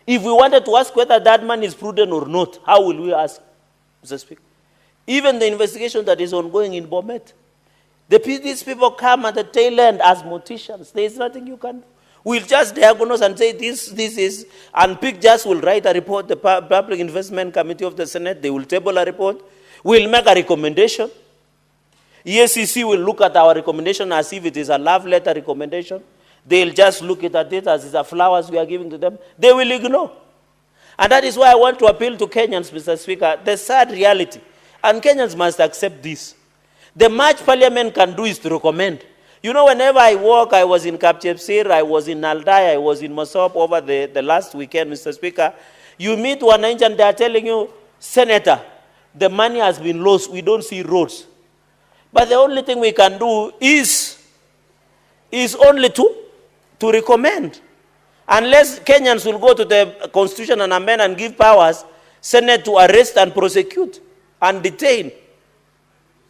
If we wanted to ask whether that man is prudent or not, how will we ask, Mr. Speaker? Even the investigation that is ongoing in Bomet, these people come at the tail end as morticians. There is nothing you can do. We'll just diagnose and say this is, and PIC just will write a report, the Public Investment Committee of the Senate, they will table a report. We'll make a recommendation. EACC will look at our recommendation as if it is a love letter recommendation. They'll just look at it as it's a flowers we are giving to them. They will ignore. And that is why I want to appeal to Kenyans, Mr. Speaker, the sad reality. And Kenyans must accept this. The much Parliament can do is to recommend. You know, whenever I walk, I was in Kapchepsir, I was in Aldai, I was in Mosop over the last weekend, Mr. Speaker. You meet one inch and they are telling you, Senator, the money has been lost, we don't see roads. But the only thing we can do is only to recommend. Unless Kenyans will go to the Constitution and amend and give powers, Senate to arrest and prosecute and detain.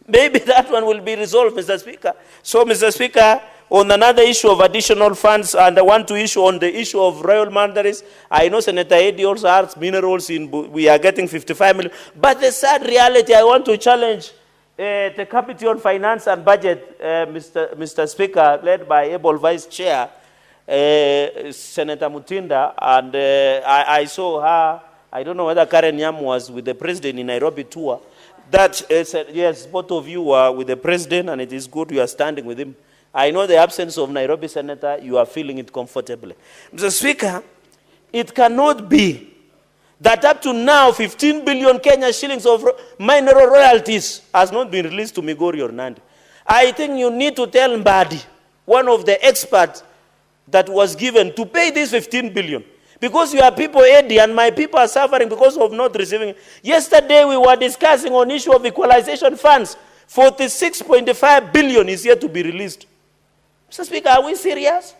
Maybe that one will be resolved, Mr. Speaker. So, Mr. Speaker, on another issue of additional funds, and I want to issue on the issue of royal mandaries, I know Senator Eddie also has minerals we are getting 55 million. But the sad reality, I want to challenge the Committee on Finance and Budget, Mr. Speaker, led by able Vice Chair, Senator Mutinda, and I saw her, I don't know whether Karen Yam was with the president in Nairobi tour. That, yes, both of you are with the president, and it is good you are standing with him. I know the absence of Nairobi Senator, you are feeling it comfortably. Mr. Speaker, it cannot be that up to now, 15 billion Kenya shillings of mineral royalties has not been released to Migori or Nandi. I think you need to tell Mbadi, one of the experts that was given, to pay this 15 billion. Because your people, Eddie, and my people are suffering because of not receiving. Yesterday we were discussing on issue of equalization funds. 46.5 billion is yet to be released. Mr. Speaker, are we serious?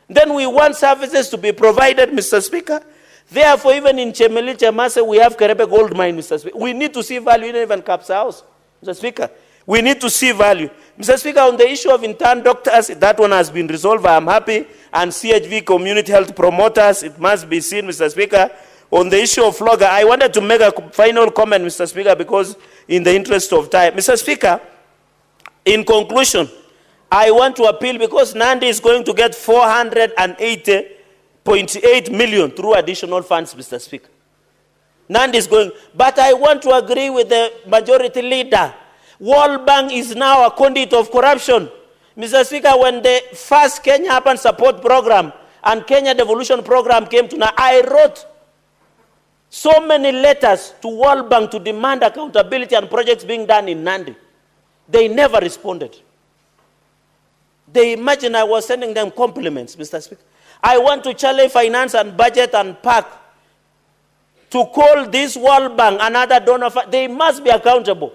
Then we want services to be provided, Mr. Speaker. Therefore, even in Chemeli, Chemase, we have Kerebe gold mine, Mr. Speaker. We need to see value in even Kapsa House, Mr. Speaker. We need to see value. Mr. Speaker, on the issue of intern doctors, that one has been resolved. I am happy. And CHV community health promoters, it must be seen, Mr. Speaker. On the issue of flogger, I wanted to make a final comment, Mr. Speaker, because in the interest of time. Mr. Speaker, in conclusion, I want to appeal because Nandi is going to get 480.8 million through additional funds, Mr. Speaker. Nandi is going, but I want to agree with the majority leader. World Bank is now a conduit of corruption. Mr. Speaker, when the first Kenya Urban Support Program and Kenya Devolution Program came to now, I wrote so many letters to World Bank to demand accountability and projects being done in Nandi. They never responded. They imagine I was sending them compliments, Mr. Speaker. I want to challenge finance and budget and PAC to call this World Bank and other donor, they must be accountable.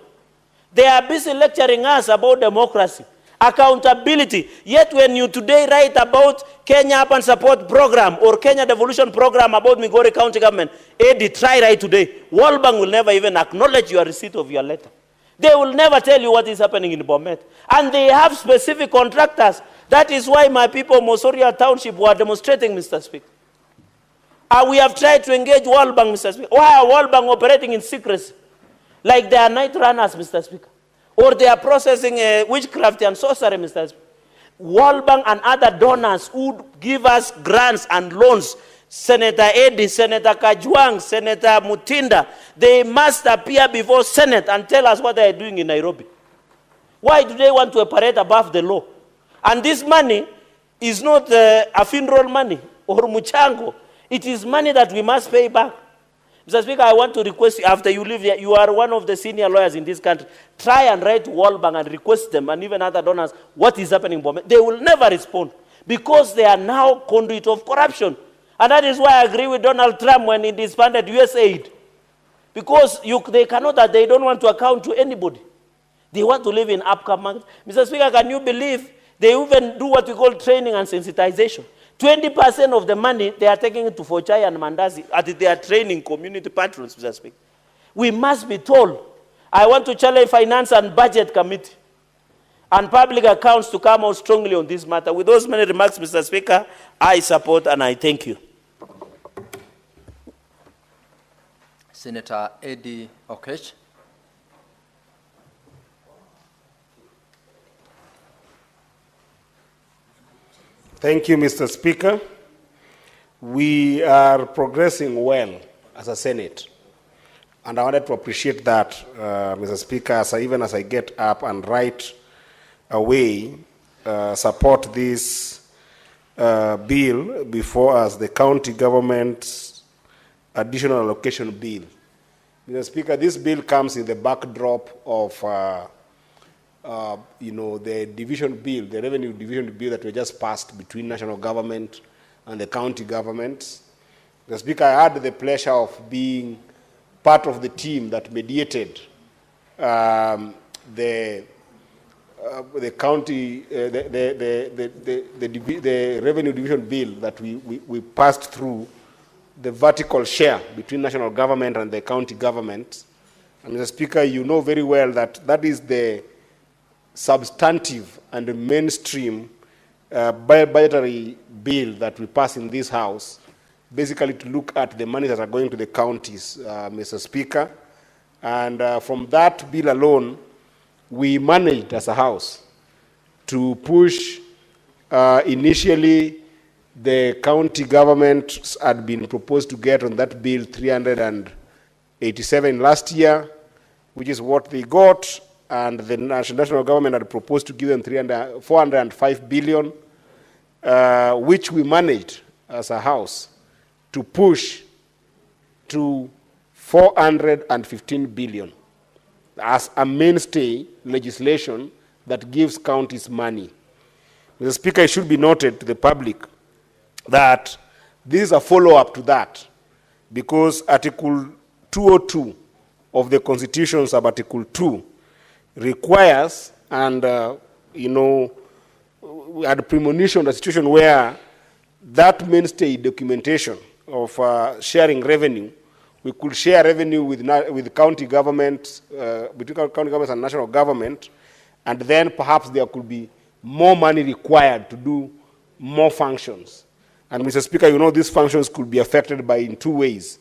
They are busy lecturing us about democracy, accountability. Yet when you today write about Kenya Urban Support Program or Kenya Devolution Program about Migori County Government, Eddie, try right today. World Bank will never even acknowledge your receipt of your letter. They will never tell you what is happening in Bomet. And they have specific contractors. That is why my people, Mosoria Township, were demonstrating, Mr. Speaker. And we have tried to engage World Bank, Mr. Speaker. Why are World Bank operating in secrecy? Like they are night runners, Mr. Speaker. Or they are processing witchcraft and sorcery, Mr. Speaker. World Bank and other donors who give us grants and loans, Senator Eddy, Senator Kajwang, Senator Mutinda, they must appear before Senate and tell us what they are doing in Nairobi. Why do they want to operate above the law? And this money is not a funeral money or muchango. It is money that we must pay back. Mr. Speaker, I want to request you, after you leave here, you are one of the senior lawyers in this country, try and write to World Bank and request them and even other donors what is happening in Bomet. They will never respond because they are now conduit of corruption. And that is why I agree with Donald Trump when he disbanded USAID. Because they cannot, that they don't want to account to anybody. They want to live in upcoming. Mr. Speaker, can you believe they even do what we call training and sensitization? 20% of the money, they are taking it to Fochai and Mandazi as they are training community patrons, Mr. Speaker. We must be told. I want to challenge Finance and Budget Committee and Public Accounts to come out strongly on this matter. With those many remarks, Mr. Speaker, I support and I thank you. Senator Eddie Okech. Thank you, Mr. Speaker. We are progressing well as a Senate. And I wanted to appreciate that, Mr. Speaker, even as I get up and right away, support this bill before us, the county government's additional allocation bill. Mr. Speaker, this bill comes in the backdrop of the division bill, the revenue division bill that we just passed between national government and the county governments. Mr. Speaker, I had the pleasure of being part of the team that mediated the revenue division bill that we passed through the vertical share between national government and the county government. And Mr. Speaker, you know very well that that is the substantive and the mainstream budgetary bill that we pass in this House, basically to look at the money that are going to the counties, Mr. Speaker. And from that bill alone, we managed as a House to push initially the county government had been proposed to get on that bill 387 last year, which is what they got, and the national government had proposed to give them 405 billion, which we managed as a House to push to 415 billion as a mainstay legislation that gives counties money. Mr. Speaker, it should be noted to the public that this is a follow-up to that, because Article 202 of the Constitution, sub-Article 2, requires, and we had a premonition, the situation where that mainstay documentation of sharing revenue, we could share revenue with county governments, between county governments and national government, and then perhaps there could be more money required to do more functions. And Mr. Speaker, you know these functions could be affected by in two ways.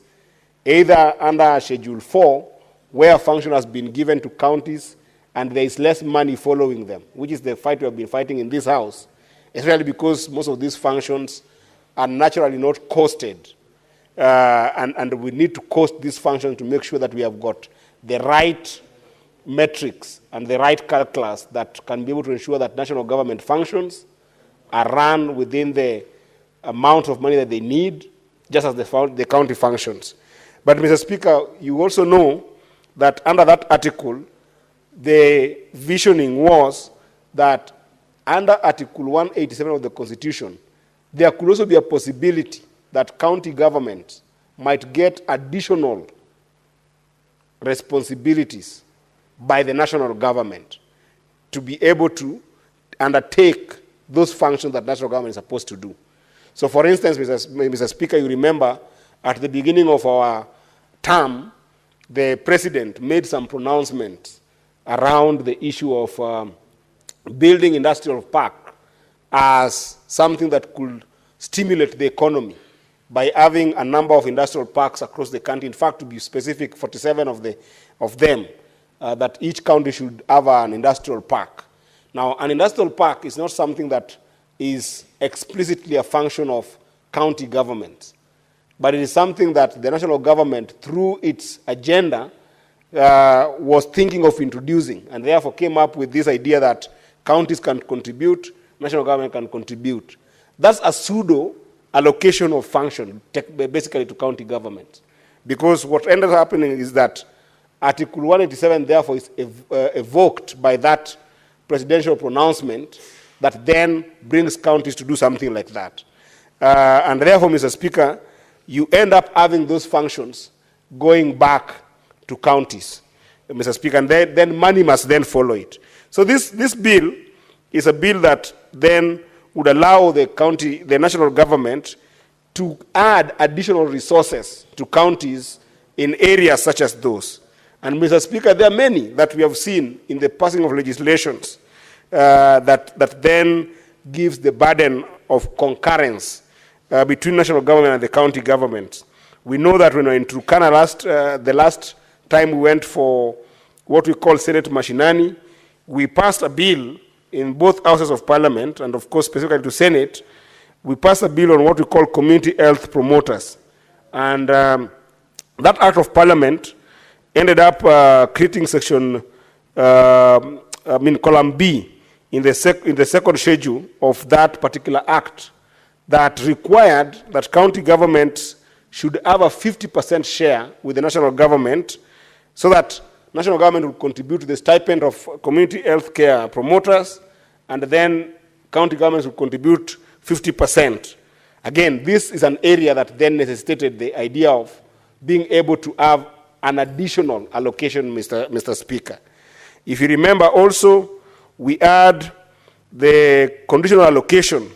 Either under Schedule 4, where a function has been given to counties and there is less money following them, which is the fight we have been fighting in this House, especially because most of these functions are naturally not costed. And we need to cost these functions to make sure that we have got the right metrics and the right calculus that can be able to ensure that national government functions are run within the amount of money that they need, just as the county functions. But Mr. Speaker, you also know that under that article, the visioning was that under Article 187 of the Constitution, there could also be a possibility that county governments might get additional responsibilities by the national government to be able to undertake those functions that national government is supposed to do. So for instance, Mr. Speaker, you remember at the beginning of our term, the president made some pronouncements around the issue of building industrial park as something that could stimulate the economy by having a number of industrial parks across the country. In fact, to be specific, 47 of them, that each county should have an industrial park. Now, an industrial park is not something that is explicitly a function of county government, but it is something that the national government, through its agenda, was thinking of introducing, and therefore came up with this idea that counties can contribute, national government can contribute. That's a pseudo allocation of function, basically to county government. Because what ended up happening is that Article 187, therefore, is evoked by that presidential pronouncement that then brings counties to do something like that. And therefore, Mr. Speaker, you end up having those functions going back to counties, Mr. Speaker, and then money must then follow it. So this bill is a bill that then would allow the national government to add additional resources to counties in areas such as those. And Mr. Speaker, there are many that we have seen in the passing of legislations that then gives the burden of concurrence between national government and the county government. We know that when we were in Turkana the last time we went for what we call Senate Mashinani, we passed a bill in both houses of parliament, and of course specifically to Senate. We passed a bill on what we call community health promoters. And that act of parliament ended up creating section, column B in the second schedule of that particular act that required that county governments should have a 50% share with the national government so that national government would contribute to the stipend of community health care promoters, and then county governments would contribute 50%. Again, this is an area that then necessitated the idea of being able to have an additional allocation, Mr. Speaker. If you remember also, we had the conditional allocation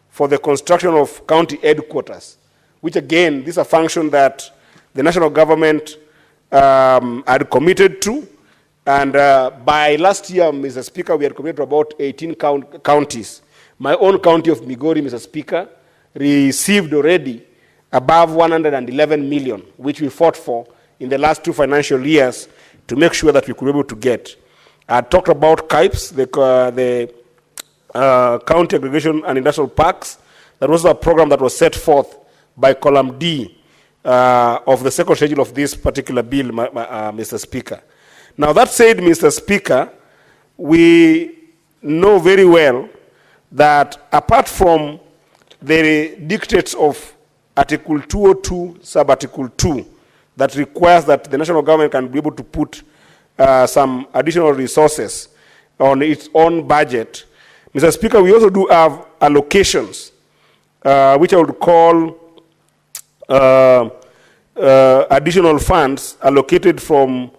for the construction of county headquarters, which again, this is a function that the national government had committed to. And by last year, Mr. Speaker, we had committed to about 18 counties. My own county of Migori, Mr. Speaker, received already above 111 million, which we fought for in the last 2 financial years to make sure that we could be able to get. I talked about KIPES, the County Aggregation and Industrial Parks. That was a program that was set forth by column D of the second schedule of this particular bill, Mr. Speaker. Now that said, Mr. Speaker, we know very well that apart from the dictates of Article 202, Sub-Article 2, that requires that the national government can be able to put some additional resources on its own budget, Mr. Speaker, we also do have allocations, which I would call additional funds allocated from,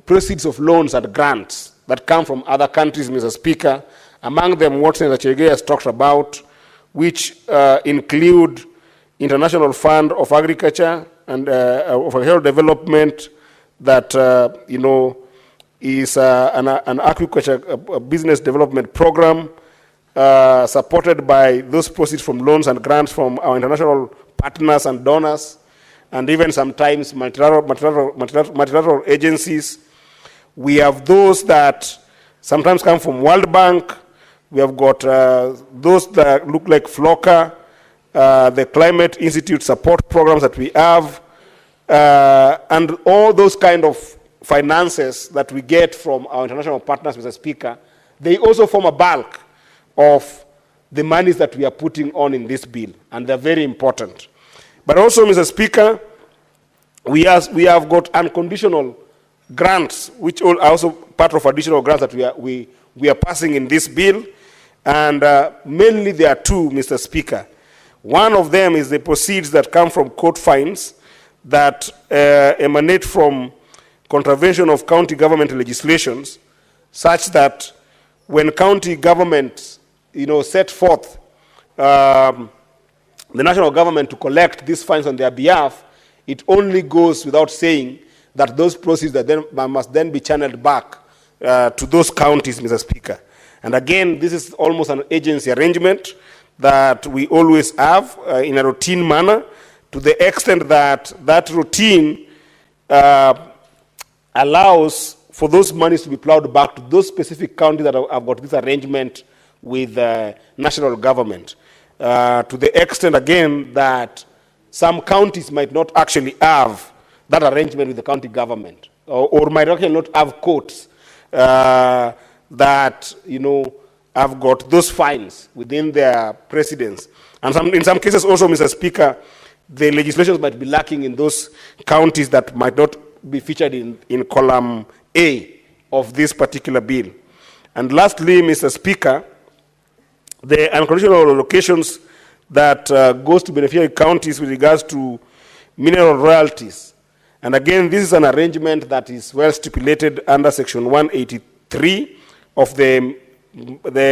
proceeds of loans and grants that come from other countries, Mr. Speaker. Among them, what Senator Chege has talked about, which include International Fund of Agriculture and of Health Development that, is an agriculture business development program supported by those proceeds from loans and grants from our international partners and donors, and even sometimes multilateral agencies. We have those that sometimes come from World Bank. We have got those that look like FLOCA, the Climate Institute support programs that we have, and all those kind of finances that we get from our international partners, Mr. Speaker, they also form a bulk of the monies that we are putting on in this bill, and they're very important. But also, Mr. Speaker, we have got unconditional grants, which are also part of additional grants that we are passing in this bill, and mainly there are two, Mr. Speaker. One of them is the proceeds that come from court fines that emanate from contravention of county government legislations, such that when county governments, set forth the national government to collect these fines on their behalf, it only goes without saying that those proceeds must then be channeled back to those counties, Mr. Speaker. And again, this is almost an agency arrangement that we always have in a routine manner, to the extent that that routine allows for those monies to be plowed back to those specific counties that have got this arrangement with the national government. To the extent, again, that some counties might not actually have that arrangement with the county government, or might actually not have courts that, have got those fines within their precedents. And in some cases also, Mr. Speaker, the legislations might be lacking in those counties that might not be featured in column A of this particular bill. And lastly, Mr. Speaker, the unconditional allocations that goes to beneficiary counties with regards to mineral royalties. And again, this is an arrangement that is well stipulated under Section 183 of the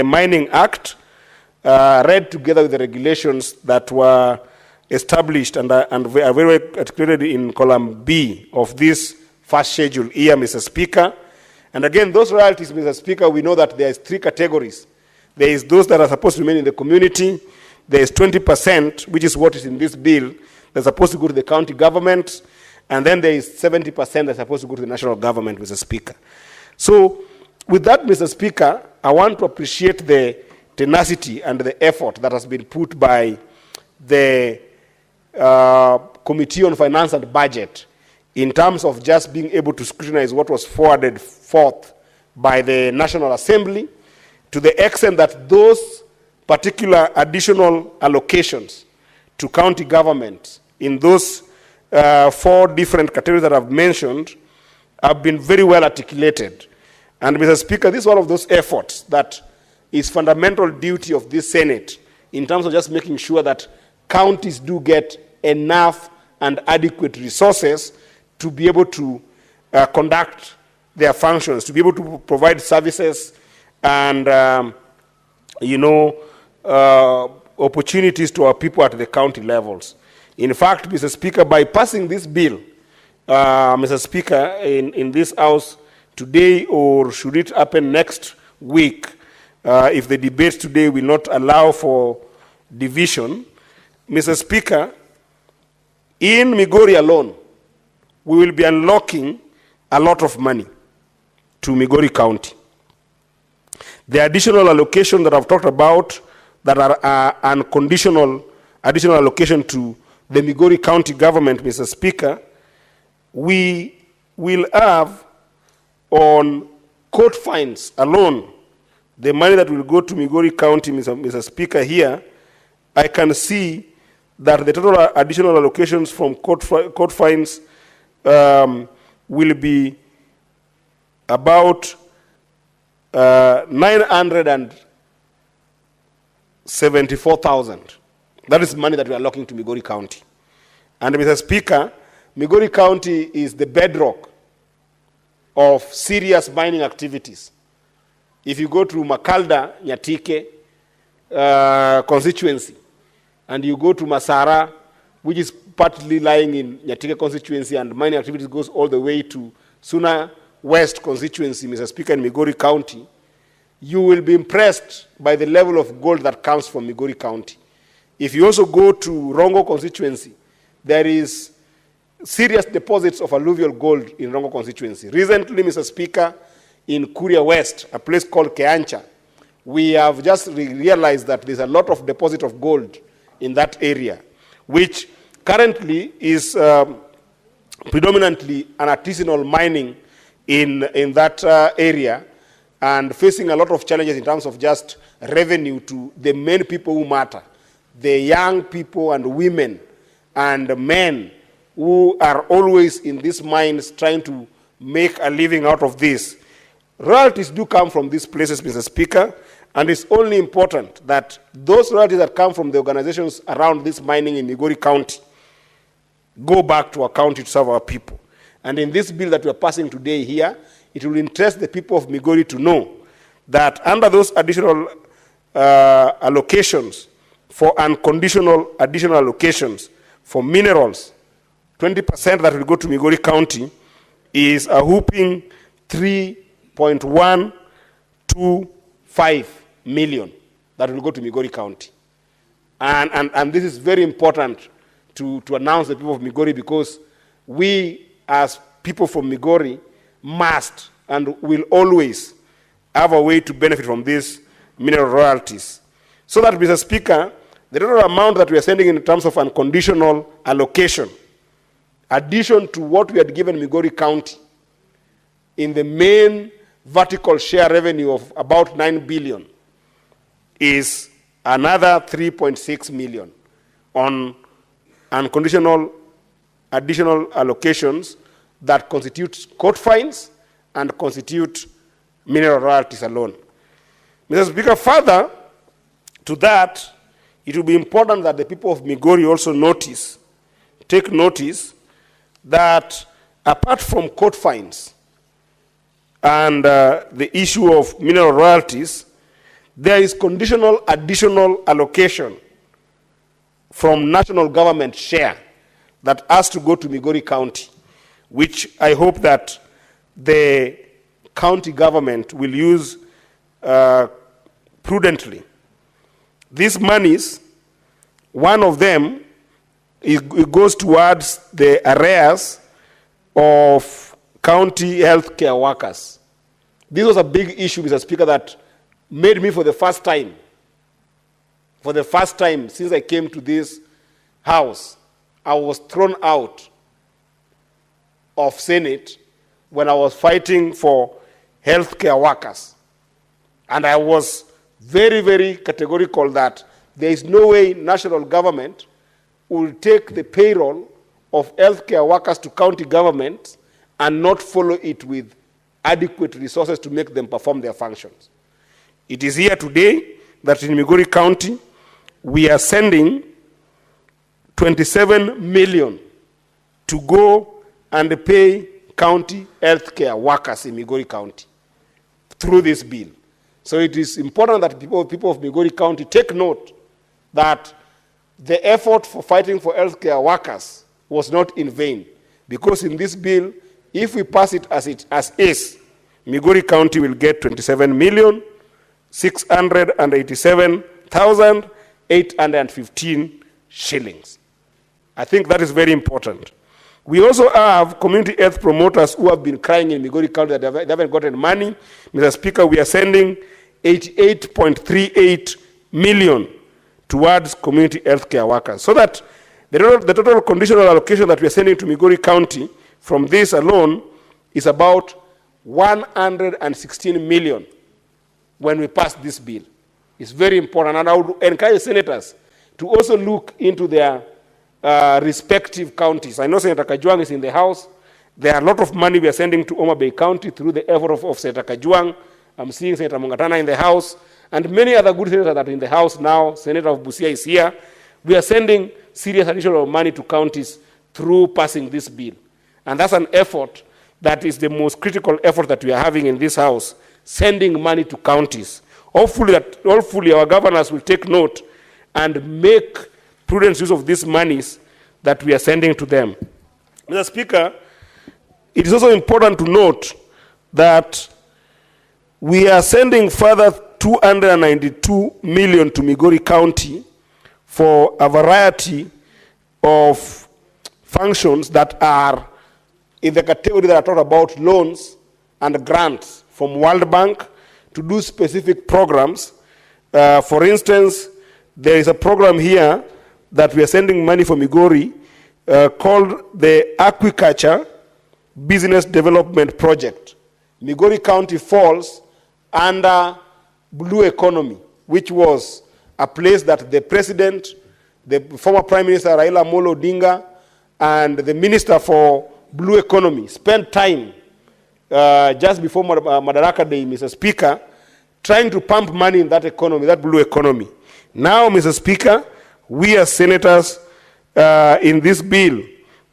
Mining Act, read together with the regulations that were established and are very articulated in column B of this first schedule here, Mr. Speaker. And again, those royalties, Mr. Speaker, we know that there is 3 categories. There is those that are supposed to remain in the community. There is 20%, which is what is in this bill, that's supposed to go to the county government. And then there is 70% that's supposed to go to the national government, Mr. Speaker. So with that, Mr. Speaker, I want to appreciate the tenacity and the effort that has been put by the Committee on Finance and Budget in terms of just being able to scrutinize what was forwarded forth by the National Assembly, to the extent that those particular additional allocations to county government in those 4 different categories that I've mentioned have been very well articulated. And Mr. Speaker, this is one of those efforts that is fundamental duty of this Senate in terms of just making sure that counties do get enough and adequate resources to be able to conduct their functions, to be able to provide services and, opportunities to our people at the county levels. In fact, Mr. Speaker, by passing this bill, Mr. Speaker, in this House today, or should it happen next week, if the debates today will not allow for division, Mr. Speaker, in Migori alone, we will be unlocking a lot of money to Migori County. The additional allocation that I've talked about that are unconditional additional allocation to the Migori County government, Mr. Speaker, we will have on court fines alone, the money that will go to Migori County, Mr. Speaker, here, I can see that the total additional allocations from court fines will be about 974,000. That is money that we are allocating to Migori County. And Mr. Speaker, Migori County is the bedrock of serious mining activities. If you go to Makalda, Nyatike constituency, and you go to Masara, which is partly lying in Nyatike constituency, and mining activities goes all the way to Suna West constituency, Mr. Speaker, in Migori County, you will be impressed by the level of gold that comes from Migori County. If you also go to Rongo constituency, there is serious deposits of alluvial gold in Rongo constituency. Recently, Mr. Speaker, in Kuria West, a place called Keancha, we have just realized that there's a lot of deposit of gold in that area, which currently is predominantly an artisanal mining in that area, and facing a lot of challenges in terms of just revenue to the main people who matter, the young people and women and men who are always in these mines trying to make a living out of this. Royalties do come from these places, Mr. Speaker, And it's only important that those royalties that come from the organizations around this mining in Migori County go back to our county to serve our people. And in this bill that we are passing today here, it will interest the people of Migori to know that under those additional allocations for unconditional additional allocations for minerals, 20% that will go to Migori County is a whooping 3.125 million that will go to Migori County. And this is very important to announce the people of Migori, because we as people from Migori must and will always have a way to benefit from these mineral royalties. So that, Mr. Speaker, the total amount that we are sending in terms of unconditional allocation, addition to what we had given Migori County in the main vertical share revenue of about 9 billion, is another 3.6 million on unconditional additional allocations that constitute court fines and constitute mineral royalties alone. Mr. Speaker, further to that, it will be important that the people of Migori also take notice that apart from court fines and the issue of mineral royalties, there is conditional additional allocation from national government share that has to go to Migori County, which I hope that the county government will use prudently. These monies, one of them, it goes towards the arrears of county health care workers. This was a big issue, Mr. Speaker, that made me for the first time since I came to this house, I was thrown out of Senate when I was fighting for health care workers. And I was very, very categorical that there is no way national government will take the payroll of health care workers to county government and not follow it with adequate resources to make them perform their functions. It is here today that in Migori County, we are sending 27 million to go and pay county health care workers in Migori County through this bill. So it is important that people of Migori County take note that the effort for fighting for health care workers was not in vain, because in this bill, if we pass it as is, Migori County will get 27,687,815 shillings. I think that is very important. We also have community health promoters who have been crying in Migori County that they haven't gotten money. Mr. Speaker, we are sending 88.38 million towards community health care workers, so that the total conditional allocation that we are sending to Migori County from this alone is about 116 million when we pass this bill. It's very important, and I would encourage senators to also look into their respective counties. I know Senator Kajwang is in the House. There are a lot of money we are sending to Homa Bay County through the effort of Senator Kajwang. I'm seeing Senator Mungatana in the House, and many other good senators that are in the House now. Senator of Busia is here. We are sending serious additional money to counties through passing this bill. And that's an effort that is the most critical effort that we are having in this House, sending money to counties. Hopefully our governors will take note and make prudent use of these monies that we are sending to them. Mr. Speaker, it is also important to note that we are sending further 292 million to Migori County for a variety of functions that are in the category that I talked about, loans and grants from World Bank to do specific programs. For instance, there is a program here that we are sending money for Migori called the Aquaculture Business Development Project. Migori County falls under Blue Economy, which was a place that the President, the former Prime Minister Raila Odinga, and the Minister for Blue Economy spent time just before Madaraka Day, Mr. Speaker, trying to pump money in that economy, that blue economy. Now, Mr. Speaker, we as senators in this bill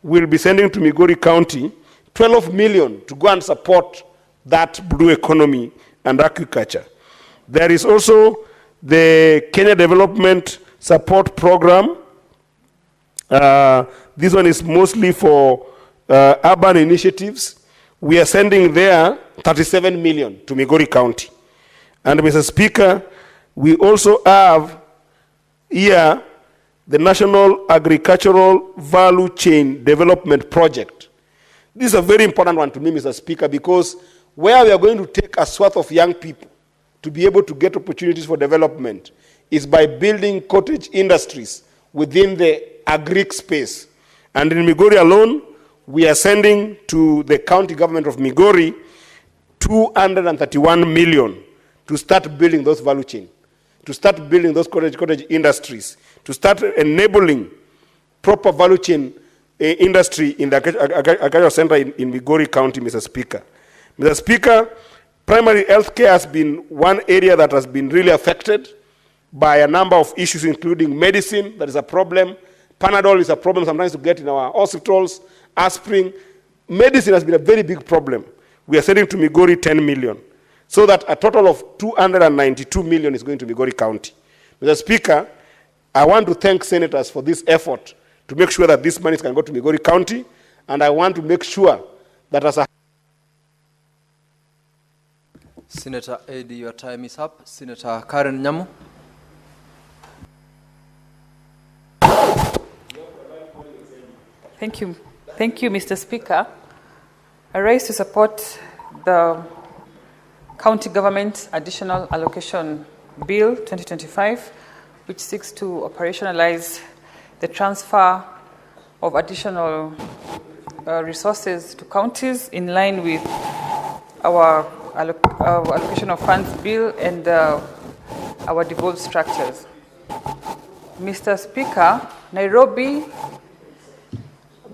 will be sending to Migori County 12 million to go and support that blue economy and agriculture. There is also the Kenya Development Support Program. This one is mostly for urban initiatives. We are sending there 37 million to Migori County. And Mr. Speaker, we also have here the National Agricultural Value Chain Development Project. This is a very important one to me, Mr. Speaker, because where we are going to take a swath of young people to be able to get opportunities for development is by building cottage industries within the agric space. And in Migori alone, we are sending to the county government of Migori 231 million to start building those value chains, to start building those cottage industries, to start enabling proper value chain industry in the agricultural center in Migori County, Mr. Speaker. Mr. Speaker, primary health care has been one area that has been really affected by a number of issues, including medicine, that is a problem. Panadol is a problem sometimes to get in our hospitals. Aspirin. Medicine has been a very big problem. We are sending to Migori 10 million, so that a total of 292 million is going to Migori County. Mr. Speaker, I want to thank senators for this effort to make sure that this money can go to Migori County, and I want to make sure that as a Senator Eddie, your time is up. Senator Karen Nyamu. Thank you. Thank you, Mr. Speaker. I rise to support the County Government Additional Allocation Bill 2025, which seeks to operationalize the transfer of additional resources to counties in line with our allocation of funds bill and our devolved structures. Mr. Speaker, Nairobi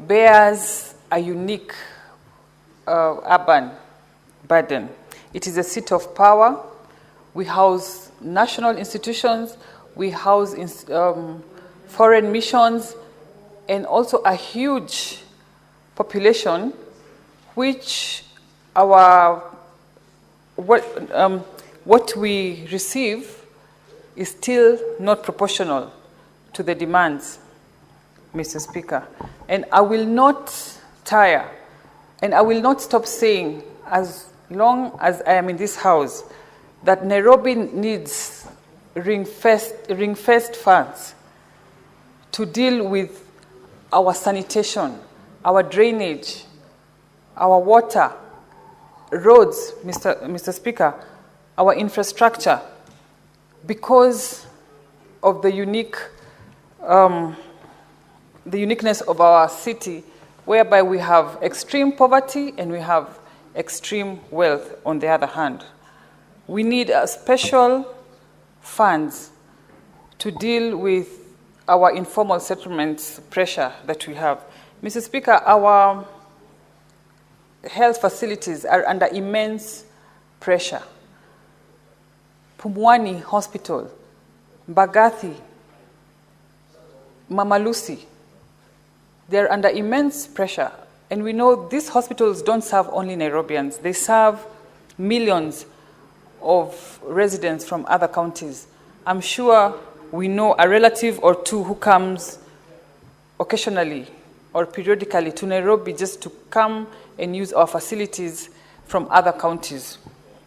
bears a unique urban burden. It is a seat of power. We house national institutions, we house foreign missions, and also a huge population, which what we receive is still not proportional to the demands, Mr. Speaker. And I will not tire, and I will not stop saying, as long as I am in this house, that Nairobi needs ring-fenced funds to deal with our sanitation, our drainage, our water, roads, Mr. Speaker, our infrastructure, because of the uniqueness of our city, whereby we have extreme poverty and we have extreme wealth on the other hand. We need special funds to deal with our informal settlements pressure that we have. Mr. Speaker, our health facilities are under immense pressure. Pumwani Hospital, Mbagathi, Mama Lucy, they're under immense pressure. And we know these hospitals don't serve only Nairobians. They serve millions of residents from other counties. I'm sure we know a relative or two who comes occasionally or periodically to Nairobi just to come and use our facilities from other counties,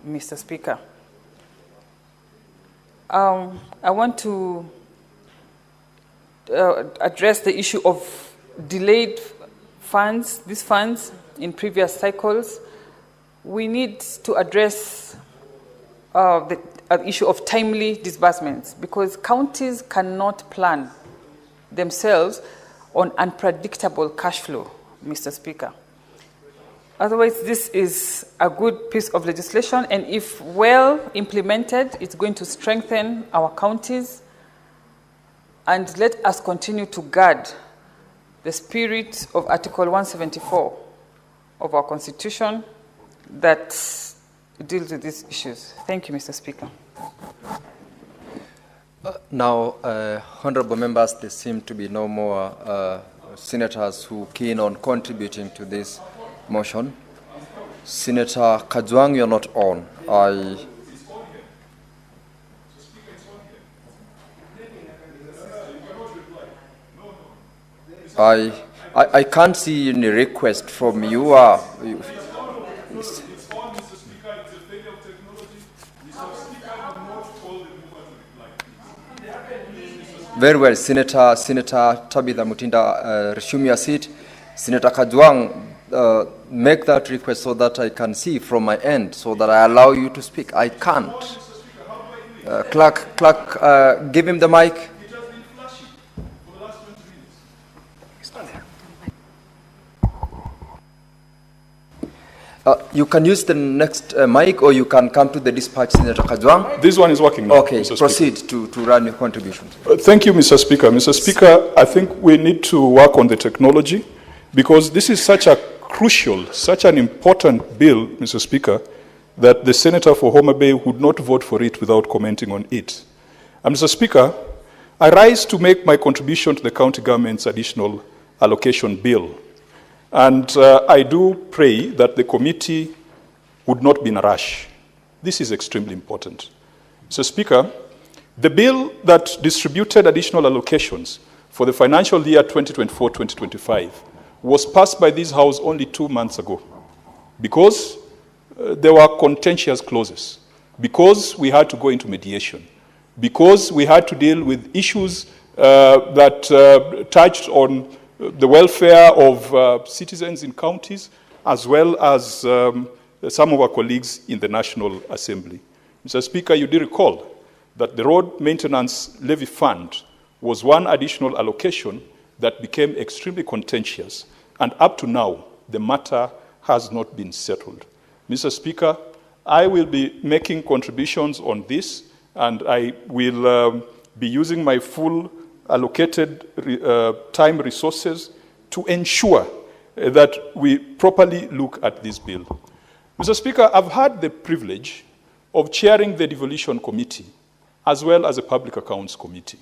Mr. Speaker. I want to address the issue of delayed funds, these funds in previous cycles. We need to address the issue of timely disbursements, because counties cannot plan themselves on unpredictable cash flow, Mr. Speaker. Otherwise, this is a good piece of legislation, and if well implemented, it's going to strengthen our counties, and let us continue to guard the spirit of Article 174 of our Constitution, that deals with these issues. Thank you, Mr. Speaker. Now, honorable members, there seem to be no more senators who are keen on contributing to this motion. Senator Kajwang, you're not on. I can't see any request from you. Very well, Senator Tabitha Mutinda, resume your seat. Senator Kajwang, make that request so that I can see from my end, so that I allow you to speak. I can't. Clerk, give him the mic. You can use the next mic, or you can come to the dispatch, Senator Kajwang. This one is working now. Okay, proceed to run your contributions. Thank you, Mr. Speaker. Mr. Speaker, I think we need to work on the technology, because this is such a crucial, such an important bill, Mr. Speaker, that the senator for Homa Bay would not vote for it without commenting on it. And Mr. Speaker, I rise to make my contribution to the county government's additional allocation bill. And I do pray that the committee would not be in a rush. This is extremely important. Mr. Speaker, the bill that distributed additional allocations for the financial year 2024-2025 was passed by this House only 2 months ago, because there were contentious clauses, because we had to go into mediation, because we had to deal with issues that touched on the welfare of citizens in counties, as well as some of our colleagues in the National Assembly. Mr. Speaker, you do recall that the Road Maintenance Levy Fund was one additional allocation that became extremely contentious, and up to now, the matter has not been settled. Mr. Speaker, I will be making contributions on this, and I will be using my full allocated time resources to ensure that we properly look at this bill. Mr. Speaker, I've had the privilege of chairing the Devolution Committee as well as the Public Accounts Committee.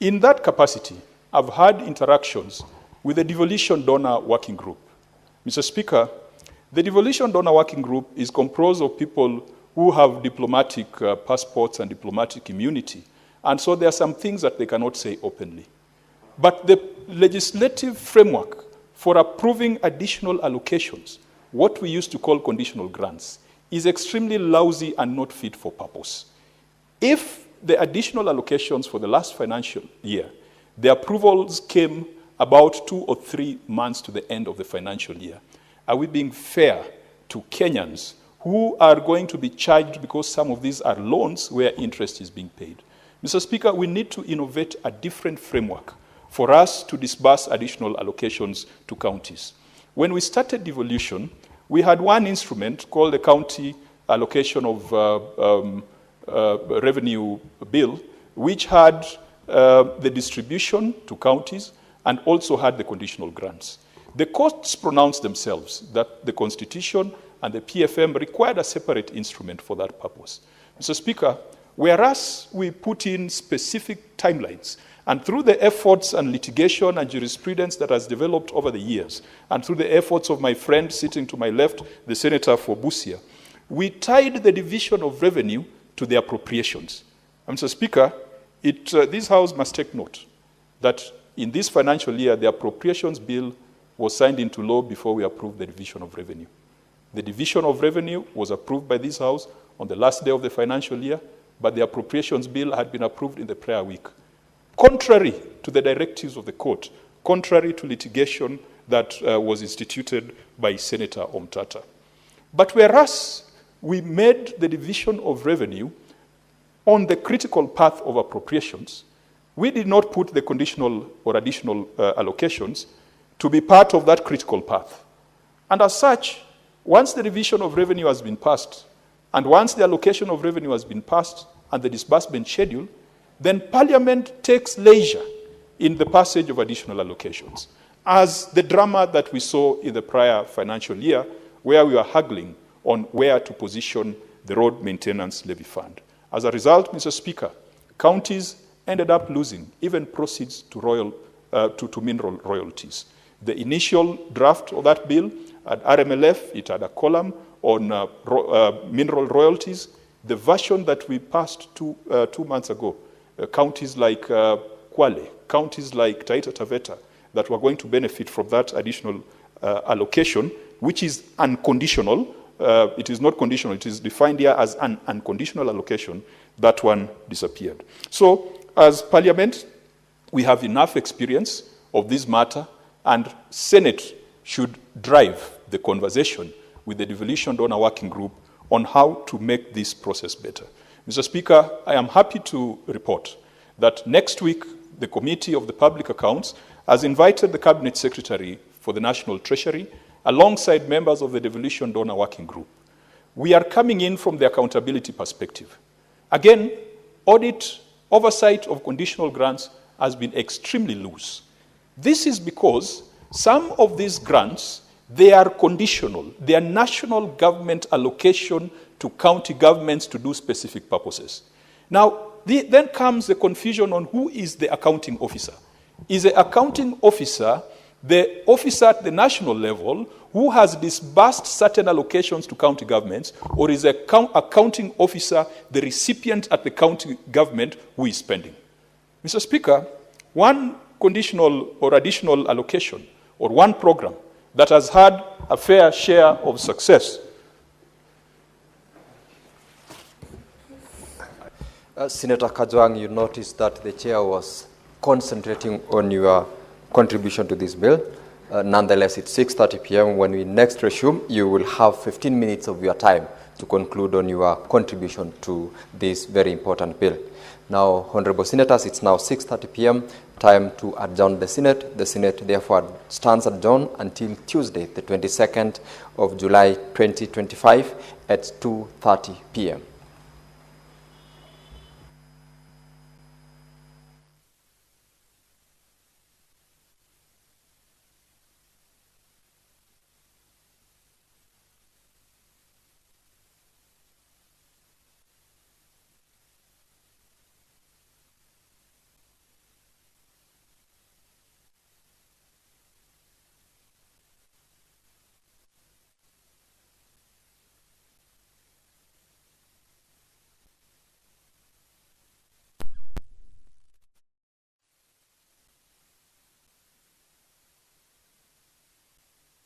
In that capacity, I've had interactions with the Devolution Donor Working Group. Mr. Speaker, the Devolution Donor Working Group is composed of people who have diplomatic passports and diplomatic immunity, and so there are some things that they cannot say openly. But the legislative framework for approving additional allocations, what we used to call conditional grants, is extremely lousy and not fit for purpose. If the additional allocations for the last financial year, the approvals came about 2 or 3 months to the end of the financial year, are we being fair to Kenyans who are going to be charged because some of these are loans where interest is being paid? Mr. Speaker, we need to innovate a different framework for us to disburse additional allocations to counties. When we started devolution, we had one instrument called the County Allocation of Revenue Bill, which had the distribution to counties and also had the conditional grants. The courts pronounced themselves that the Constitution and the PFM required a separate instrument for that purpose. Mr. Speaker, whereas we put in specific timelines, and through the efforts and litigation and jurisprudence that has developed over the years, and through the efforts of my friend sitting to my left, the Senator for Busia, we tied the division of revenue to the appropriations. Mr. Speaker, this House must take note that in this financial year, the appropriations bill was signed into law before we approved the division of revenue. The division of revenue was approved by this House on the last day of the financial year, but the appropriations bill had been approved in the prior week. Contrary to the directives of the court, contrary to litigation that was instituted by Senator Omtata. But whereas we made the division of revenue on the critical path of appropriations, we did not put the conditional or additional allocations to be part of that critical path. And as such, once the division of revenue has been passed, and once the allocation of revenue has been passed and the disbursement schedule, then Parliament takes leisure in the passage of additional allocations, as the drama that we saw in the prior financial year, where we were haggling on where to position the road maintenance levy fund. As a result, Mr. Speaker, counties ended up losing even proceeds to mineral royalties. The initial draft of that bill at RMLF, it had a column on mineral royalties. The version that we passed 2 months ago, counties like Kwale, counties like Taita Taveta, that were going to benefit from that additional allocation, which is unconditional. It is not conditional, it is defined here as an unconditional allocation. That one disappeared. So, as Parliament, we have enough experience of this matter, and Senate should drive the conversation with the devolution donor working group on how to make this process better. Mr. Speaker, I am happy to report that next week, the Committee of the Public Accounts has invited the Cabinet Secretary for the National Treasury alongside members of the devolution donor working group. We are coming in from the accountability perspective. Again, oversight of conditional grants has been extremely loose. This is because some of these grants, they are conditional. They are national government allocation to county governments to do specific purposes. Now, then comes the confusion on who is the accounting officer. Is the accounting officer the officer at the national level who has disbursed certain allocations to county governments, or is a accounting officer the recipient at the county government who is spending? Mr. Speaker, one conditional or additional allocation or one program that has had a fair share of success. Senator Kajwang, you noticed that the chair was concentrating on your contribution to this bill. Nonetheless, it's 6:30 p.m. When we next resume, you will have 15 minutes of your time to conclude on your contribution to this very important bill. Now, Honorable Senators, it's now 6:30 p.m., time to adjourn the Senate. The Senate, therefore, stands adjourned until Tuesday, the 22nd of July, 2025 at 2:30 p.m.